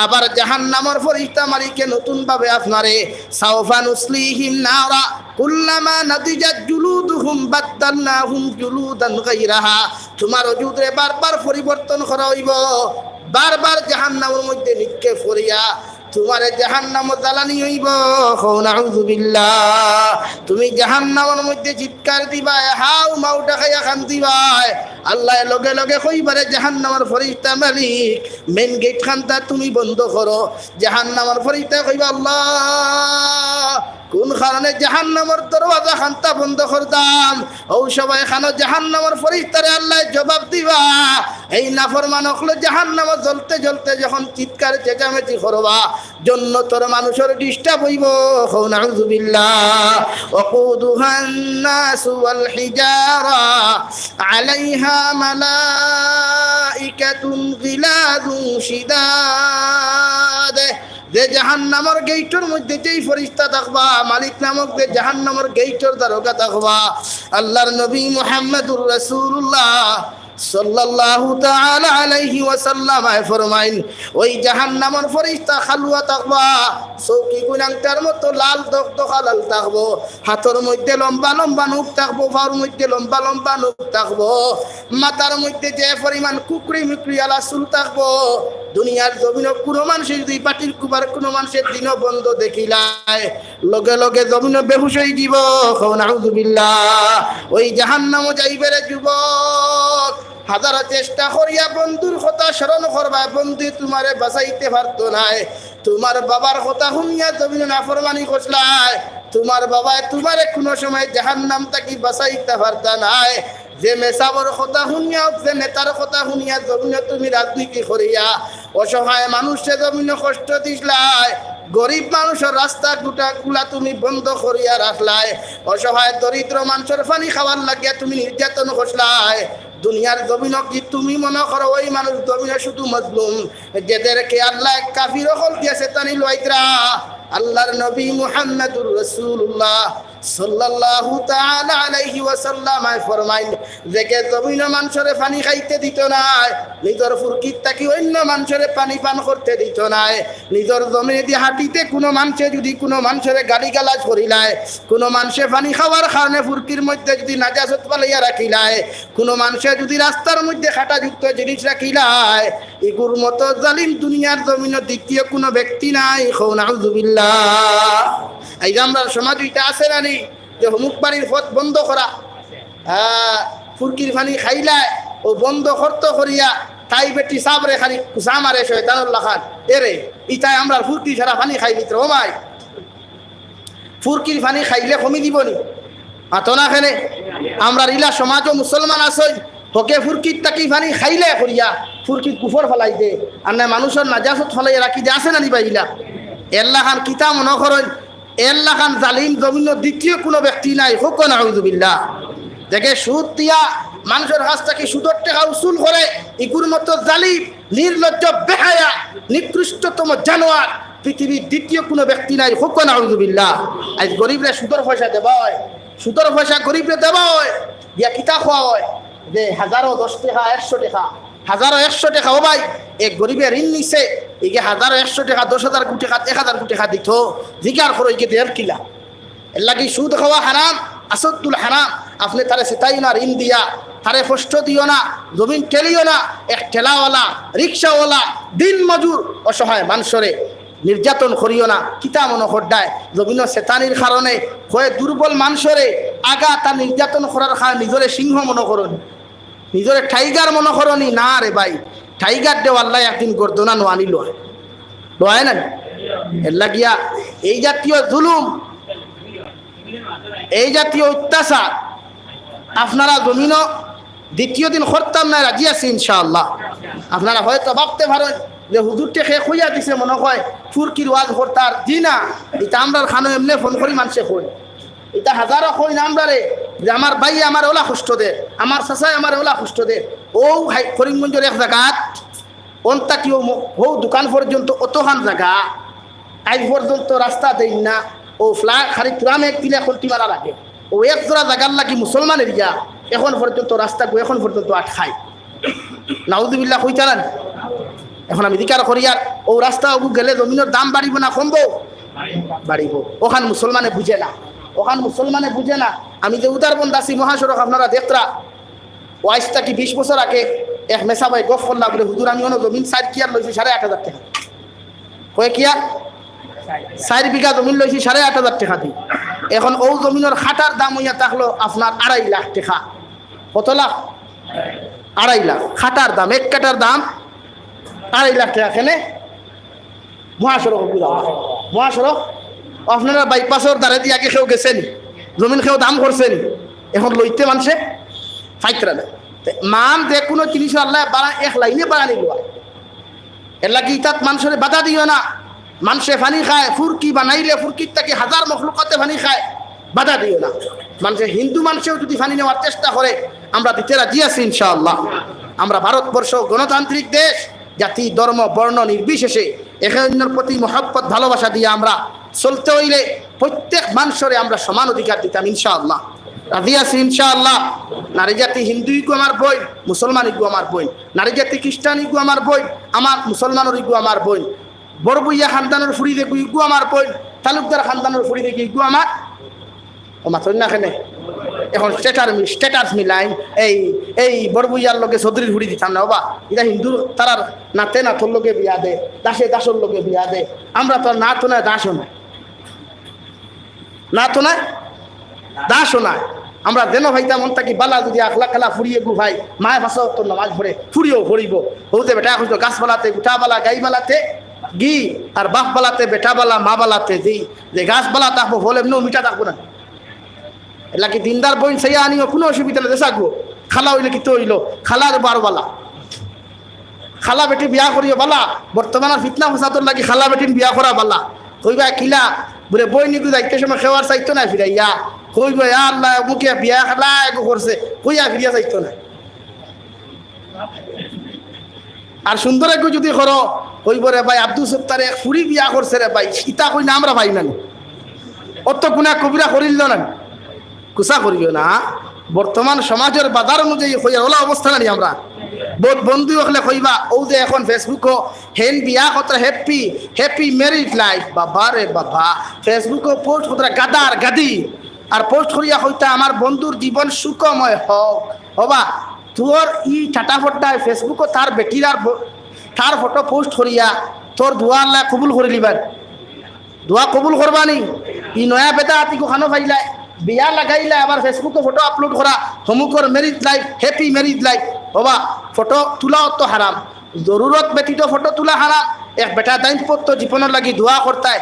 আবার জাহান্নামের ফেরেশতা মালিকে নতুন ভাবে আপনারে সাওফা নুসলিহিম নারা কুল্লামা নাদিজাত জুলুদুহুম বাদদালনাহুম জুলুদান গায়রাহা, তোমার ওজুদে বারবার পরিবর্তন করা হইব, বারবার জাহান্নামের মধ্যে নিক্ষেপ করিয়া তোমার জাহান্নাম জ্বালানি হইব। নাউযু বিল্লাহ। তুমি জাহান্নামের মধ্যে চিৎকার দিবাই, হাউ মাউ ডাকাইয়া কান্দিবাই। আল্লাহ লগে লগে কইবারে জাহান্নামের ফেরেশতা মালিক মেন গেট খানটা তুমি বন্ধ করো। জাহান্নামের ফেরেশতা কইবা, আল্লাহ কোন কারণে জাহান্নামের দরওয়াজা খানটা বন্ধ করতাম? ও সবাই খানো জাহান্নামের ফেরেশতারে আল্লাহ জবাব দিবা, এই নাফরমান হলো জাহান্নামে জ্বলতে জ্বলতে যখন চিৎকার চেঁচামেচি করবা, জান্নাতের মানুষের ডিস্টার্ব হইব। নাউযু বিল্লাহ। ওয়াকুদুহান নাসু ওয়াল হিজারা আলাইহা মালাইকাতুন গিলাযুন শিদাদ। যে জাহান্নামের গেইটের মধ্যে যেই ফেরেশতা থাকবা, মালিক নামক যে জাহান্নামের গেইটের দারোগা থাকবা, আল্লাহর নবী মুহাম্মদুর রাসূলুল্লাহ সাল্লাল্লাহু তাআলা আলাইহি ওয়াসাল্লাম ফরমাইন, ওই জাহান্নামের ফেরেশতা খালুয়া থাকবা, চৌকি গুনাংটার মতো লাল দগদগা লাল থাকবো, হাতের মধ্যে লম্বা লম্বা নখ থাকবো, পায়ের মধ্যে লম্বা লম্বা নখ থাকবো, মাথার মধ্যে যে পরিমাণ কুকরি মুকরি আলা চুল থাকবো। দুনিয়ার জমিনে কোনো মানুষের যদি পাটির কুবার কোনো মানুষের দিনও বন্ধ দেখিলায় লগে লগে জমিনে বেহুশ হয়ে দিব। নাউযু বিল্লাহ। ওই জাহান্নামে যাইবেরে যুবক, হাজার চেষ্টা করিয়া বন্ধুর কথা স্মরণ করবা, বন্ধু তোমারে বাঁচাইতে পারতো নাই। তোমার বাবার কথা শুনিয়া জমিনে নাফরমানি করছলাই, তোমার বাবায় তোমারে কোনো সময় জাহান্নাম থেকে বাঁচাইতে পারতা নাই। যে মেসাবর কথা শুনিয়া, যে নেতার কথা শুনিয়া জমিনে তুমি রাজনীতি করিয়া অসহায় মানুষে জমিনে কষ্ট দিসলাই, গরিব মানুষের রাস্তা গুলা তুমি বন্ধ করিয়া রাখলাই, অসহায় দরিদ্র মানুষের পানি খাওয়ার লাগিয়া তুমি নির্যাতন করছলাই। দুনিয়ার জমিন কি তুমি মনে করো ওই মানুষ জমিনে শুধু মজলুম, যেদেরকে আল্লাহ কাফির হল দিয়েছে তানি লইতরা? আল্লাহর নবী মুহাম্মদুর রাসূলুল্লাহ সাল্লাল্লাহু তাআলা আলাইহি ওয়াসাল্লাম ফরমাইন, যে জমিন মানুষের পানি খাইতে দিত নাই, নিজের ফুরকিত থাকি অন্য মানুষের পানি পান করতে দিত নাই, নিজের জমিনে দিয়ে হাঁটিতে কোনো মানুষে যদি কোনো মানুষের গালিগালাজ করিলায়, কোনো মানুষে পানি খাওয়ার কারণে ফুরকির মধ্যে যদি নাজাসত পালাইয়া রাখিলায়, কোনো মানুষে যদি রাস্তার মধ্যে খাটাযুক্ত জিনিস রাখিলায়, এগুর মতো জালিম দুনিয়ার জমিনে দ্বিতীয় কোনো ব্যক্তি নাই। নাউযু বিল্লাহ। এই যে আমরা সমাজ এটা আছে না নি, যে অমুক বাড়ির পথ বন্ধ করা, ফুরকির পানি খাইলায় ও বন্ধ করতে করিয়া তাই বেটি সাবরে খালি কুসামারে শয়তানুল্লাহ খান এরে ইটাই আমরা ফুরকি ছাড়া পানি খাই মিত্র। ও ভাই, ফুরকির পানি খাইলে কমি দিবনি আতনা খেলে আমরা ইলা সমাজ ও মুসলমান আসই, হকে ফুরকির তাকি পানি খাইলে করিয়া ফুরকির কুফর ফেলাই দে, আর না মানুষের নাজাসত ফেলাই রাখি দে, আছে না নিবা ইলা? এল্লা খান কিতা মনে করেন, এল্লা খান জালিম জমিন দ্বিতীয় কোনো ব্যক্তি নাই। হোক নাউযু বিল্লাহ। দেখে সুদ দিয়া মানুষের কাছ থেকে সুদের টাকা উসুল করে, ইগুর মতো জালিম নির্লজ্জ বেহায়া নিকৃষ্টতম জানোয়ার পৃথিবীর দ্বিতীয় কোনো ব্যক্তি নাই। হোক নাউযু বিল্লাহ। আজ গরিবরা সুদের পয়সা দেওয়া হয়, সুদের পয়সা গরিবরে দেওয়া হয়, দিয়া কিতা খাওয়া হয় যে 1000 10 টাকা 100 টাকা 1000 100 টাকা। ও ভাই, এক গরিবে ঋণ নিছে, এগে 1000 100 টাকা 10,000 কোটি টাকা 1000 কোটি টাকা দিত, জিকার করো এগে দেড় কিলা। এর লাগি সুদ খাওয়া হারাম, আসদ্দুল হারাম। আপনি তারে সেটাই না, ঋণ দিয়া তারে কষ্ট দিও না, জমিন ঠেলিও না। এক ঠেলাওয়ালা, রিক্সাওয়ালা, দিন মজুর অসহায় মানুষরে নির্যাতন করিও না কিতা মনে করডায় জমিন চেতানির কারণে হয়ে দুর্বল মানুষরে আগা তার নির্যাতন করার কারণে নিজরে সিংহ মনে করনি নিজরে টাইগার মনে করনি না রে ভাই টাইগার দেও আল্লাহ একদিন গর্দনা নোয়ানি লয় না এর লাগিয়া এই জাতীয় জুলুম এই জাতীয় অত্যাচার আপনারা জমিনও দ্বিতীয় দিন করতাম না রাজি আছি ইনশাআল্লাহ আপনারা হয়তো ভাবতে পারেন যে হুজুরটে খে খুইয়া দিছে মনে হয় ফুরকির ওয়াজ করতার জি না এটা আমরা খানো এমনি ফোন করি মানুষে কই এটা হাজারো কই না আমরা রে যে আমার ভাই আমার ওলা কষ্ট দে আমার চাচাই আমার ওলা কষ্ট দে ও করিমগঞ্জের এক জায়গাত অন্তা কি ও দোকান পর্যন্ত অতখান জায়গা আজ পর্যন্ত রাস্তা দেই না ও ফ্ল্যাট খালি ট্রামে দিলে এখন টিমারা লাগে ও এক জোড়া জায়গার লাগি মুসলমান এরিয়া এখন পর্যন্ত রাস্তা গো এখন পর্যন্ত আটকায় নাউজুবিল্লাহ কইতারান এখন আমি দিকার করি আর ও রাস্তা ওগু গেলে জমিনের দাম বাড়িব না কমবো বাড়িব ওখান মুসলমানে বুঝে না ওখান মুসলমানে বুঝে না আমি যে উদারবন্দ আছি মহাসড়ক আপনারা দেখরা ওয়াইসটা কি 20 বছর আগে এক মেসা ভাই গফ করলা বলে হুজুর আমি অন্য জমিন 4 কিয়ার লইছি 8,500 টাকা কয় কিয়া 4 বিঘা জমিন লইছি 8,500 টাকা দি এখন ও জমিনের খাটার দাম হইয়া থাকলো আপনার 2.5 লাখ টাকা কত লাখ 2.5 লাখ খাটার দাম এক কাটার দাম 2.5 লাখ টাকা কেনে মহাসড়ক মহাসড়ক আপনারা বাইপাসের দ্বারা দিয়ে আগে কেউ গেছেন জমিন কেউ দাম করছেন এখন লইতে মানুষে ফাইতরা না মান যে কোনো জিনিস আল্লাহ বাড়া এক লাইনে বাড়ানি লোয়া এর লাগি ইতাত মানুষের বাধা দিও না মানুষে পানি খায় ফুরকি বানাইলে ফুরকির থেকে হাজার মখলুকাতে পানি খায় বাধা দিও না মানুষে হিন্দু মানুষেও যদি পানি নেওয়ার চেষ্টা করে আমরা দিতে রাজি আছি ইনশাআল্লাহ আমরা ভারতবর্ষ গণতান্ত্রিক দেশ জাতি ধর্ম বর্ণ নির্বিশেষে এখানের প্রতি মহব্বত ভালোবাসা দিয়ে আমরা চলতে হইলে প্রত্যেক মানুষের আমরা সমান অধিকার দিতাম ইনশাআল্লাহ রাজি আছি ইনশাআল্লাহ নারী জাতি হিন্দুইগু আমার বই মুসলমানিগু আমার বই নারী জাতি খ্রিস্টানিগু আমার বই আমার মুসলমানেরইগু আমার বই বড়বইয়া খানদানের ফুরি দেখু ইগু আমার বই তালুকদার খানদানের ফুরি দেখি ইগু আমার ও মাত্র না কেনে এখন স্ট্যাটাস মিলাই এই বড়বইয়ার লোকে চৌধুরীর ফুরি দিতাম না বাবা এটা হিন্দু তারার নাতে নাথর লোকে বিয়া দে দাসে দাসর লোকে বিয়া দে আমরা তো না তো নয় দাসও নয় না তো নয় দাসও নয় আমরা যেন ভাইতা মন থাকি বালা যদি আখলা খেলা ফুরিয়ে গু ভাই মায় ভাষা তোর নামাজ পড়ে ফুরিয়েও ফুরিব হতে বেটা খুঁজো গাছপালাতে গুঠাবালা গাইবালাতে গি আর বাপ বালাতে বেটা বালা মা বালাতে জি যে গাছপালা থাকবো বলে এমনিও মিঠা থাকবো না এলাকি দিনদার বইন সেইয়া আনিও কোনো অসুবিধা নেই দেশাগো খালা হইলে কি তো হইলো খালার বারবালা খালা বেটি বিয়া করিও বালা বর্তমানের ফিতনা ফসাদর লাগি খালা বেটিন বিয়া করা বালা কইবা কিলা বলে বই নিকু যাইতে সময় খেওয়ার চাইতো না ফিরাইয়া কইবা আল্লাহ মুখে বিয়া খালা এগো করছে কইয়া ফিরিয়া চাইতো না আর সুন্দর একটু যদি করো কইব রে ভাই আব্দুল সত্তারে ফুরি বিয়া করছে রে ভাই ইতা কই না আমরা ভাই নানি অত গুণা কবিরা করিল না কুসা করিও না বর্তমান সমাজের বাজার অনুযায়ী কইয়া ওলা অবস্থা নানি আমরা বহুত বন্ধু হলে কইবা ও যে এখন ফেসবুকও হেন বিয়া কত হ্যাপি ম্যারিড লাইফ বাবা রে বাবা ফেসবুকও পোস্ট কত গাদার গাদি আর পোস্ট করিয়া হইতা আমার বন্ধুর জীবন সুখময় হোক হবা তোর ই টাটাফটায় ফেসবুকও তার বেটির আর তার ফটো পোস্ট করিয়া তোর দোয়া আল্লাহ কবুল করে লিবার দোয়া কবুল করবানি ই নয়া বেটা হাতি খানো পাইলাই বিয়া লাগাইলে আবার ফেসবুকে ফটো আপলোড করা হমুকর married life happy married life বাবা ফটো তোলাও তো হারাম জরুরত ব্যতীত ফটো তোলা হারাম এক বেটা দায়িত্ব জীবনের লাগি দোয়া করতায়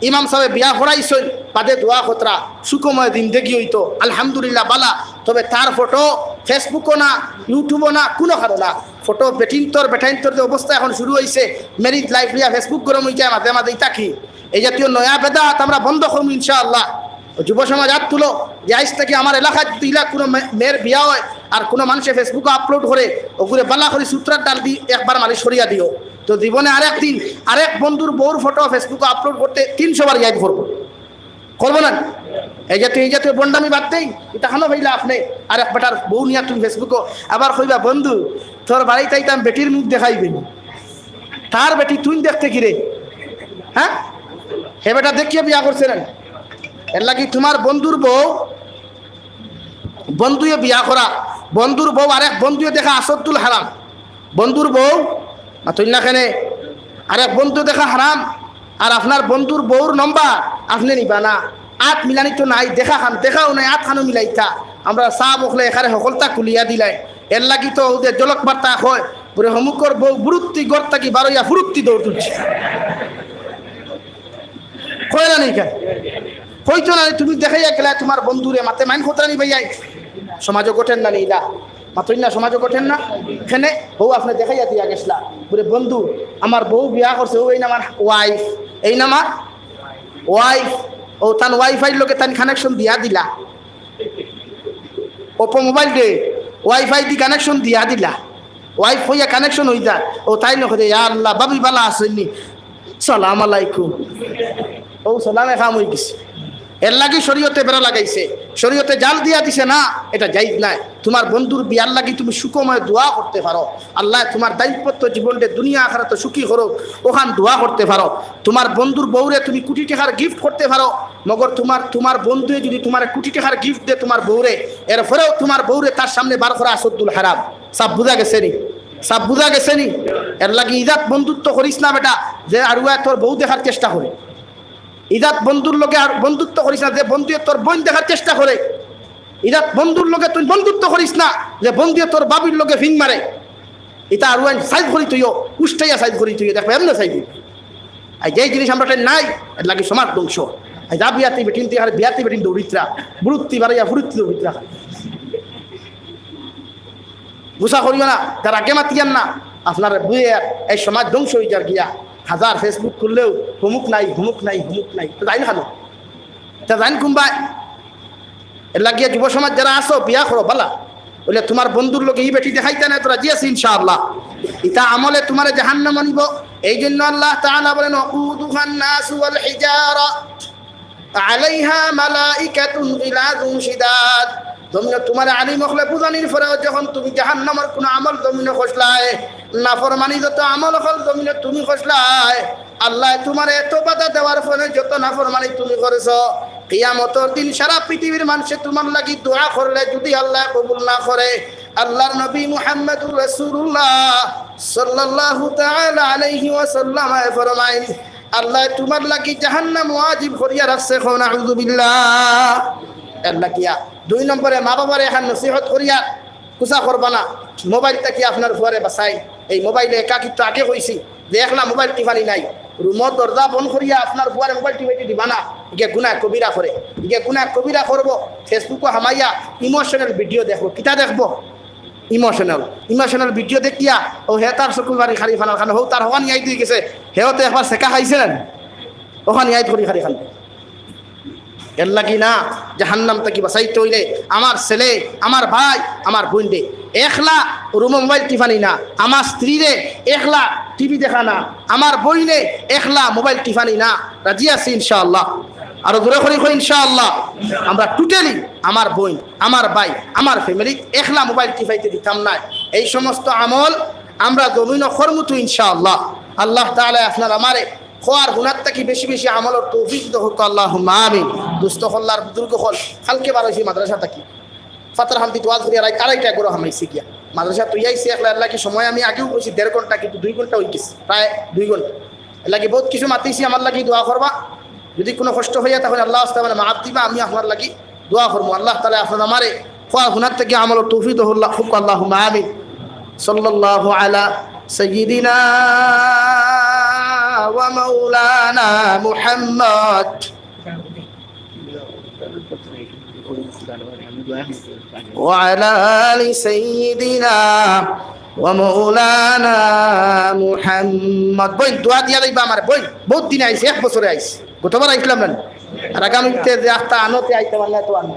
ইমাম সাহেব বিয়া করাইছই বাদে দোয়া খতরা সুখময় জিন্দেগি হইতো আলহামদুলিল্লাহ বালা তবে তার ফটো ফেসবুকও না ইউটিউবও না কোনো কারো না ফটো বেটাইন্তর যে অবস্থা এখন শুরু হয়েছে ম্যারিড লাইফ লিয়া ফেসবুক গরম হয়ে যায় মাঝে মাঝে থাকি এই জাতীয় নয়া বেদাত আমরা বন্ধ করবো ইনশাআল্লাহ যুব সমাজ হাত তুলো যে আইস থেকে আমার এলাকায় যদি কোনো মেয়ের বিয়া হয় আর কোনো মানুষে ফেসবুকে আপলোড করে ওগুলো বালা করে সূত্রার ডাল দিয়ে একবার মালিশ সরিয়া দিও তো জীবনে আরেকদিন আরেক বন্ধুর বউর ফটো ফেসবুকে আপলোড করতে 300 বার ইয়াদ করবো না এই জাতীয় বন্ডামি বাদ দেই এটা খানো ভাইলা আপনি আর এক বেটার বউ নিয়ে তুমি ফেসবুকে আবার কইবা বন্ধু তোর বাড়িতে আইতাম বেটির মুখ দেখাইবেন তার বেটি তুই দেখতে কিরে হ্যাঁ হে বেটা দেখিয়ে বিয়া করছে না এর লাগি তোমার বন্ধুর বন্ধুয়ে বিয়া করা বন্ধুর বউ আরেক বন্ধুয়ে দেখা আসদ্দুল হারাম বন্ধুর বউ তুই না কেনে আরেক বন্ধু দেখা হারাম আর আপনার বন্ধুর বউর নম্বর আপনি নিবা না, আত মিলানি তো নাই, দেখাও নাই, আত খানো মিলাইতা আমরা চা বকলে এখানে সকলতা খুলিয়া দিলাই। এর লাগি তো ওদের জলক বার্তা হয় পুরো হমুকর বউ বুরুত্তি গড় থাকি বারোয়া ফুরুত্তি দৌড় তুলছে কয় না কেন কইতো না তুমি দেখাইয়া গেলা তোমার বন্ধুরে মাতে মাইন খোঁতরানি ভাইয়াই সমাজও গঠেন না নিলা মাত্রই না সমাজও গঠেন না এখানে বউ আপনি দেখাইয়া দিয়া গেছলা বলে বন্ধু আমার বউ বিয়া করছে ও এই না আমার ওয়াইফ, এই না আমার ওয়াইফ, ও তার ওয়াইফাইয়ের লোকে তার কানেকশন দিয়া দিলা, ওপো মোবাইল দে ওয়াইফাই দি কানেকশন দিয়া দিলা, ওয়াইফ হইয়া কানেকশন হয়ে যায় ও তাই নকরে আল্লাহ বাবি বালা আসেননি সালাম আলাইকুম, ও সালামে খাম হয়ে গেছে। এর লাগি শরীয়তে বেড়া লাগাইছে, শরীয়তে জাল দিয়া দিছে না, এটা জায়েজ নাই। তোমার বন্ধুর বিয়ার লাগি তুমি সুখময় দোয়া করতে পারো, আল্লাহ তোমার দায়িত্ব জীবনটা দুনিয়া আখিরাত সুখী করো, ওখান দোয়া করতে পারো। তোমার বন্ধুর বউরে তুমি কোটি টাকার গিফট করতে পারো, মগর তোমার বন্ধু যদি তোমার কোটি টাকার গিফট দেয় তোমার বউরে, এরপরেও তোমার বউরে তার সামনে বার করা আসদ্দুল হারাম। সব বুঝা গেছে নি, সব বুঝা গেছে নি। এর লাগি ইজাত বন্ধুত্ব করিস না বেটা যে আরুয়া তোর বউ দেখার চেষ্টা করে, ইজাত বন্ধুর লোকে আর বন্ধুত্ব করিস না যে বন্ধু তোর বোন দেখার চেষ্টা করে, ইজাত বন্ধুর লোকে তুই বন্ধুত্ব করিস না যে বন্ধু তোর বাবির লোকে ফিং মারে, এটা আর সাইজ করি তুইও উষ্টাইয়া সাইজ করি তুইও দেখো এমন সাইজ। আর যেই জিনিস আমরা নাই এর লাগে সমাজ ধ্বংস। যা বিয়াতে বেটিন তুই আর বিয়াতে বেটিন দৌড়িত্রা বুড়ুত্তি বাড়াইয়া ফুরুত্তি দৌড়িত্রা গুসা করিও না, তার আগে মাতিয়ান না আপনার বুয়ে এই সমাজ ধ্বংস হয়ে যার গিয়া। হাজার ফেসবুক করলেও হুমুক নাই হুমুক নাই হুমুক নাই, তো যাই না খানো তা যাইন কুম্বাই। এর লাগিয়া যুব সমাজ যারা আসো বিয়া করো বালা বলে তোমার বন্ধুর লোক এই বেটি দেখাইতে না তোরা জিয়াছি ইনশাআল্লাহ ইতা আমলে তোমার জাহান্নাম আনিব। এই জন্য আল্লাহ তাআলা বলেন ওয়াকুদুহান নাস ওয়াল হিজারা আলাইহা মালাইকাতুন গিলাযুন শিদাদ। তুমি তোমার আলিম হলে বুঝানির পরেও যখন তুমি জাহান্নামের কোনো আমল জমিনে খসলায়, নাফরমানি যত আমল হল জমিনে তুমি খসলায়, আল্লাহ তোমার এত বাধা দেওয়ার ফলে যত নাফরমানি তুমি করেছ, কিয়ামতের দিন সারা পৃথিবীর মানুষে তোমার লাগি দোয়া করলে যদি আল্লাহ কবুল না করে, আল্লাহর নবী মুহাম্মদুর রাসূলুল্লাহ সাল্লাল্লাহু তাআলা আলাইহি ওয়াসাল্লাম ফরমায় আল্লাহ তোমার লাগি জাহান্নাম ওয়াজিব করিয়া রাখছে। নাউযু বিল্লাহ। আল্লাহ কিয়া 2 নম্বরে মা বাবার এখন নসিহত করিয়া কুসা করবা না, মোবাইলটা কি আপনার ফুয়ারে বাসাই। এই মোবাইলে একাকিত্ব আগে কইছি যে একলা মোবাইল টিফানি নাই, রুমত দরজা বন্ধ করিয়া আপনার ফুয়ারে মোবাইল টিপাইতে দিবা না, ইগে গুনাহ কবিরা করে, ইগে গুনাহ কবিরা করবো। ফেসবুকে হামাইয়া ইমোশনাল ভিডিও দেখবো, কিতা দেখবো ইমোশনাল ভিডিও দেখিয়া ও হে তার চকুর বাড়ি খারি ফানার খান, হো তার হওয়া নিয়াই দিয়ে গেছে, হেও তো একবার শেখা খাইছিলেন ওখানে নিয়াই করি খারি খান। এর লাগি না জাহান্নাম থেকে বাঁচাইতে হইলে আমার ছেলে আমার ভাই আমার বোন রে একলা রুমে মোবাইল টিফানি না, আমার স্ত্রী রে একলা টিভি দেখা না, আমার বইনে একলা মোবাইল টিফানি না। রাজি আছি ইনশাআল্লাহ? আরো দূরে করি ইনশাআল্লাহ। আমরা টোটালি আমার বোন আমার ভাই আমার ফ্যামিলি একলা মোবাইল টিফাইতে দিতাম না। এই সমস্ত আমল আমরা জমিন খরমুতু ইনশাআল্লাহ। আল্লাহ তাআলা আপনার আমারে খোয়ার হুনার থাকি বেশি বেশি আমলের তৌফিক হোক আল্লাহুম্মা আমিন। দুস্থ হল্লার বুজুর্গ হল কালকে বার হয়েছি মাদ্রাসা থাকি ফাতার হামতি তোয়াজ করিয়া আড়াইটা করে হামাইছি গিয়া মাদ্রাসা তুই আইসি একলা আল্লাহ কি সময় আমি আগেও বলছি 1.5 ঘন্টা কিন্তু 2 ঘন্টা হয়ে গেছে, প্রায় 2 ঘন্টা। এর লাগে বহুত কিছু মাতিছি, আমার লাগি দোয়া করবা। যদি কোনো কষ্ট হইয়া তাহলে আল্লাহ তাআলা মাফ দিবা, আমি আপনার লাগি দোয়া করবো। আল্লাহ তাআলা আপনার আমারে খোয়ার হুনার থেকে আমলের তৌফিক হোক আল্লাহুম্মা আমিন। সাল্লাল্লাহু আলা সাইয়্যিদিনা ওয়া মাওলানা মুহাম্মদ ওয়া আলা আলি সাইয়্যিদিনা ওয়া মাওলানা মুহাম্মদ। বই দোয়া দিয়া দিবা আমার বই, বহুত দিন আইছে, 1 বছরে আইছে, গতবার আইছিলাম না, আর আগামীতে যে আস্তা আনোতে আইতে পারলে তো আনো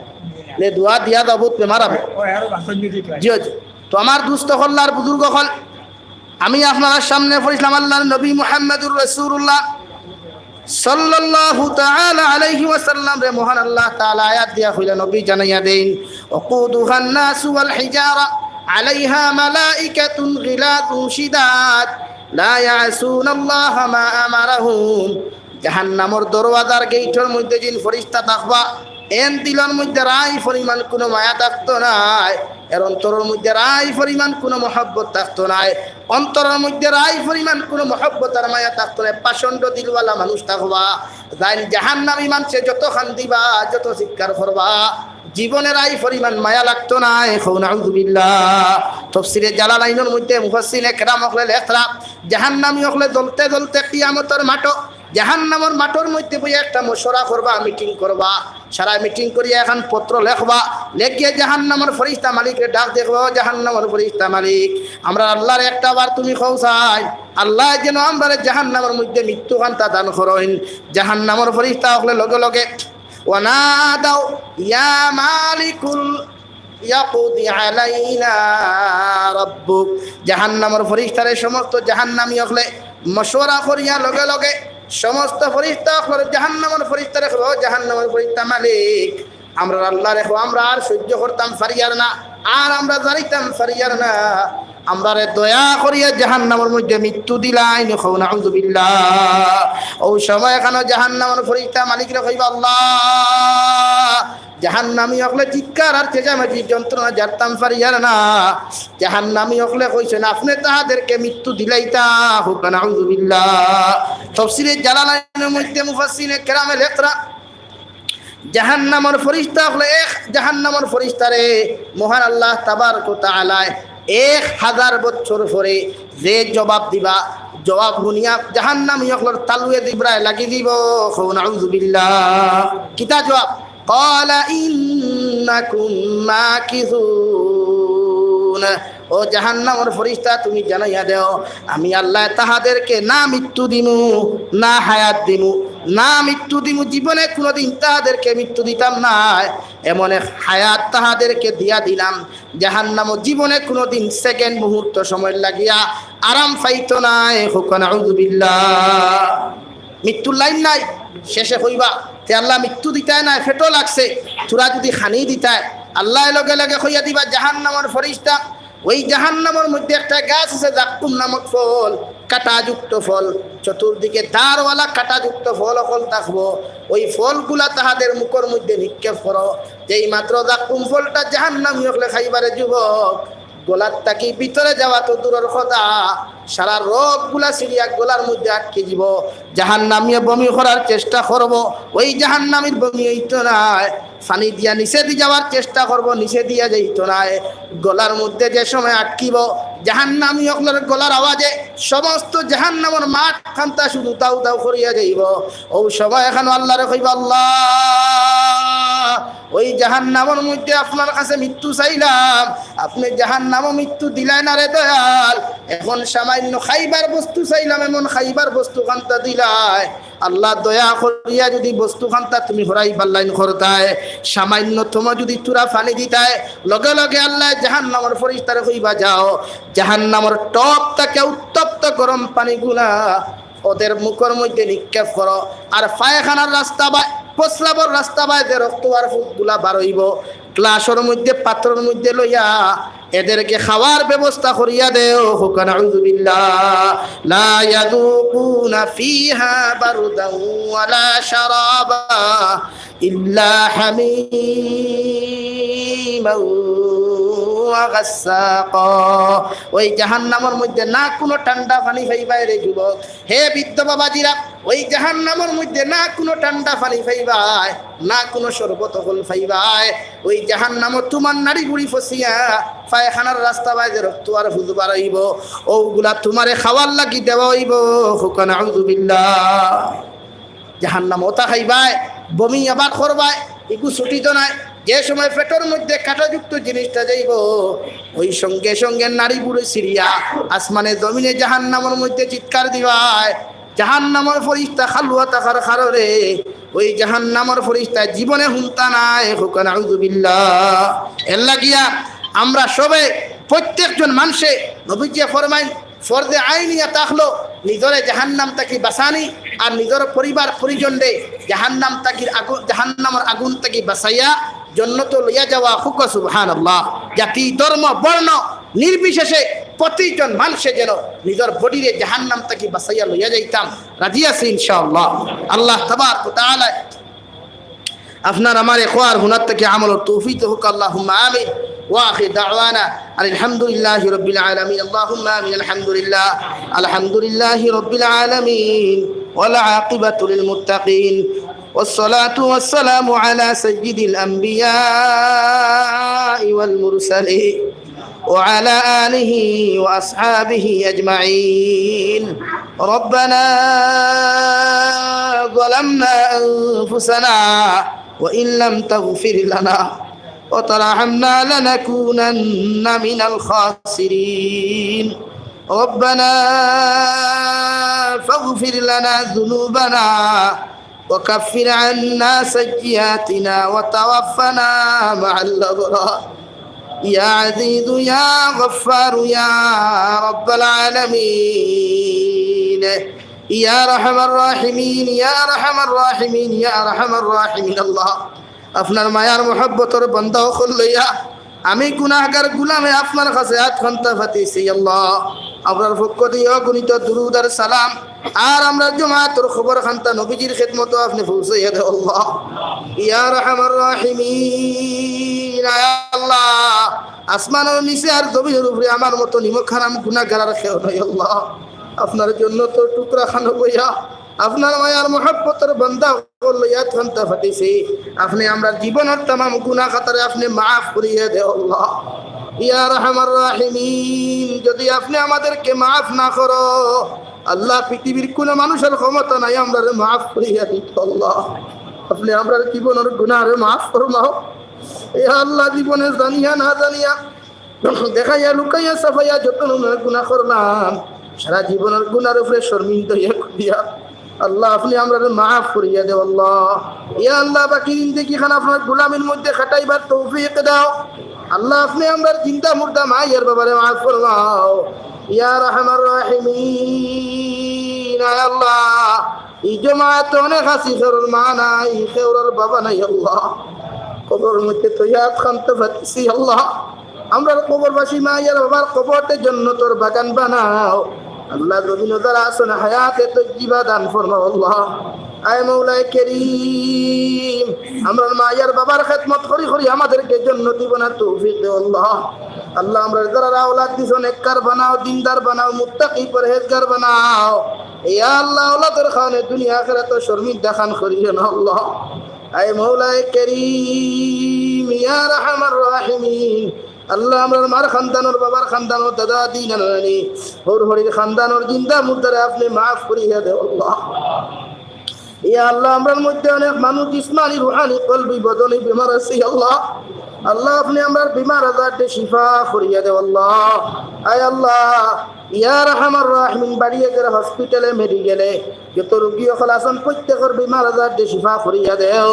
লে দোয়া দিয়া দাও, বহুত বেমার হবে। জি জি। তো আমার দুস্থ হল্লার বুজুর্গ হল আমি আপনার সামনে পড়িলাম আল্লাহর নবী মুহাম্মদুর রাসূলুল্লাহ সাল্লাল্লাহু তাআলা আলাইহি ওয়াসাল্লাম রে মহান আল্লাহ তাআলা আয়াত দিয়া কইলা নবী জানাইয়া দেন ওয়াকুদুহান নাস ওয়াল হিজারা আলাইহা মালাইকাতুন গিলাযুন শিদাদ লা ইয়াসুনাল্লাহা মা আমারাহুম। জাহান্নামের দরওয়াজার গেটের মধ্যে জিন ফেরেশতা থাকবা, এন দিলের মধ্যে রাই পরিমাণ কোনো মায়া থাকতো না, এর অন্তরের মধ্যে রাই পরিমাণ কোনো মহব্বত থাকতো না, অন্তরের মধ্যে রাই পরিমাণ কোনো মহব্বত আর মায়া থাকতো না। পাষণ্ড দিলওয়ালা মানুষ থাকবা, যাই জাহান্নামী মানুষে যত খান দিবা, যত চিৎকার করবা, জীবনের আই পরিমাণ মায়া লাগতো না। নাউযুবিল্লাহ। তাফসীরে জালালাইনের মধ্যে মুফাসসিরে কেরাম হলে লেখরা জাহান্নামী হলে জ্বলতে জ্বলতে কিয়ামতের মাঠ, জাহান্নামের মাঠের মধ্যে বইয়া একটা মশওয়ারা করবা, মিটিং করবা, সারা মিটিং করিয়া এখন পত্র লেখবা, লেখিয়ে জাহান্নামের ফেরেশতা মালিককে ডাক দেখবা, জাহান্নামের ফেরেশতা মালিক, আমরা আল্লাহর একটা বার তুমি খৌসাই, আল্লাহ যেন আমরা জাহান্নামের মধ্যে মৃত্যু কান্তা দান করেন। জাহান্নামের ফেরেশতা হলে লগে লগে ওয়ানাদাও ইয়া মালিকুল ইয়াকুদি আলাইনা রাব্বুক, জাহান্নামের ফেরেশতারে সমস্ত জাহান্নামী হলে মশওয়ারা করিয়া লগে লগে সমস্ত ফেরেশতা হলে জাহান্নামের ফেরেশতা রেখো, জাহান্নামের ফেরেশতা মালিক, আমরা আল্লাহ রেখো, আমরা আর সহ্য করতাম ফারিয়ার না, আর আমরা জানিতাম ফারিয়ার না, আমরা দয়া করিয়া জাহান্নামের মধ্যে মৃত্যু দিলাই। নাউযুবিল্লাহ। ও সময় এখানে জাহান্নামের ফেরেশতা মালিক রে কইবা, আল্লাহ, জাহান্নামী হলে চিৎকার আর চেঁচামেচি যন্ত্রণা জারতাম ফারিয়ার না, জাহান্নামী হলে কইছেন আপনি তাহাদেরকে মৃত্যু দিলাইতা। নাউযুবিল্লাহ। তাফসীরে জালালাইনের মধ্যে মুফাসসিরে কেরামে লেখরা জাহান্নামের ফেরেশতা হলে এক জাহান্নামের ফেরেশতারে মহান আল্লাহ তাবারক ওয়া তাআলা 1000 বছর পরে যে জবাব দিবা, জবাব শুনিয়া জাহান্নামী হলে তালুয়ে দিবরায় লাগি দিব। নাউযুবিল্লাহ। কিতা জবাব? ক্বালা ইন্নাকুম মাকিসুন, ও জাহান্নামের ফেরেশতা তুমি জানাইয়া দেও আমি আল্লাহ তাহাদেরকে না মৃত্যু দিমু, না হায়াত দিমু, না মৃত্যু দিমু, জীবনে কোনোদিন তাহাদেরকে মৃত্যু দিতাম না, এমন এক হায়াত তাহাদেরকে দিয়া দিলাম, জাহান্নাম জীবনে কোনোদিন সেকেন্ড মুহূর্ত সময় লাগিয়া আরাম পাইতো না। নাউযুবিল্লাহ। মৃত্যুর লাইন নাই, শেষে কইবা তে আল্লাহ মৃত্যু দিতায় না, ফেটো লাগছে, চূড়া যদি খানি দিতায়, আল্লাহ লগে লগে কইয়া দিবা জাহান্নামের ফেরেশতা ওই জাহান্নামের মধ্যে একটা গাছ আছে জাক্কুম নামক ফল, কাঁটাযুক্ত ফল, চতুর্দিকে দাঁড়ওয়ালা কাঁটাযুক্ত ফল অকল থাকবো, ওই ফলগুলা তাহাদের মুখের মধ্যে নিক্ষেপ করো, যেই মাত্র জাক্কুম ফলটা জাহান্নামী হলে খাইবারে যুবক, গোলার তাকি ভিতরে যাওয়া তো দূরের কথা, সারা রোগগুলা সিরিয়া গোলার মধ্যে আটকে যাব, জাহান্নামীয় বমি করার চেষ্টা করব, ওই জাহান্নামীর বমি হইতো না, পানি দিয়া নিচে দিয়ে যাওয়ার চেষ্টা করব, নিচে দিয়া যাইতো না, গলার মধ্যে যে সময় আটকিব জাহান্নামী হকলের গলার আওয়াজে সমস্ত জাহান্নামের মাঠ খান্তা শুধু দাউ দাউ করিয়া যাইব। ও সময় এখন আল্লাহরে কইব, আল্লাহ ওই জাহান্নামের মধ্যে আপনার কাছে মৃত্যু চাইলাম, আপনি জাহান্নামে মৃত্যু দিলাই না রে দয়াল, এখন সামান্য খাইবার বস্তু চাইলাম, এমন খাইবার বস্তু খান্তা দিলাই, আল্লাহ দয়া করিয়া যদি বস্তু খান্তা তুমি হরাই পাল্লাইন করতায়, সামান্য তোমার যদি তুরা পানি দিতায়, লগে লগে আল্লাহ জাহান্নামের ফেরেশতারে কইবা যাও জাহান্নামের টপ থেকে উত্তপ্ত গরম পানিগুলা ওদের মুখের মধ্যে নিক্ষেপ করো, আর পায়খানার রাস্তা বা প্রস্রাবের রাস্তা বা যে রক্ত আর ফুটগুলা বারইব গ্লাসের মধ্যে পাত্রের মধ্যে লইয়া এদেরকে খাওয়ার ব্যবস্থা করিয়া দেও। নাউযুবিল্লাহ। লা ইয়াযুকুনা ফিহা বারদান ওয়ালা শারাবা ইল্লা হামীমান ওয়া গাসসাকা, ওই জাহান্নামের মধ্যে না কোনো ঠান্ডা পানি পাইবা রে যুবক, হে বৃদ্ধ বাবাজিরা, ওই জাহান্নামের মধ্যে না কোনো ঠান্ডা পানি পাইবা, না কোনো শরবত হল পাইবাই, ওই জাহান্নামে তোমার নাড়ি বুড়ি ফসিয়া পায়খানার রাস্তা বাইরে রক্ত আর ফুদ বাড়াইব, ওগুলা তোমারে খাওয়ার লাগি দেওয়া হইব। নাউযুবিল্লাহ। জাহান্নাম ওটা খাইবাই, বমি আবার করবাই, একটু ছুটি তো নাই, যে সময় পেটের মধ্যে কাঁটাযুক্ত জিনিসটা যাইব ওই সঙ্গে সঙ্গে নারী বুড়ি সিরিয়া আসমানে জমিনে জাহান্নামের মধ্যে চিৎকার দিবাই, জাহান্নামের ফেরেশতা খালুয়া থাকার কারণে ওই জাহান্নামের ফেরেশতা জীবনে হুনতা নাই। নাউযুবিল্লাহ। এর লাগিয়া আমরা সবে প্রত্যেকজন মানুষে নবীজি ফরমাইন ফরজে আইনিয়া তাকলো নিজরে জাহান্নাম তাকি বাঁচানি আর নিজের পরিবার পরিজনরে জাহান্নাম তাকির আগুন জাহান্নামের আগুন তাকি বাঁচাইয়া জন্নত লইয়া যাওয়া। হুক সুবহানাল্লাহ। জাতি ধর্ম বর্ণ নির্বিশেষে প্রতিজন মানুষে যেন নিজের বডিরে জাহান্নাম তাকি বাঁচাইয়া লইয়া যাইতাম, রাজি আছি ইনশাআল্লাহ। আল্লাহ তাবারক ওয়া তাআলা আপনার আমার খোয়ার হুনার থেকে আমল তৌফিক হোক, আল্লাহুম্মা আমিন। وآخر دعوانا أن الحمد لله رب العالمين. اللهم آمين. الحمد لله رب العالمين والعاقبة للمتقين والصلاة والسلام على سيد الأنبياء والمرسلين وعلى آله وأصحابه أجمعين. ربنا ظلمنا أنفسنا وإن لم تغفر لنا وترحمنا لنكونن من الخاسرين. ربنا فاغفر لنا ذنوبنا وكفر عنا سيئاتنا وتوفنا مع الأبرار. يا عزيز يا غفار يا رب العالمين يا أرحم الراحمين يا أرحم الراحمين يا أرحم الراحمين. الله আপনার মায়ার মহব্বতের বান্দা হল লইয়া আমি গুনাহগার গোলামে আপনার কাছে হাত খান্তা ফাতিছি। আল্লাহ আপনার পক্ষ দিয়ে অগণিত দুরূদ আর সালাম আর আমরা জমাতের খবর খান্তা নবীজির খিদমত আপনি পৌঁছাইয়া দেন। আল্লাহ ইয়া আরহামার রাহিমিন। ইয়া আল্লাহ আসমানের নিচে আর জমিনের উপরে আমার মতো নিমক হারাম গুনাহগার আর কেউ নাই। আল্লাহ আপনার জন্য তো টুকরা খানো বইয়া আপনার মায়ার মহব্বতের বান্দা লইয়া খান্তা ফাটিছি। আপনি আমরা জীবনের तमाम গুনাহ খাতারে আপনি maaf করিয়ে দেন। আল্লাহ ইয়া আরহামার রাহিমিন। যদি আপনি আমাদেরকে maaf না করো আল্লাহ পৃথিবীর কোন মানুষের ক্ষমতা নাই আমরা maaf করিয়ে দিতে। আল্লাহ আপনি আমরা জীবনের গুনাহরে maaf ফরমাও। ইয়া আল্লাহ জীবনে জানিয়া না জানিয়া দেখাইয়া লুকাইয়া সাফাইয়া যত গুনাহ করলাম সারা জীবনের গুনাহের উপরে শর্মিন্দা হইয়া আল্লাহ আপনি আমরা maaf করিয়া দেও। আল্লাহ ইয়া আল্লাহ বাকি জিন্দেগি খান আপনার গোলামের মধ্যে খাটাইবার তৌফিক দাও। আল্লাহ আপনি আমরা জিন্দা মুর্দা মায়ের ব্যাপারে maaf ফরমাও। ইয়া আরহামার রাহিমিন। ইয়া আল্লাহ এই জামাত অনেক হাসি সরল মা নাই খেওরার বাবা নাই। আল্লাহ কবরের মধ্যে তো ইয়াত খান্তা ফাতিছি। আল্লাহ আমরা কবরবাসী মায়ের বাবার কবরতে জান্নাতের বাগান বানাও। আল্লাহ জমিন যারা আছেন হায়াতে তজ্জিবা দান ফরমাও। আল্লাহ আয় মৌলাই করিম আমরা মায়ের বাবার খেদমত করি করি আমাদেরকে জান্নাতি বানার তৌফিক দাও। আল্লাহ আল্লাহ আমরা যারা আওলাদ দিছো নেককার বানাও দিনদার বানাও মুত্তাকি পরহেজগার বানাও। ইয়া আল্লাহ আওলাদের খানে দুনিয়া আখিরাতে শর্মিন্দা খান করিও না। আল্লাহ আয় মৌলাই করিম ইয়া আরহামার রাহিমিন। আল্লাহ আমরার মার খানদানোর বাবার খানদানোর দাদা দি নানানি হর হরির খানদানোর জিন্দা মুর্দারে আপনি maaf করিয়া দেও। আল্লাহ ইয়া আল্লাহ আমরার মধ্যে অনেক মানুষ জিসমানি রুহানি কলবি বদনি বিমার আছে। আল্লাহ আল্লাহ আপনি আমরার বিমার আজারতে শিফা করিয়া দেও। আল্লাহ আয় আল্লাহ ইয়া আরহামার রাহিমিন। বাড়িয়ে গেলে হসপিটালে মেডিকেলে যত রোগী সকল আছেন প্রত্যেকের বিমার আজারতে শিফা করিয়া দেও।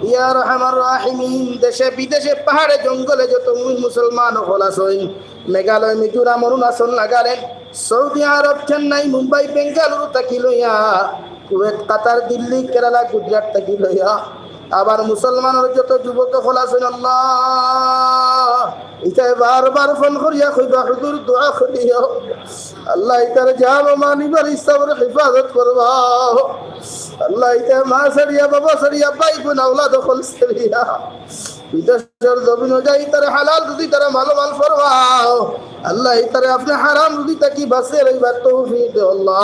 ইয়া আরহামার রাহিমিন। দেশে বিদেশে পাহাড়ে জঙ্গলে যত মুসলমান সকল আছেন মেঘালয় মিজোরাম অরুণাচল নাগাল্যান্ড সৌদি আরব চেন্নাই মুম্বাই বেঙ্গালুরু থাকি লইয়া কুয়েত কাতার দিল্লি কেরালা গুজরাট থাকি লইয়া আবার মুসলমানের যত যুবক সকল আছেন আল্লাহ ইতাই বারবার ফোন করিয়া কইবা হুজুর দোয়া করিও। আল্লাহ ইতার জান ও মানিবার ইসলামের হেফাজত করবা। আল্লাহ ইতাই মা সারিয়া বাবা সারিয়া ভাই বোন আওলাদ সকল সারিয়া বিদেশের জমিন যাই তার হালাল রুজি তারা মালামাল ফরমাও। আল্লাহ ইতারে আপনি হারাম রুজি তাকি বাঁচে রইবার তৌফিক দাও। আল্লাহ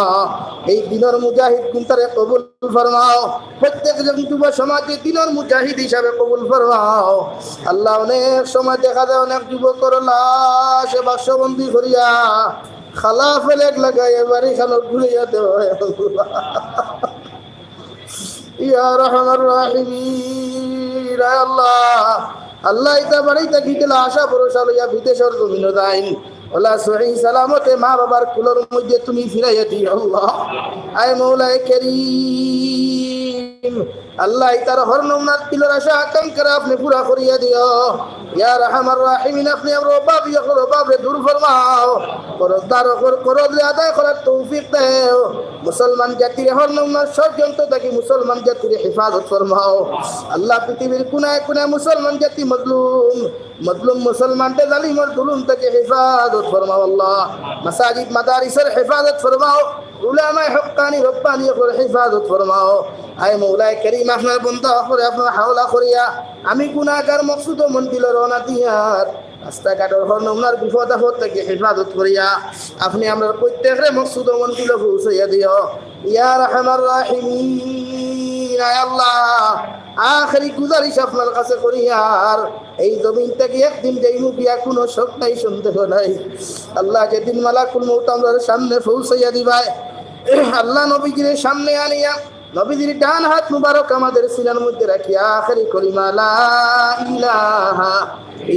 এই দিনের মুজাহিদ গুণ তারে কবুল ফরমাও। প্রত্যেক যুব সমাজে দিনের মুজাহিদ হিসাবে কবুল ফরমাও। আল্লাহ অনেক সময় দেখা যায় অনেক যুবকর লাশ বাক্সবন্দি করিয়া খালা ফেলেক লাগাই বাড়ি খানো ঘুরিয়া দেওয়া। ইয়া আরহামার রাহিমিন। আল্লাহ আল্লাহ ইতা বাড়িতে গিয়েছিল আশা ভরসা লইয়া বিদেশের জমিন যাইন ওলা সহি সালামতে মা বাবার কুলোর মধ্যে তুমি ফিরাইয়া দিও। আল্লাহ আয় মৌলাই করিম। আল্লাহ ইতার হর নমনার তিলর আশা আকাঙ্ক্ষা আপনি পুরা করিয়া দিও। ইয়া আরহামার রাহিমিন। আপনি আমার অভাবে দূর ফরমাও। করজদার করজ আদায় করার তৌফিক দাও। মুসলমান জাতির হর নমনার ষড়যন্ত্র থেকে মুসলমান জাতির হেফাজত ফরমাও। আল্লাহ পৃথিবীর কোনায় কোনায় মুসলমান জাতি মজলুম মুসলমানকে জালিমের জুলুম থেকে হেফাজত ফরমাও। আল্লাহ মাসাজিদ মাদারিসের হেফাজত ফরমাও। উলামায়ে হক্কানি রব্বানি এর হেফাজত ফরমাও। আয় মৌলায়ে করিম আপনার বান্দা করে আপনার হাওলা করিয়া আমি গুনাহগার মকসুদ ও মন্দির রওনা দিয়ার রাস্তাঘাটের হরনমনার বিপদ আপদ থেকে হেফাজত করিয়া আপনি আমরা প্রত্যেকের মকসুদ ও মনগুলো পৌঁছাইয়া দিও ইয়া রাহমার রাহিমিন। আয় আল্লাহ, আখেরি গুজারিশ আপনার কাছে করি, আর এই জমিন থেকে একদিন যেই মুখিয়া কোনো শোক নাই, সন্দেহ নাই আল্লাহ, যেদিন মালাকুল মউত আমাদের সামনে পৌঁছাইয়া দিবাই, আল্লাহ নবীজির সামনে আনিয়া নবীজির ডান হাত মুবারক আমাদের সিনার মধ্যে রাখিয়া আখেরি কলিমা লা ইলাহা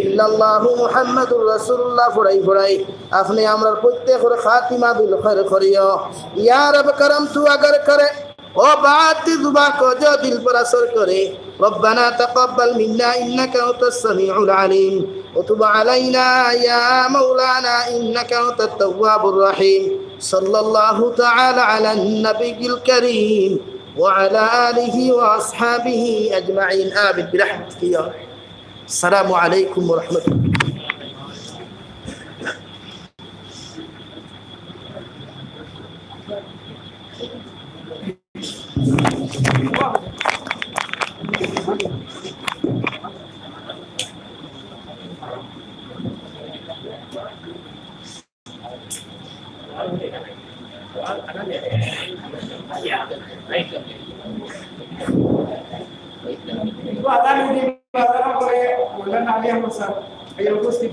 ইল্লাল্লাহু মুহাম্মাদুর রাসূলুল্লাহ ফড়াই ফড়াই আপনি আমরা প্রত্যেকের খাতিমা বিল খৈর করিও ইয়া রব। করম তু अगर करे ओ बात जुबा को जो दिल पर असर करे, रब्बना तकब्बल मिन्ना इन्नका अंतस समीउल अलीम व तुब अलैना या मौलाना इन्नका अंतत तव्वाबुर रहीम। सल्लल्लाहु तआला अला नबियिल करीम व अला आलिहि व अस्हाबिहि अजमाइन आमीन बिरहमतिक या। अस्सलामु अलैकुम व रहमतुल्लाह। উপস্থিত